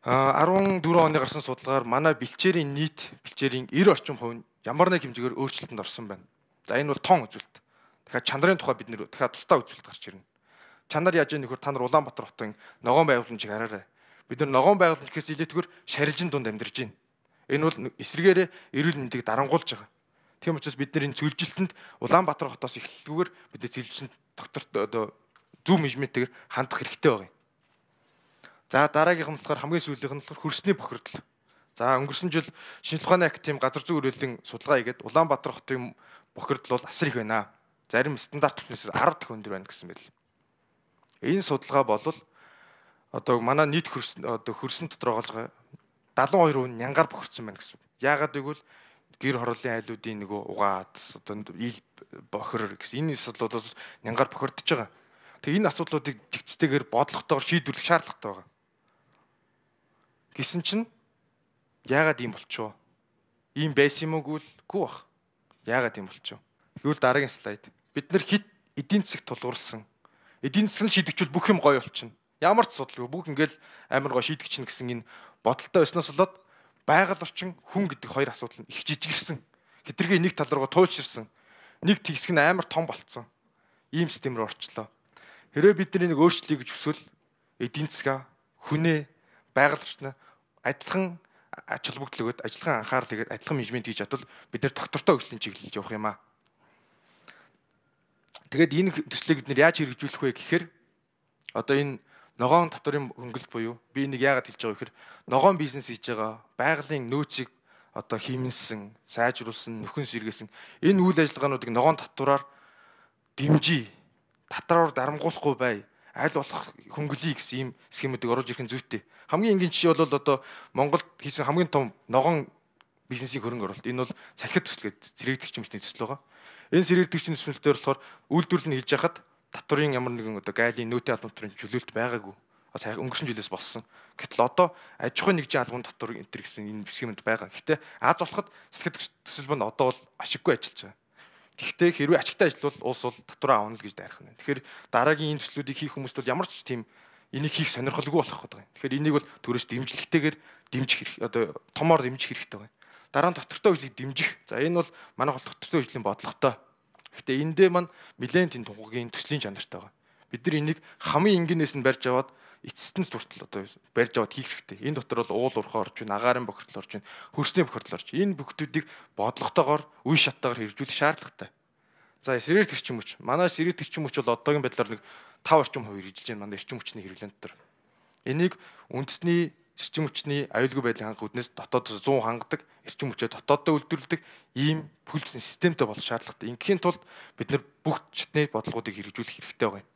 14 оны гарсан судалгаар манай бэлчээрийн нийт бэлчээрийн 90 орчим хувь ямар нэг хэмжээгээр өөрчлөлтөнд орсон байна. За энэ бол тон үзүүлэлт. Тэгэхээр чанарын тухай бид нэр дахиад тусдаа үзүүлэлт гарч ирнэ. Чанар яаж ийм нөхөр та нар Улаанбаатар хотын ногоон байгууламжийг хараарай. Бид нар ногоон байгууламжээс илүүтэйгээр шарилжин дунд амьдарч байна. Энэ бол эсрэгээрээ эрүүл мэндийг дарангуулж байгаа. Тийм учраас бид нар энэ цөлжилтэнд Улаанбаатар хотоос эхлэлгүйгээр бид цөлжилтэнд докторт одоо зөв менежментээр хандах хэрэгтэй байгаа юм. За дараагийнх нь болохоор хамгийн сүүлийнх нь болохоор хөрсний бохирдол. За өнгөрсөн жил шинжлэх ухааны академи газар зүйн хүрээлэн судалгаа хийгээд Улаанбаатар хотын бохирдол бол асар их байна. Зарим стандарт түвшнээс 10 дахин өндөр байна гэсэн байл. Энэ судалгаа бол одоо манай нийт хөрсөн дотор байгаа 72% нянгаар бохирдсон байна гэсэн. Яагаад гэвэл гэр хорооллын айлуудын нөгөө угаац одоо ил бохир гэсэн энэ асуудлуудаас нянгаар бохирдож байгаа. Тэгээ энэ асуудлуудыг тэгцтэйгээр бодлоготойгоор шийдвэрлэх шаардлагатай байгаа. Гэсэн чинь яагаад ийм болчихоо? Ийм байсан юм уу гэвэл бах. Яагаад ийм болчихоо? Гэвэл дараагийн слайд. Бид нар хит эдийн засагт тулгуурласан. Эдийн засаг нь шийдэгчвэл бүх юм гоё болчихно. Ямар ч асуудалгүй бүх ингээл амар гоё шийдэгчин гэсэн энэ бодолтой байснаас болоод байгаль орчин хүн гэдэг хоёр асуудал нь их жижигэрсэн. Хэтэрхий нэг тал руугаа туйлширсан. Нэг тэгсэг нь амар том болцсон. Ийм систем рүү орчлоо. Хэрвээ бид нэг өөрчлөлийг гэж хүсвэл эдийн засгаа, хүнээ, байгаль орчны адилхан ач холбогдол өгöd ажиллагаа анхаарал хийгээд адилхан менежмент хийж чадвал бид нэр доктортой хөгжлийн чиглэлд явах юм аа. Тэгээд энэ төслийг бид нэр яаж хэрэгжүүлэх вэ гэхээр одоо энэ ногоон татварын хөнгөлөлт буюу би энийг яагаад хэлж байгаа вэ гэхээр ногоон бизнес хийж байгаа байгалийн нөөцийг одоо хэмнэсэн, сайжруулсан, нөхөн сэргээсэн энэ үйл ажиллагаануудыг ногоон татвараар дэмжиж, татвараар дарамгуулахгүй бай, аль болох хөнгөлөе гэсэн ийм схемүүдийг оруулж ирэх нь зүйтэй. Хамгийн энгийн жишээ бол одоо Монголд хийсэн хамгийн том ногоон бизнесийн хөрөнгө оруулалт. Энэ бол салхит төсөл гэдэг сэргээгдэгч юмчны төсөл байгаа. Энэ сэргээгдэгчийн төслөөр болохоор үйлдвэрлэл нь хийж яхад татварын ямар нэгэн одоо гайлын нөөтийн албан татварын чөлөөлт байгаагүй. Сайн өнгөрсөн жилээс болсон. Гэтэл одоо аж ахуйн нэгжийн албан татвар энэ төр гэсэн энэ схемэд байгаа. Гэхдээ аз болоход салхит төсөл банд одоо бол ашиггүй ажиллаж байгаа. Гэхдээ хэрвээ ашигтай ажиллавал улс бол татвараа авна л гэж дайрах нь. Тэгэхээр дараагийн энэ төслүүдийг хийх хүмүүст бол ямар ч тийм энийг хийх сонирхолгүй болох гэдэг юм. Тэгэхээр энийг бол төрөөс дэмжлэгтэйгээр дэмжих хэрэг одоо томоор дэмжих хэрэгтэй байна. Дараа нь доктортой хөгжлийг дэмжих. За энэ бол манайх бол доктортой хөгжлийн бодлоготой. Гэхдээ эндээ маань нэлээд тийм тунхагийн төслийн чанартай байгаа. Бид нар энийг хамгийн энгийнээс нь барьж аваад эцэстэн хүртэл одоо барьж аваад хийх хэрэгтэй. Энэ дотор бол уул уурхай орж байна, агаарын бохирдол орж байна, хөрсний бохирдол орж. Энэ бүхтүүдийг бодлоготойгоор үе шаттайгаар хэрэгжүүлэх шаардлагатай. За сэрээр төрчин хүч. Манай сэрээр төрчин хүч бол одоогийн байдлаар нэг 5 орчим хувь хэрэгжилж байна. Манай эрчим хүчний хэрэглэн дотор. Энийг үндэсний эрчим хүчний аюулгүй байдлын хангах үүднээс дотоодос 100 хангадаг, эрчим хүчээ дотооддоо үйлдвэрлэдэг ийм бүл системтэй болох шаардлагатай. Ингээхийн тулд бид нар бүх шатны бодлогуудыг хэрэгжүүлэх хэрэгтэй байгаа юм.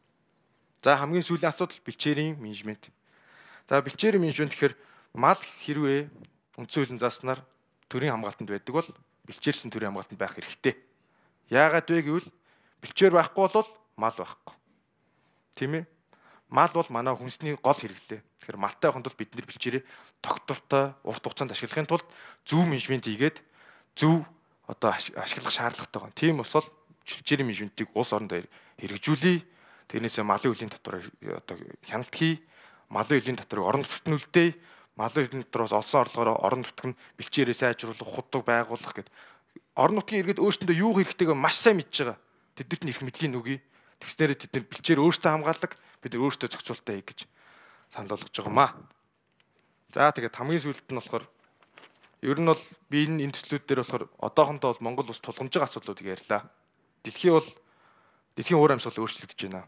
За хамгийн сүүлийн асуудал бэлчээрийн менежмент. За бэлчээрийн менежмент гэхээр мал хэрвээ үндсэн хуулийн зааснаар төрийн хамгаалтанд байдаг бол бэлчээрсэн төрийн хамгаалтанд байх хэрэгтэй. Яагаад вэ гэвэл бэлчээр байхгүй бол мал байхгүй. Тийм ээ? Мал бол манай хүнсний гол хэрэглээ. Тэгэхээр малтай байхын тулд бид нэр бэлчээрээ доктортой урт хугацаанд ашиглахын тулд зөв менежмент хийгээд зөв одоо ашиглах шаардлагатай байна. Тийм усвал бэлчээрийн менежментийг улс орондоо хэрэгжүүлээ. Тэрнээсээ малын үеийн татварыг одоо хяналт хий, малын үеийн татварыг орон нутгад нь үлдээе, малын үеийн татвараас олсон орлогоороо орон нутгад нь бэлчээрээ сайжруулах, худаг байгуулах гэдэг. Орон нутгийн иргэд өөрсөндөө юу хэрэгтэйг маш сайн мэдж байгаа. Тэднэрт нь их мэдлийн үгүй. Тэгснээрээ тэд нар бэлчээр өөртөө хамгаалдаг, бид нар өөртөө зохицуултаа хий гэж санал болгож байгаа юм аа. За тэгээд хамгийн сүүлд нь болохоор ер нь бол би энэ төслүүд дээр болохоор одоохондоо бол Монгол улс тулгамж байгаа асуудлуудыг ярьлаа. Дэлхийн уур амьсгал өөрчлөгдөж байна.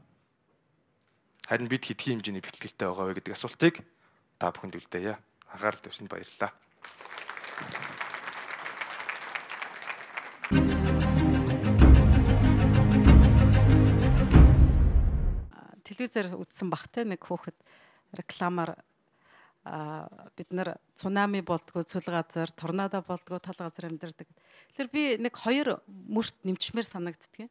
Харин бид хэдхэн хэмжээний бэлтгэлтэй байгаа вэ гэдэг асуултыг та бүхэнд үлдээе. Анхаарал тавьсанд баярлалаа. Телевизээр үзсэн багтай нэг хүүхэд рекламаар бид нар цунами болдгоо цөл газар, торнадо болдгоо тал газар амьдардаг. Тэгэхээр би нэг 2 мөрт нэмчмээр санагддаг юм.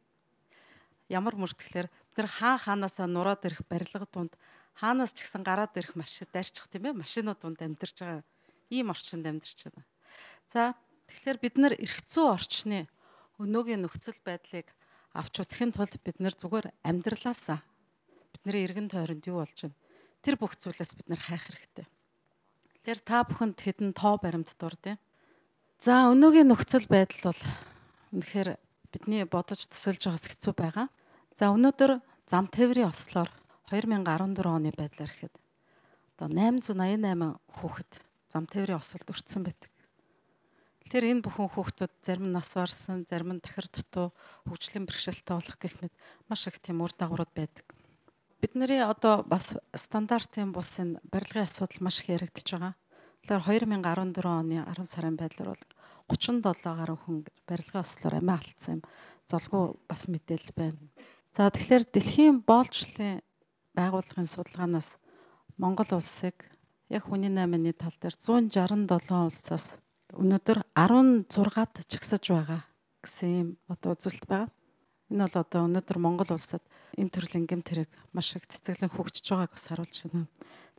Ямар мөрт гэхээр бид нар хаанасаа нураад ирэх барилга дунд хаанаас ч гэсэн гараад ирэх машин дайрчих тийм ээ машинууд дунд амьдарч байгаа ийм орчинд амьдарч байна. За тэгэхээр бид нар эрхцүү орчны өнөөгийн нөхцөл байдлыг авч үзэхийн тулд бид нар зүгээр амьдралаасаа бидний эргэн тойронд юу болж байна тэр бүх зүйлээс бид нар хайх хэрэгтэй. Тэгэхээр та бүхэнд хэдэн тоо баримт дурдъя. За өнөөгийн нөхцөл байдал бол үнэхээр бидний бодож төсөлж байгаас хэцүү байгаа. За өнөөдөр зам тээврийн ослоор 2014 оны байдлаар ихэд одоо 888 хүүхэд зам тээврийн осолд өртсөн байдаг. Тэгэхээр энэ бүхэн хүүхдүүд зарим нь нас барсан, зарим нь тахир дутуу, хөгжлийн бэрхшээлтэй болох гэх мэт маш их тийм үр дагаврууд байдаг. Бидний одоо бас стандартын булсын барилгын асуудал маш их яригдж байгаа. Тэгэхээр 2014 оны 10 сарын байдлаар бол 37 гаруй хүн барилгын ослоор амиа алдсан юм. Золгүй бас мэдээлэл байна. За тэгэхээр дэлхийн боолчлын байгууллагын судалгаанаас Монгол улсыг яг хүний наймны тал дээр 167 улсаас өнөөдөр 16-д чагсаж байгаа гэсэн юм одоо үзүүлэлт байна. Энэ бол одоо өнөөдөр Монгол улсад энэ төрлийн гэмт хэрэг маш их цэцэглэн хөгжиж байгааг бас харуулж байна.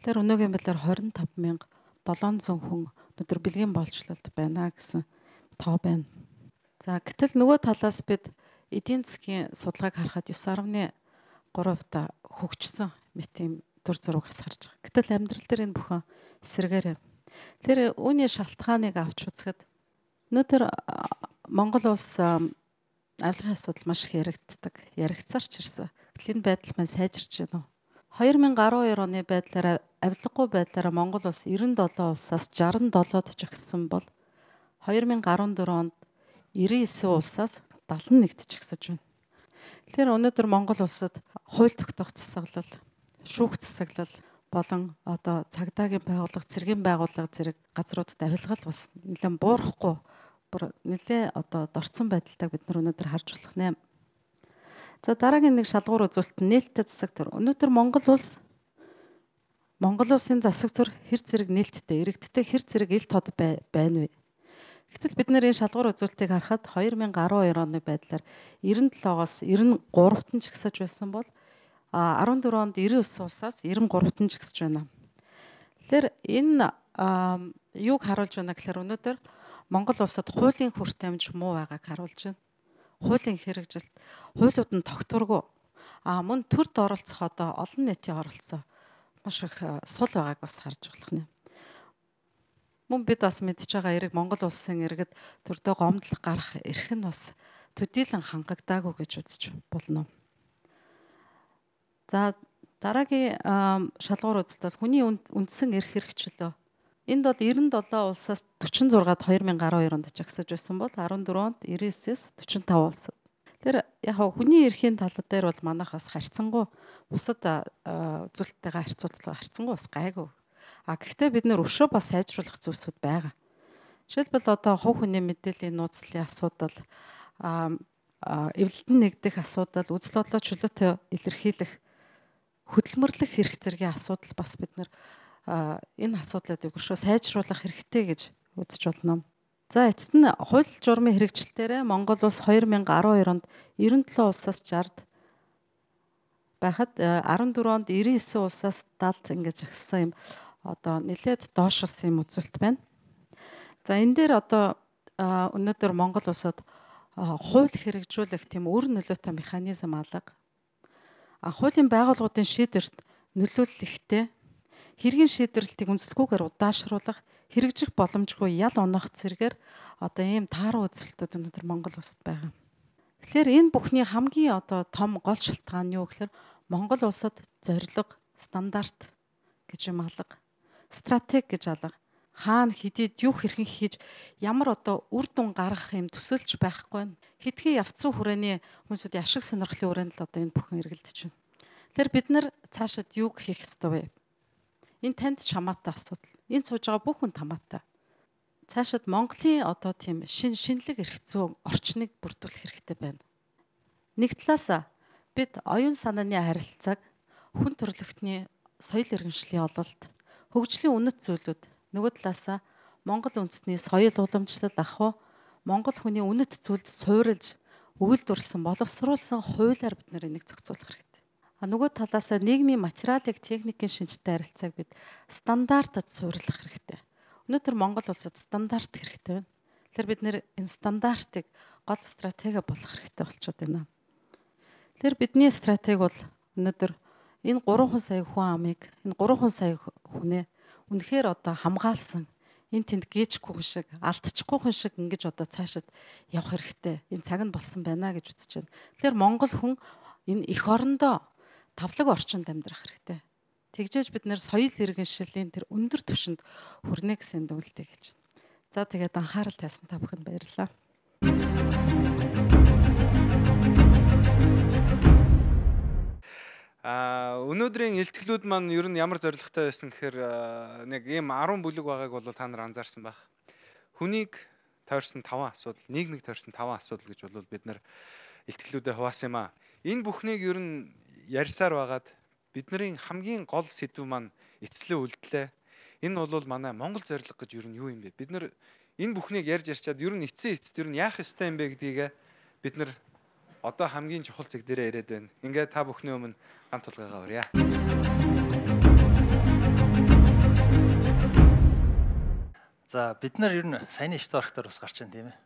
Тэгэхээр өнөөгийн байдлаар 25,700 хүн өнөөдөр бэлгийн боолчлолд байна гэсэн тоо байна. За гэтэл нөгөө талаас бид эдийн засгийн судалгааг харахад 9.3% хөгжсөн мэт тийм дүр зурагаас харж байгаа. Гэтэл амьдрал дээр энэ бүхэн эсэргээрээ. Тэр үүний шалтгааныг авч үзэхэд өнөөдөр Монгол улс авилгын асуудал маш их яригдцаарч ирсэн. Гэтэл энэ байдал маань сайжирч байна уу? 2012 оны байдлаараа авилгагүй байдлаараа Монгол улс 97 улсаас 67-д жагссан бол 2014 онд 99 улсаас 71-д жагсаж байна. Тэгэхээр өнөөдөр Монгол улсад хууль тогтоох засаглал, шүүх засаглал болон одоо цагдаагийн байгууллага, цэргийн байгууллага зэрэг газруудад авилгал бас нэлээд буурахгүй нэлээд одоо дорцсон байдалтай бид нар өнөөдөр харж болох нэ. За дараагийн нэг шалгуур үзүүлэлт нь нээлттэй засаг төр. Өнөөдөр Монгол улсын засаг төр хэр зэрэг нээлттэй, иргэдтэй хэр зэрэг ил тод байна вэ? Гэтэл бид нэр энэ шалгуур үзүүлэлтийг харахад 2012 оны байдлаар 97-оос 93-т нь жигсаж байсан бол 14 онд 99 улсаас 93-т нь жигсэж байна. Тэгэхээр энэ юуг харуулж байна гэхээр өнөөдөр Монгол улсад хуулийн хүртээмж муу байгааг харуулж байна. Хуулийн хэрэгжилт, хуулиуд нь тогтворгүй. Мөн төрд оролцох одоо олон нийтийн оролцоо маш их сул байгааг бас харж болох нэ. Мөн бид бас мэдж байгаа эрэг Монгол улсын иргэд төрдөө гомдол гарах эрх нь бас төдийлөн хангагдаагүй гэж үзэж болно. За дараагийн шалгуур үзэлт бол хүний үндсэн эрх хэрэгчлөө. Энд бол 97 улсаас 46-д 2012 онд жагсаж байсан бол 14 онд 99-ээс 45 улс. Тэр яг хүний эрхийн тал дээр бол манайх бас харьцангуй бусад үзүүлэлттэйгээ харьцангуй бас гайгүй. Гэхдээ бид нөр өшөө бас сайжруулах зүйлсүүд байгаа. Жишээлбэл одоо хувь хүний мэдээллийн нууцлалын асуудал, эвлэлтэн нэгдэх асуудал, үзэл бодлоо чөлөөтэй илэрхийлэх, хөдөлмөрлөх эрх зэргийн асуудал бас бид нэр энэ асуудлуудыг өшөө сайжруулах хэрэгтэй гэж үзэж болно. За эцэст нь хууль журмын хэрэгжилтээрээ Монгол улс 2012 онд 97 улсаас 60-д байхад 14 онд 99 улсаас 70 ингэж агссан юм одоо нэлээд доошилсан юм үзүүлэлт байна. За энэ дээр одоо өнөөдөр Монгол улсад хууль хэрэгжүүлэх тийм өр нөлөөтэй механизм алга. Хуулийн байгууллагуудын шийдвэрт нөлөөлөл ихтэй. Хэргийн шийдвэрлэлтийг үндэслэлгүйгээр удаашруулах, хэрэгжих боломжгүй ял оноох зэрэгээр одоо ийм тааруу үзэлтүүд өнөөдөр Монгол улсад байгаа. Тэгэхээр энэ бүхний хамгийн одоо том гол шалтгаан нь юу гэхээр Монгол улсад зорилго, стандарт гэж юм алга, стратеги гэж алга. Хаана хэдийд юу хэрхэн хийж ямар одоо үр дүн гаргах юм төсөөлж байхгүй. Хэдхэн явцсан хүрээний хүмүүсүүдийн ашиг сонирхлын хүрээнд л одоо энэ бүхэн эргэлдэж байна. Тэгэхээр бид нар цаашид юу хийх ёстой вэ? Энэ танд хамаатай асуудал. Энэ сууж байгаа бүх хүн хамаатай. Цаашид Монголын одоо тийм шинэлэг эрх зүйн орчныг бүрдүүлэх хэрэгтэй байна. Нэг талаас бид оюун санааны харилцааг, хүн төрөлхтний соёл иргэншлийн ололт, хөгжлийн үнэт зүйлүүд, нөгөө талаас Монгол үндэсний соёл уламжлал ахуй, Монгол хүний үнэт зүйлд суурилж, өгүүлдүрлсэн, боловсруулсан хуулиар бид энийг зохицуулах хэрэгтэй. Нөгөө талаас нийгмийн материалыг техникийн шинжтэй харилцааг бид стандартад суурилах хэрэгтэй. Өнөөдөр Монгол улсад стандарт хэрэгтэй байна. Тэгэхээр бид энэ стандартыг гол стратеги болгох хэрэгтэй болчиход байна. Тэгэхээр бидний стратеги бол өнөөдөр энэ 3 сая хүн амыг, энэ 3 сая хүнээ үнэхээр одоо хамгаалсан, энэ тэнд гээчгүй хүн шиг, алдчихгүй хүн шиг ингэж одоо цаашид явах хэрэгтэй. Энэ цаг нь болсон байна гэж үзэж байна. Тэгэхээр Монгол хүн энэ эх орондоо тавлаг орчинд амьдрах хэрэгтэй. Тэгжээж бид нэр соёл иргэншилийн тэр өндөр түвшинд хүрнэ гэсэн дүгнэлтийг хэлж байна. За тэгээд анхаарал тавьсан та бүхэнд баярлалаа. Өнөөдрийн илтгэлүүд маань ер нь ямар зорилготой байсан гэхээр нэг ийм 10 бүлэг байгааг бол та нар анзаарсан байх. Хүнийг тойрсон 5 асуудал, нийгмийг тойрсон 5 асуудал гэж бол бид нар илтгэлүүдэд хуваасан юм аа. Энэ бүхнийг ер нь ярьсаар байгаад бидний хамгийн гол сэдв маань эцлээ үлдлээ. Энэ бол манай Монгол зорилго гэж ер нь юу юм бэ? Бид нар энэ бүхнийг ярьж ярьчаад ер нь эцэст ер нь яах ёстой юм бэ гэдгийг бид нар одоо хамгийн чухал зэг дээрээ яриад байна. Ингээд та бүхний өмнө ганц тулгайгаа урья. За бид нар ер нь саяны шторхтоор бас гарч байна тийм ээ.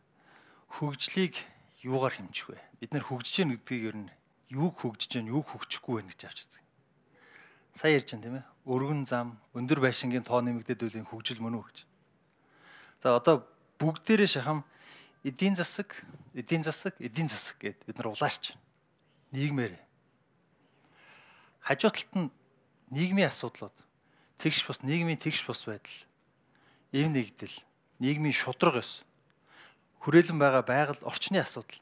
Хөгжлийг юугаар хэмжих вэ? Бид нар хөгжиж гэнэ гэдгийг ер нь юуг хөгжиж гэнэ, юуг хөгжихгүй вэ гэж авчирсан. Сая ярьж байна тийм ээ. Өргөн зам, өндөр байшингийн тоо нэмэгдээд үлийн хөгжил мөн үү гэж. За одоо бүгдээрээ шахам эдийн засаг гэд бид нар улаарч байна. Нийгмээр. Хажуу талд нь нийгмийн асуудлууд. тэгш бус нийгмийн тэгш бус байдал, эв нэгдэл, нийгмийн шудраг ёс, хүрээлэн байгаа байгаль орчны асуудал.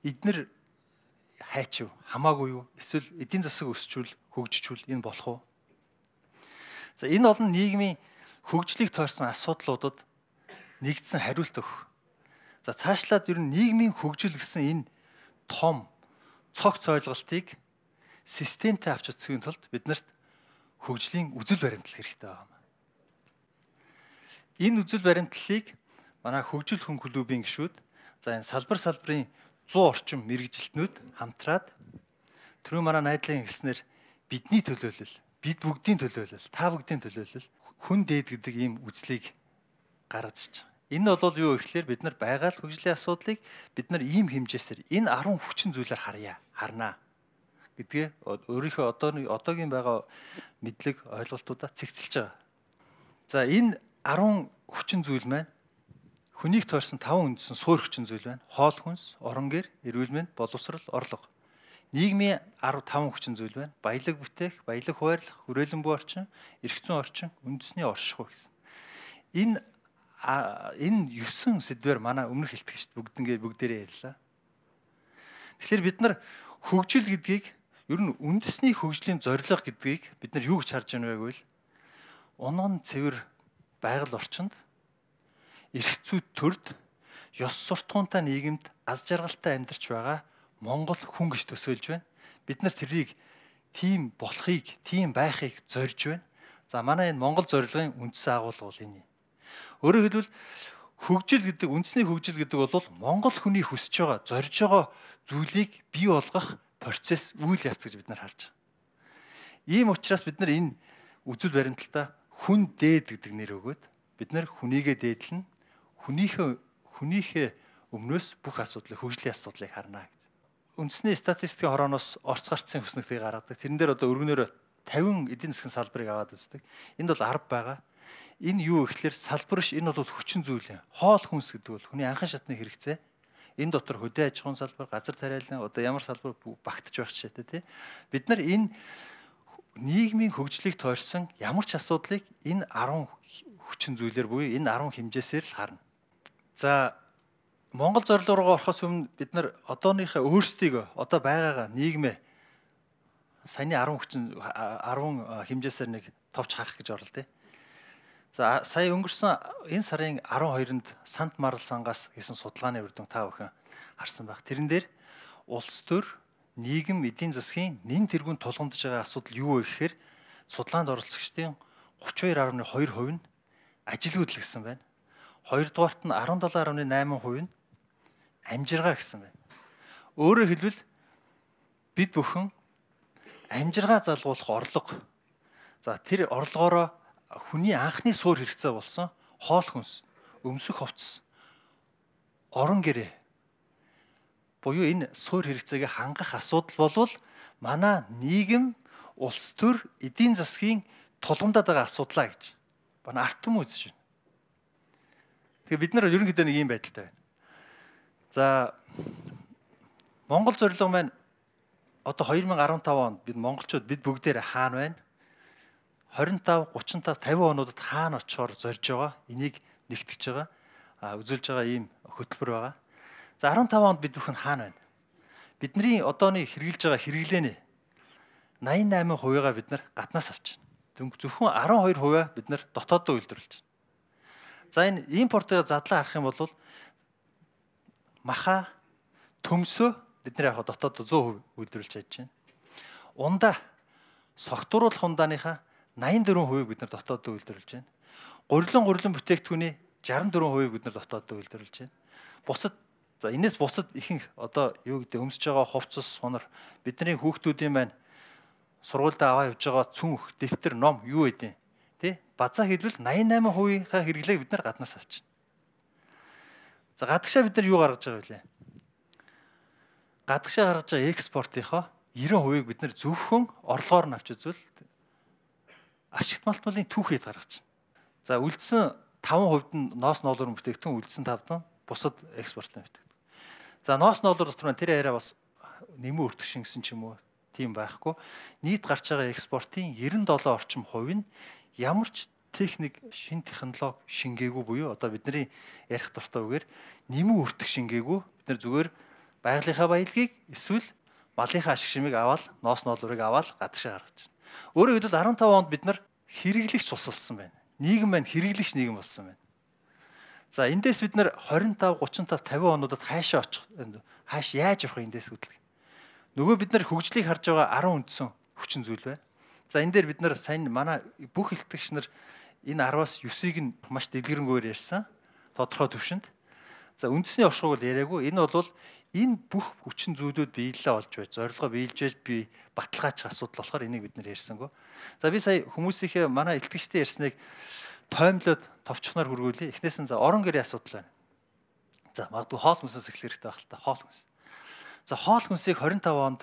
Эднэр хайчив хамаагүй юу? Эсвэл эдийн засаг өсчүүл, хөгжичүүл энэ болох уу? За энэ олон нийгмийн хөгжлийг тойрсон асуудлуудад нэгдсэн хариулт өгөх. За цаашлаад ер нь нийгмийн хөгжил гэсэн энэ том цогц ойлголтыг системтэй авч үзэхийн тулд биднэрт хөгжлийн үзэл баримтлал хэрэгтэй байна. Энэ үзэл баримтлалыг манай хөгжил хүн клубын гишүүд за энэ салбарын 100 орчим мэрэгжилтнүүд хамтраад түрүү манай найдлын хэлснээр бидний төлөөлөл, бид бүгдийн төлөөлөл, та бүгдийн төлөөлөл хүн дээд гэдэг ийм үзлийг гаргаж ирж байгаа. Энэ бол юу гэхээр бид нар байгаль хөгжлийн асуудлыг бид нар ийм хэмжээсээр энэ 10 хүчин зүйлээр харнаа гэдгээ өөрийнхөө одоогийн байгаа мэдлэг ойлголтуудаа цэгцэлж байгаа. За энэ 10 хүчин зүйл маань хүнийг тойрсон 5 үндсэн суур хүчин зүйл байна. Хоол хүнс, орон гэр, эрүүл мэнд, боловсрол, орлого. Нийгмийн 15 хүчин зүйл байна. Баялаг бүтээх, баялаг хуваарлах, хүрээлэн буй орчин, эрх зүйн орчин, үндэсний оршихуй гэсэн. Энэ 9 сэдвээр манай өмнөх хэлтгэгчд бүгдээрээ ярьлаа. Тэгэхээр бид нар хөгжил гэдгийг ер нь үндэсний хөгжлийн зорилго гэдгийг бид нар юу гэж харж байна вэ гэвэл унган цэвэр байгаль орчинд эрх зүйд төрд ёс суртахуунтай нийгэмд аз жаргалтай амьдарч байгаа Монгол хүн гэж төсөөлж байна. Бид нар тэрийг тийм болохыг, тийм байхыг зорж байна. За манай энэ Монгол зорилгын үндсэн агуулга бол энэ. Өөрөөр хэлбэл хөгжил гэдэг, үндэсний хөгжил гэдэг бол Монгол хүний хүсэж байгаа, зорж байгаа зүйлийг бий болгох процесс, үйл явц гэж бид нар харж байгаа. Ийм учраас бид нар энэ үзэл баримталтаа хүн дээд гэдэг нэр өгөөд бид нар хүнийгээ дээдлэн хүнийхээ өмнөөс бүх асуудлыг, хөгжлийн асуудлыг харнаа. Үндэсний статистикийн хорооноос орц гарцын хүснэгтийг гаргадаг. Тэрэн дээр одоо өргөнөөр 50 эдийн засгийн салбарыг аваад үздэг. Энд бол 10 байгаа. Энэ юу гэхээр салбар ш, энэ бол хүчин зүйл юм. Хоол хүнс гэдэг бол хүний анхан шатны хэрэгцээ. Энэ дотор хөдөө аж ахуйн салбар, газар тариалан одоо ямар салбар багтаж байх жишээтэй тий. Бид нар энэ нийгмийн хөгжлийг тойрсон ямар ч асуудлыг энэ 10 хүчин зүйлээр буюу энэ 10 хэмжээсээр л харна. За Монгол зорилго руу орохоос өмнө бид нар одооныхаа өөрсдийгөө одоо байгаагаа нийгмээ саяны 10 хэмжээсээр нэг товч харах гэж орлоо тий. За сая өнгөрсөн энэ сарын 12-нд Сант Марл сангаас хийсэн судалгааны үр дүн та бүхэн харсан байх. Тэрэн дээр улс төр, нийгэм, эдийн засгийн нэн тэргүүнд тулгамдж байгаа асуудал юу вэ гэхээр судалгаанд оролцогчдын 32.2% нь ажилгүйдэл гэсэн байна. Хоёрдугаарт нь 17.8% нь амжиргаа гэсэн байна. Өөрөөр хэлбэл бид бүхэн амжиргаа залгуулах орлого. За тэр орлогоороо хүний анхны суур хэрэгцээ болсон хоол хүнс, өмсөх хувцас, орон гэрээ буюу энэ суур хэрэгцээг хангах асуудал болвол манай нийгэм, улс төр, эдийн засгийн тулгамдаад байгаа асуудлаа гэж манай арт түмэн үзэж байна. Тэгээ бид нар ерөнхийдөө нэг юм байдалтай байна. За Монгол зорилго маань одоо 2015 онд бид монголчууд бид бүгдээр хаана байна? 25, 35, 50 онуудад хаана очоор зорж байгаа? Энийг нэгтгэж байгаа, үзүүлж байгаа ийм хөтөлбөр байгаа. За 15 онд бид бүхэн хаана байна? Бидний одооны хэрэгжилж байгаа хэрэглээний 88%-аа бид нар гаднаас авч байна. Зөвхөн 12%-аа бид нар дотооддоо үйлдвэрлэж байна. За энэ импортыг задлаа харах юм бол маха, төмсөө бид нар яг дотооддоо 100% үйлдвэрлэж чадж байна. Ундаа согтууруулах ундааныхаа 84% бид нар дотооддоо үйлдвэрлэж байна. Гурилан бүтээгдэхүүний 64% бид нар дотооддоо үйлдвэрлэж байна. Бусад за энэс бусад ихэнх одоо юу гэдэг өмсөж байгаа хувцас, сунар бидний хүүхдүүдийн маань сургуультай аваа явж байгаа цүнх, дэвтэр, ном юу гэдэг тий? Базаа хэлбэл 88%-ийнхаа хэрэглээг бид нар гаднаас авч байна. За гадагшаа бид нар юу гаргаж байгаа вэ? Гадагшаа гаргаж байгаа экспортынхоо 90%-ыг бид нар зөвхөн орлогоор нь авч үзвэл ашигт малтмалын түүхийд гаргаж байна. За үлдсэн 5% нь ноос ноолор бүтээгдэхүүн, үлдсэн 5% нь бусад экспортын бүтээгдэхүүн. За ноос ноолор дотор нь тэр арай бас нэмэн өртөг шингэсэн ч юм уу. тийм байхгүй. Нийт гарч байгаа экспортын 97% орчим хувь нь ямар ч техник, шин технологи шингээгүй буюу одоо бидний ярих дуртай үгээр нэмэн өртөх шингээгүй. Бид нар зүгээр байгалийнхаа баялагийг эсвэл малынхаа ашиг шимийг аваад ноос ноолурыг аваад гадагшаа гаргаж байна. Өөрөөр хэлбэл 15 онд бид нар хэрэглэгч ус болсон байна. Нийгэм маань хэрэглэгч нийгэм болсон байна. За эндээс бид нар 25, 35, 50 онуудад хаашаа очих, хааш яаж явах эндээс хөдлөх. Нөгөө бид нар хөгжлийг харж байгаа 10 үндсэн хүчин зүйл байна. За энэ дээр бид нар сайн манай бүх илтгэгч нар энэ 10-аас 9-ыг нь маш дэлгэрэнгээр ярьсан. Тодорхой төвшөнд. За үндэсний оршихуйг л яриаггүй. Энэ бол энэ бүх хүчин зүйлүүд биелэлээ олж байж, зорилгоо биелж байж би баталгаачих асуудал болохоор энийг бид нар ярьсангүй. За би сая хүмүүсийнхээ манай илтгэгчтэй ярьсныг тоймлоод товчхоноор хөргүүлээ. Эхнээс нь за орон гэрийн асуудал байна. За магадгүй хоол хүнсээс эхлэх хэрэгтэй байх л та. Хоол хүнс. За хоол хүнсийг 25 онд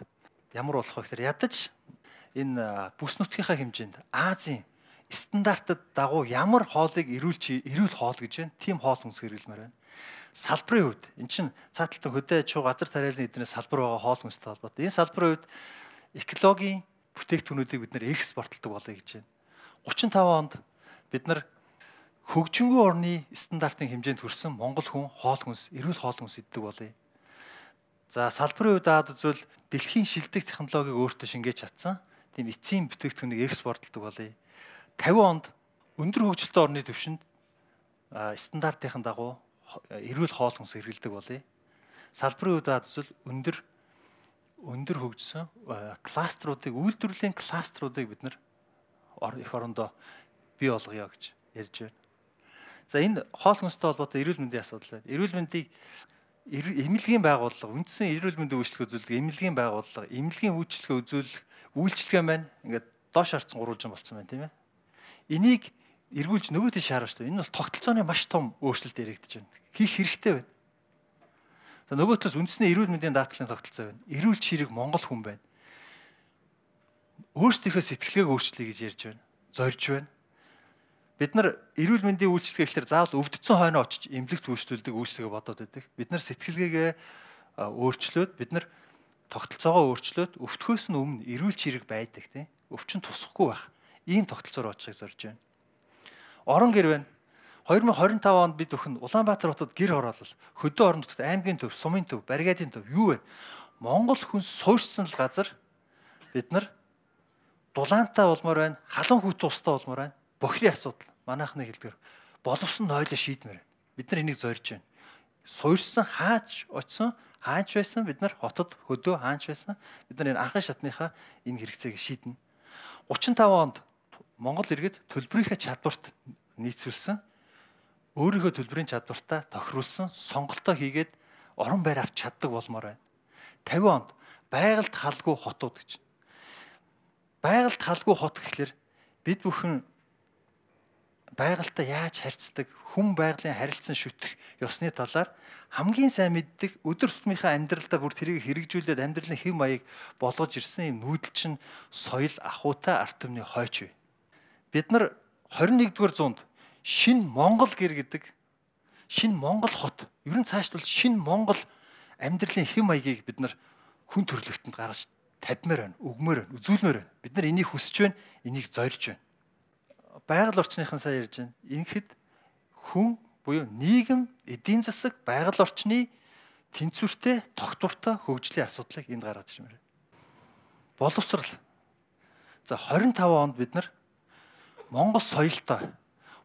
ямар болох вэ гэхээр ядаж энэ бүс нутгийнхаа хэмжээнд Азийн стандартад дагуу ямар хоолыг эрүүл хоол гэж байна. Тийм хоол хүнс хэрэглэмээр байна. Салбарын хувьд эн чинь цааталтан хөдөө аж ахуй газар тариалны эднээс салбар байгаа хоол хүнстэй холбоотой. Энэ салбарын хувьд экологийн бүтээгдэхүүнүүдийг бид нэр экспортлдог болъё гэж байна. 35 онд бид нар хөгжингүй орны стандартын хэмжээнд хүрсэн Монгол хүн хоол хүнс, эрүүл хоол хүнс иддэг болъё. За салбарын хувьд аваад үзвэл дэлхийн шилдэг технологиг өөртөө шингээж чадсан тийм эцсийн бүтээгдэхүүнийг экспортлдог болъё. 50 онд өндөр хөгжилтэй орны түвшинд стандартын дагуу эрүүл хоол хүнс хэрэглэдэг болъё. Салбарын хувьд аваад үзвэл өндөр хөгжсөн кластеруудыг, үйлдвэрлэлийн кластеруудыг бид нар их орондоо бий болгоё гэж ярьж байна. За энэ хоол хүнстэй холбоотой эрүүл мэндийн асуудал байна. Эрүүл мэндийг эмнэлгийн байгууллага, үндсэн эрүүл мэндийн үйлчлэг үзүүлдэг эмнэлгийн байгууллага, эмнэлгийн үйлчлэгээ үзүүлэх үйлчлэгээ маань ингээд доош харцсан гурвалжин болцсон байна тийм ээ. Энийг эргүүлж нөгөө тийш хараа шүү дээ. Энэ бол тогтолцооны маш том өөрчлөлт яригдж байна. Хийх хэрэгтэй байна. За нөгөө талаас үндэсний эрүүл мэндийн даатгалын тогтолцоо байна. Эрүүл чирэг Монгол хүн байна. Өөрсдийнхөө сэтгэлгээг өөрчлөе гэж ярьж байна. Зорж байна. Бид нар эрүүл мэндийн үйлчлэгээ гэхэлэр заавал өвдсөн хойноо очиж эмнэлэгт үйлчлүүлдэг үйлчлэгээ бодоод байдаг. Бид нар сэтгэлгээгээ өөрчлөөд бид нар тогтолцоогоо өөрчлөөд өвтгөөс нь өмнө эрүүл чирэг байдаг тийм. Өвчин тусахгүй байх. Ийм тогтолцоор очихыг зорж байна. Орон гэр байна. 2025 онд бид бүхэн Улаанбаатар хотод гэр хороолол, хөдөө орон нутгад аймгийн төв, сумын төв, баригадын төв юу вэ? Монгол хүн суурьсан л газар бид нар дулаантай болмоор байна, халуун хүүтэн устай болмоор байна. Бохирийн асуудал манайхны хэлдгэр боловсон нойлоо шийдмээр. Бид нар энийг зорж байна. Суурьсан хаач очсон, хаач байсан бид нар хотод хөдөө хаач байсан. Бид нар энэ анхан шатныхаа энэ хэрэгцээг шийднэ. 35 онд Монгол иргэд төлбөрийнхээ чадварт нийцүүлсэн. Өөрийнхөө төлбөрийн чадвартаа тохируулсан сонголтоо хийгээд орон байр авч чаддаг болмоор байна. 50 онд байгальд халгүй хотууд гэж. Байгальд халгүй хот гэхэлэр бид бүхэн байгальтай яаж харьцдаг, хүн байгалийн харилцан шүтэх ёсны талаар хамгийн сайн мэддэг, өдөр тутмынхаа амьдралдаа бүр тэрийг хэрэгжүүлээд амьдралын хэв маяг болгож ирсэн юм нүүдэлчин соёл ахуйтай ард түмний хойч вэ. Бид нар 21-р зуунд шинэ Монгол гэр гэдэг шинэ Монгол хот, ер нь цаашд бол шинэ Монгол амьдралын хэв маягийг бид нар хүн төрөлхтөнд гаргаж тавьмаар байна, өгмөр байна, үзүүлмээр байна. Бид нар энийг хүсэж байна, энийг зорж байна. Байгаль орчныхан сайн ярьж байна. Ингээд хүн буюу нийгэм, эдийн засаг, байгаль орчны тэнцвэртэй, тогтвортой хөгжлийн асуудлыг энд гаргаж ирмээр байна. Боловсрал. За 25 онд бид нар Монгол соёлтой,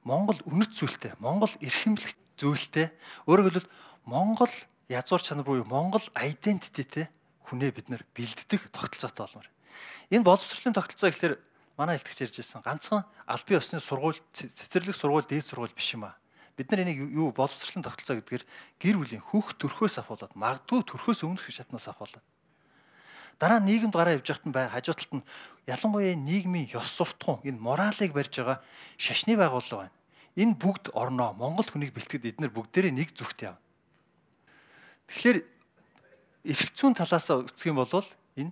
Монгол үнэт зүйлтэй, Монгол эрхэмлэх зүйлтэй, өөрөөр хэлбэл Монгол язгуур чанар буюу Монгол айдентититэй хүнээ бид нар бэлддэг тогтолцоотой болмоор. Энэ боловсролын тогтолцоо гэхэлэр манай илтгэж ярьж байсан ганцхан аль бие усны сургууль, цэцэрлэг сургууль, дээд сургууль биш юм аа. Бид нар энийг юу боловсролын тогтолцоо гэдгээр гэр бүлийн хүүхд төрхөөс авахулаад, магадгүй төрхөөс өмнөх шатнаас авахулаад. Дараа нь нийгэмд гараа явж байхад нь хажуу талд нь ялангуяа нийгмийн ёс суртахуун, энэ моралыг барьж байгаа шашны байгууллага байна. Энэ бүгд орноо Монгол хүнийг бэлтгэд эдгээр бүгдээрээ нэг зүгт яв. Тэгэхээр эрх зүйн талаас үзэх юм бол энэ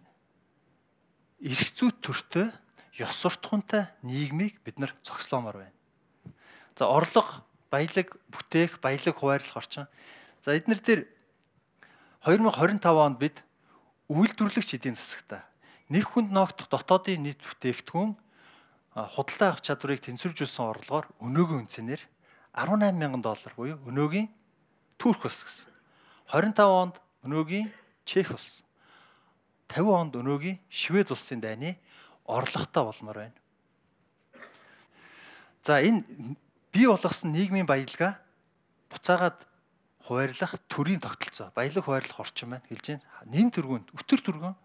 эрх зүй төртөө ёс суртахуунтай нийгмийг бид нар зохицлоомоор байна. За орлого, баялаг бүтээх, баялаг хуваарлах орчин. За эднэр дээр 2025 онд бид үйлдвэрлэгч эдийн засагта нэг хүнд ноогдох дотоодын нийт бүтээгдэхүүн худалдаа авах чадварыг тэнцвэржүүлсэн орлогоор өнөөгийн үнцээр $18,000 буюу өнөөгийн Турк улс гэсэн. 25 онд өнөөгийн Чех улс. 50 онд өнөөгийн Швед улсын дайны орлоготой болмоор байна. За энэ бий болгосон нийгмийн баялгаа буцаагаад хуваарлах төрийн тогтолцоо, баялаг хуваарлах орчин байна хэлж байна. Нэн төргөнд өтөр төргөн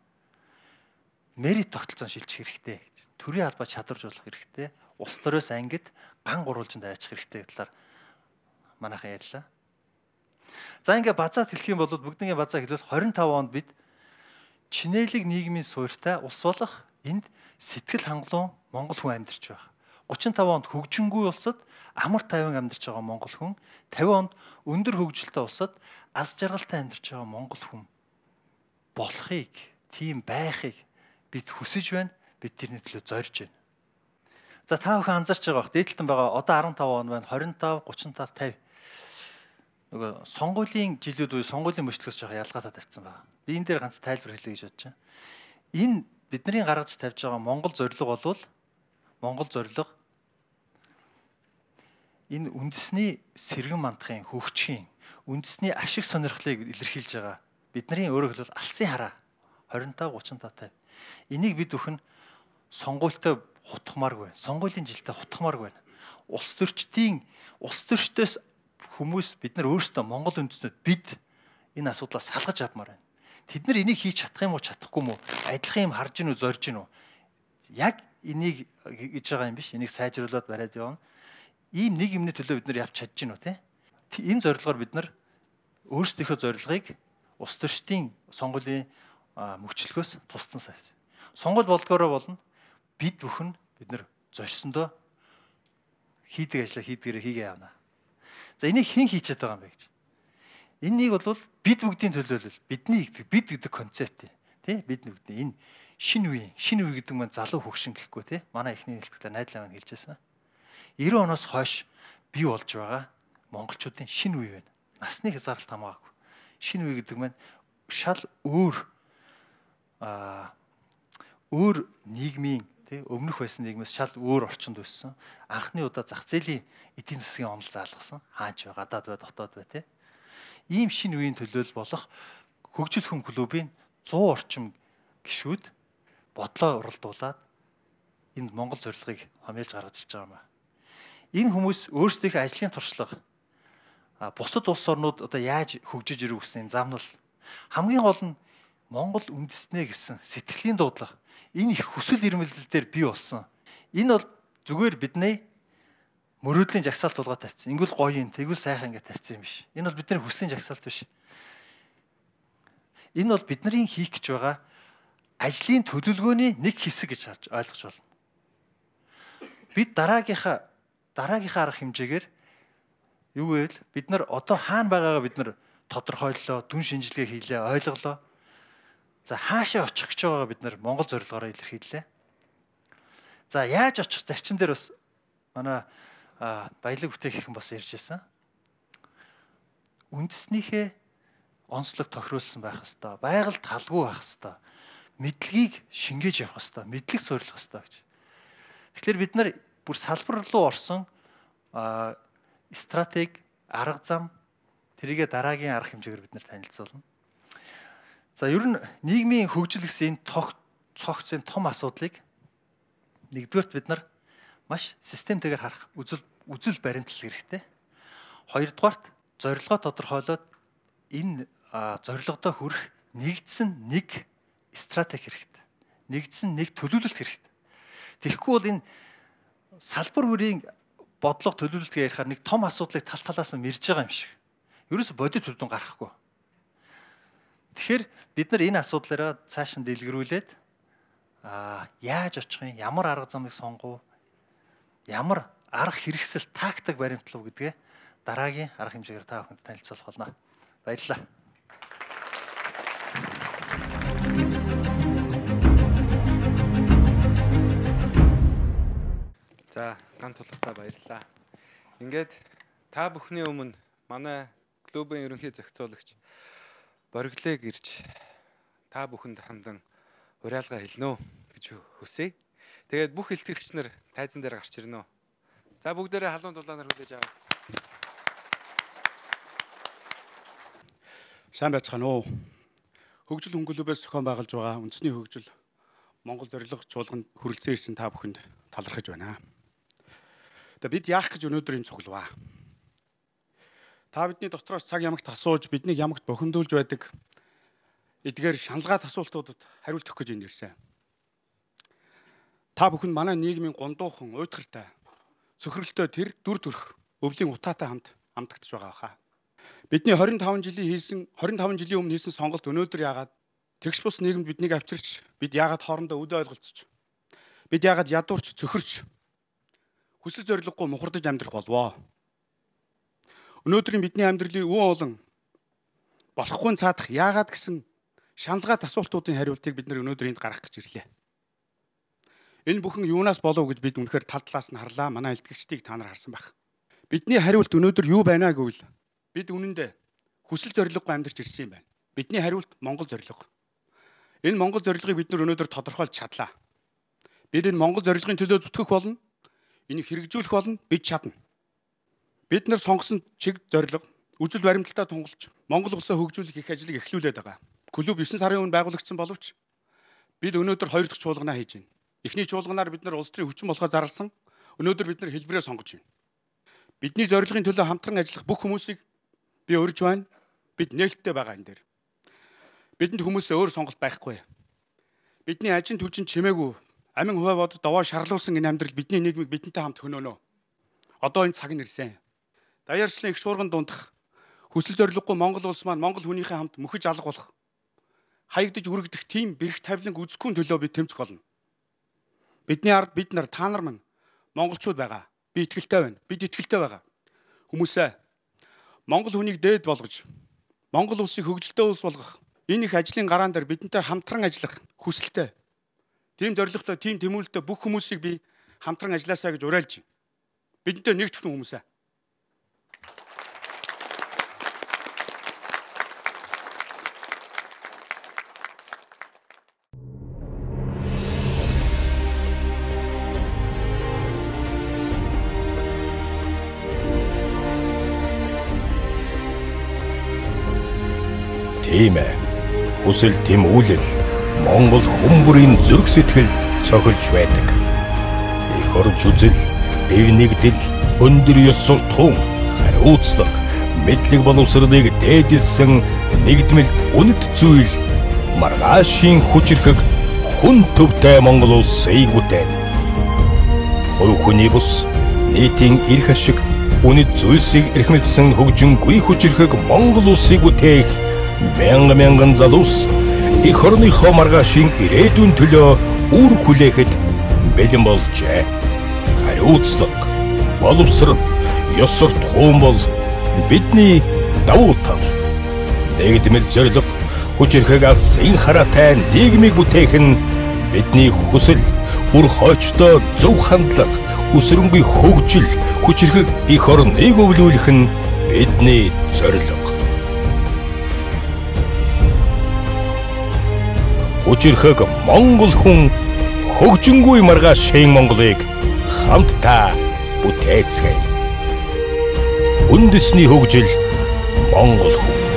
мерит тогтолцоон шилжих хэрэгтэй. Төрийн албаа чадваржуулах хэрэгтэй. Улс төрөөс ангид ган гурвалжинд айчих хэрэгтэй талаар манайхан ярьлаа. За ингээ базаад хэлэх юм бол бүгднийг базаа хэлвэл 25 онд бид чинээлэг нийгмийн суурьтай улс болох энд сэтгэл хангалуун Монгол хүн амьдарч байгаа. 35 онд хөгжингүй улсад амар тайван амьдарч байгаа Монгол хүн, 50 онд өндөр хөгжилтэй улсад аз жаргалтай амьдарч байгаа Монгол хүн болохыг, тийм байхыг бид хүсэж байна. Бид тэрний төлөө зорж байна. За та бүхэн анзаарч байгаа бох дээдлэлтэн байгаа одоо 15 он байна. 25, 35, 50 нөгөө сонгуулийн жилүүд үе сонгуулийн мөчлөгөөс жоохон ялгаатай тавьсан байна. Би энэ дээр ганц тайлбар хэлье гэж бодож байна. Энэ бидний гаргаж тавьж байгаа Монгол зорилго болвол Монгол зорилго энэ үндэсний сэргэн мандахын хөгжихийн үндэсний ашиг сонирхлыг илэрхийлж байгаа. Бидний өөрөөр хэлбэл алсын хараа 25, 35, 50. Энийг бид бүхэн сонгуультай хутгамааргүй байна. Сонгуулийн жилдээ хутгамааргүй байна. Улс төрчдөөс хүмүүс бид нар өөрсдөө Монгол үндэстнүүд бид энэ асуудлаас салгаж авмаар байна. Тэд нар энийг хийж чадах юм уу чадахгүй юм уу? Адилхан юм харж гинүү зорж гинүү? Яг энийг гэж байгаа юм биш. Энийг сайжруулад бариад явна. Ийм нэг юмны төлөө бид нар явж чадж гинүү те? Энэ зорилгоор бид нар өөрсдийнхөө зорилгыг улс төрчдийн сонгуулийн мөчлөгөөс тусдан сайж. Сонгуул болдгоороо болно. Бид бүхэн бид нар зорьсондоо хийдэг ажлаа хийдгээрээ хийгээ явна. За энийг хэн хийчихэд байгаа юм бэ гэж. Энийг бол бид бүгдийн төлөөлөл, бид гэдэг концепт тий бид бүгдийн энэ шинэ үе гэдэг нь залуу хөгшин гэхгүй тий манай эхний хэлтгэлээр найдлаа маань хэлжсэн. 90 оноос хойш бий болж байгаа монголчуудын шинэ үе байна. Насны хязгаарлалт хамаагүй. Шинэ үе гэдэг нь шал өөр нийгмийн тий өмнөх байсан нийгмээс шал өөр орчинд өссөн. Анхны удаа зах зээлийн эдийн засгийн онол заалгасан. Хаач бай, гадаад бай, дотоод бай тий. Ийм шинэ үеийн төлөөлөл болох хөгжил хүн клубын 100 орчим гишүүд бодлоо уралдуулад энд Монгол зорилгыг хамгаалж гаргаж ирж байгаа юм байна. Энэ хүмүүс өөрсдийнхөө ажлын туршлага бусад улс орнууд одоо яаж хөгжиж ирэх гэсэн замнал хамгийн гол нь Монгол үндэснэ гэсэн сэтгэлийн дуудлага энэ их хүсэл эрмэлзэл дээр бий болсон. Энэ бол зүгээр бидний мөрөөдлийн жагсаалт тулгаад тавьсан. Ингүүл гоё юм, тэгвэл сайхан ингэ тавьсан юм биш. Энэ бол бидний хүслийн жагсаалт биш. Энэ бол бидний хийх гэж байгаа ажлын төлөвлөгөөний нэг хэсэг гэж харж ойлгож байна. Бид дараагийнхаа арга хэмжээгээр юу вэ? Бид нар одоо хаана байгаагаа бид нар тодорхойллоо, дүн шинжилгээ хийлээ, ойлголоо. За хаашаа очих гэж байгаагаа бид нар Монгол зорилгоороо илэрхийллээ. За яаж очих зарчим дээр бас манай баялаг бүтээгдэхүүн бас ярьж байсан. Үндэснийхээ онцлог тохируулсан байх хэвээр, байгальд халгүй байх хэвээр, мэдлэгийг шингээж явах хэвээр, мэдлэг суйрлах хэвээр гэж. Тэгэхээр бид нар бүр салбар руу орсон стратеги, арга зам тэрийгэ дараагийн арга хэмжээгээр бид нар танилцуулна. За ер нь нийгмийн хөгжил гэсэн энэ цогцын том асуудлыг нэгдүгээрт бид нар маш системтэйгээр харах үзэл баримтлал хэрэгтэй. Хоёрдугаарт зорилгоо тодорхойлоод энэ зорилгодоо хүрэх нэгдсэн нэг стратеги хэрэгтэй. Нэгдсэн нэг төлөвлөлт хэрэгтэй. Тэгэхгүй бол энэ салбар бүрийн бодлого төлөвлөлтгээ ярихаар нэг том асуудлыг тал талаас нь мэрж байгаа юм шиг. Ерөөсө бодит төдөн гарахгүй. Тэгэхээр бид нар энэ асуудлаараа цааш нь дэлгэрүүлээд яаж очих юм, ямар арга замыг сонгов, ямар арга хэрэгсэл тактик баримтлав гэдгээ дараагийн арга хэмжээгээр та бүхэнд танилцуулах болно. Баярлалаа. За, ган тулгатаа баярлалаа. Ингээд та бүхний өмнө манай клубын ерөнхий зохицуулагч Бориглыг ирж та бүхэнд хандан уриалга хэлнэ гэж хүсье. Тэгээд бүх илтгэгч нар тайзан дээр гарч ирнэ. За бүгдээрээ халуун дулаанаар хүлээж аваа. Сайн байцгаана уу. Хөгжил хөнгөлөбөөс зохион байгуулж байгаа үндэсний хөгжил Монгол зорилго чуулганд хүрэлцэн ирсэн та бүхэнд талархаж байна. Тэгээд бид яах гэж өнөөдөр энэ цуглаваа. Та бидний дотроос цаг ямагт асууж биднийг ямагт бохимдуулж байдаг эдгээр шаналгаат асуултуудад хариулт өгөх гэж энд ирсэн. Та бүхэн манай нийгмийн гондуухан, уйтгартай, цөхрөлтөй тэр дүр төрх өвлийн утаатай хамт амтагдж байгаа хаа. Бидний 25 жилийн өмнө хийсэн сонголт өнөөдөр яагаад тэгш бус нийгэмд биднийг авчирч, бид яагаад хоорондоо үдэ ойлголцож, бид яагаад ядуурч, цөхөрч, хүсэл зориггүй мухардаж амьдрах болвоо. Өнөөдрийн бидний амьдралын үн олон болохгүй цаадах яагаад гэсэн шаналгаат асуултуудын хариултыг бид өнөөдөр энд гаргах гэж ирлээ. Энэ бүхэн юунаас болов гэж бид үнэхээр тал талаас нь харлаа. Манай илтгэгчдийг та нар харсан байх. Бидний хариулт өнөөдөр юу байна гэвэл бид үнэндээ хүсэл зориггүй амьдарч ирсэн юм байна. Бидний хариулт Монгол зорилго. Энэ Монгол зорилгыг бид өнөөдөр тодорхойлж чадлаа. Бид энэ Монгол зорилгын төлөө зүтгэх болно. Энийг хэрэгжүүлэх болно. Бид чадна. Бид нар сонгосон чиг зорилго үжил баримталтаа тунгалж Монгол улсаа хөгжүүлэх их ажлыг эхлүүлээд байгаа. Клуб 9 сарын өмнө байгуулагдсан боловч бид өнөөдөр 2 дахь чуулганаа хийж байна. Эхний чуулганаар бид нар улс төрийн хүчин болохоо зарласан. Өнөөдөр бид нар хэлбэрээ сонгож байна. Бидний зорилгын төлөө хамтран ажиллах бүх хүмүүсийг би урьж байна. Бид нээлттэй байгаа энэ дээр. Бидэнд хүмүүсээ өөр сонголт байхгүй. Бидний ажин түвжин чимээгүй амин хуваад довоо шарлуулсан энэ амьдрал бидний нийгмийг бидэнтэй хамт хөнөөнө. Одоо энэ цаг нь ирсэн. Даяарчлалын их шуурган дундах хүсэл зориггүй Монгол улс маань Монгол хүнийхээ хамт мөхөж алга болох хаягдж үргэлдэх тийм бэрх тавиланг үзэхгүй төлөө би тэмцэх болно. Бидний ард бид нар та нар маань монголчууд байгаа. Би итгэлтэй байна. Бид итгэлтэй байгаа. Хүмүүсээ Монгол хүнийг дээд болгож Монгол улсыг хөгжилтэй улс болгох энэ их ажлын гараан дээр бидэнтэй хамтран ажиллах хүсэлтэй. Тийм зорилготой, тийм тэмүүлэлтэй бүх хүмүүсийг би хамтран ажилласаа гэж уриалж байна. Бидэнтэй нэгтгэх хүмүүсээ. Тийм ээ. Хүсэл тэмүүлэл Монгол хүмүүрийн зүрх сэтгэлд цохилж байдаг. Их орж үзэл, эв нэгдэл, өндөр ёс суртахуун, хариуцлага, мэдлэг боловсролыг дээдэлсэн нэгдмэл үнэт зүйл маргаашийн хүчирхэг хүн төвтэй Монгол улсыг бүтээн. Хувь хүний бус нийтийн эрх ашиг үнэт зүйлсийг эрхмэлсэн хөгжингүй хүчирхэг Монгол улсыг бүтээх мянган залуус их орныхоо маргаашийн ирээдүйн төлөө үр хүлээхэд бэлэн болжээ. Хариуцлага, боловсрол, ёс суртахуун бол бидний давуу тал. Нэгдмэл зорилго, хүчирхэг алсын хараатай нийгмийг бүтээх нь бидний хүсэл, үр хойчтой зөв хандлага, өсрөнгүй хөгжил, хүчирхэг их орныг өвлүүлэх нь бидний зорилго. Хүчирхэг Монгол хүн хөгжингүй маргаашийн Монголыг хамтдаа бүтээцгээе. Үндэсний хөгжил Монгол хүн.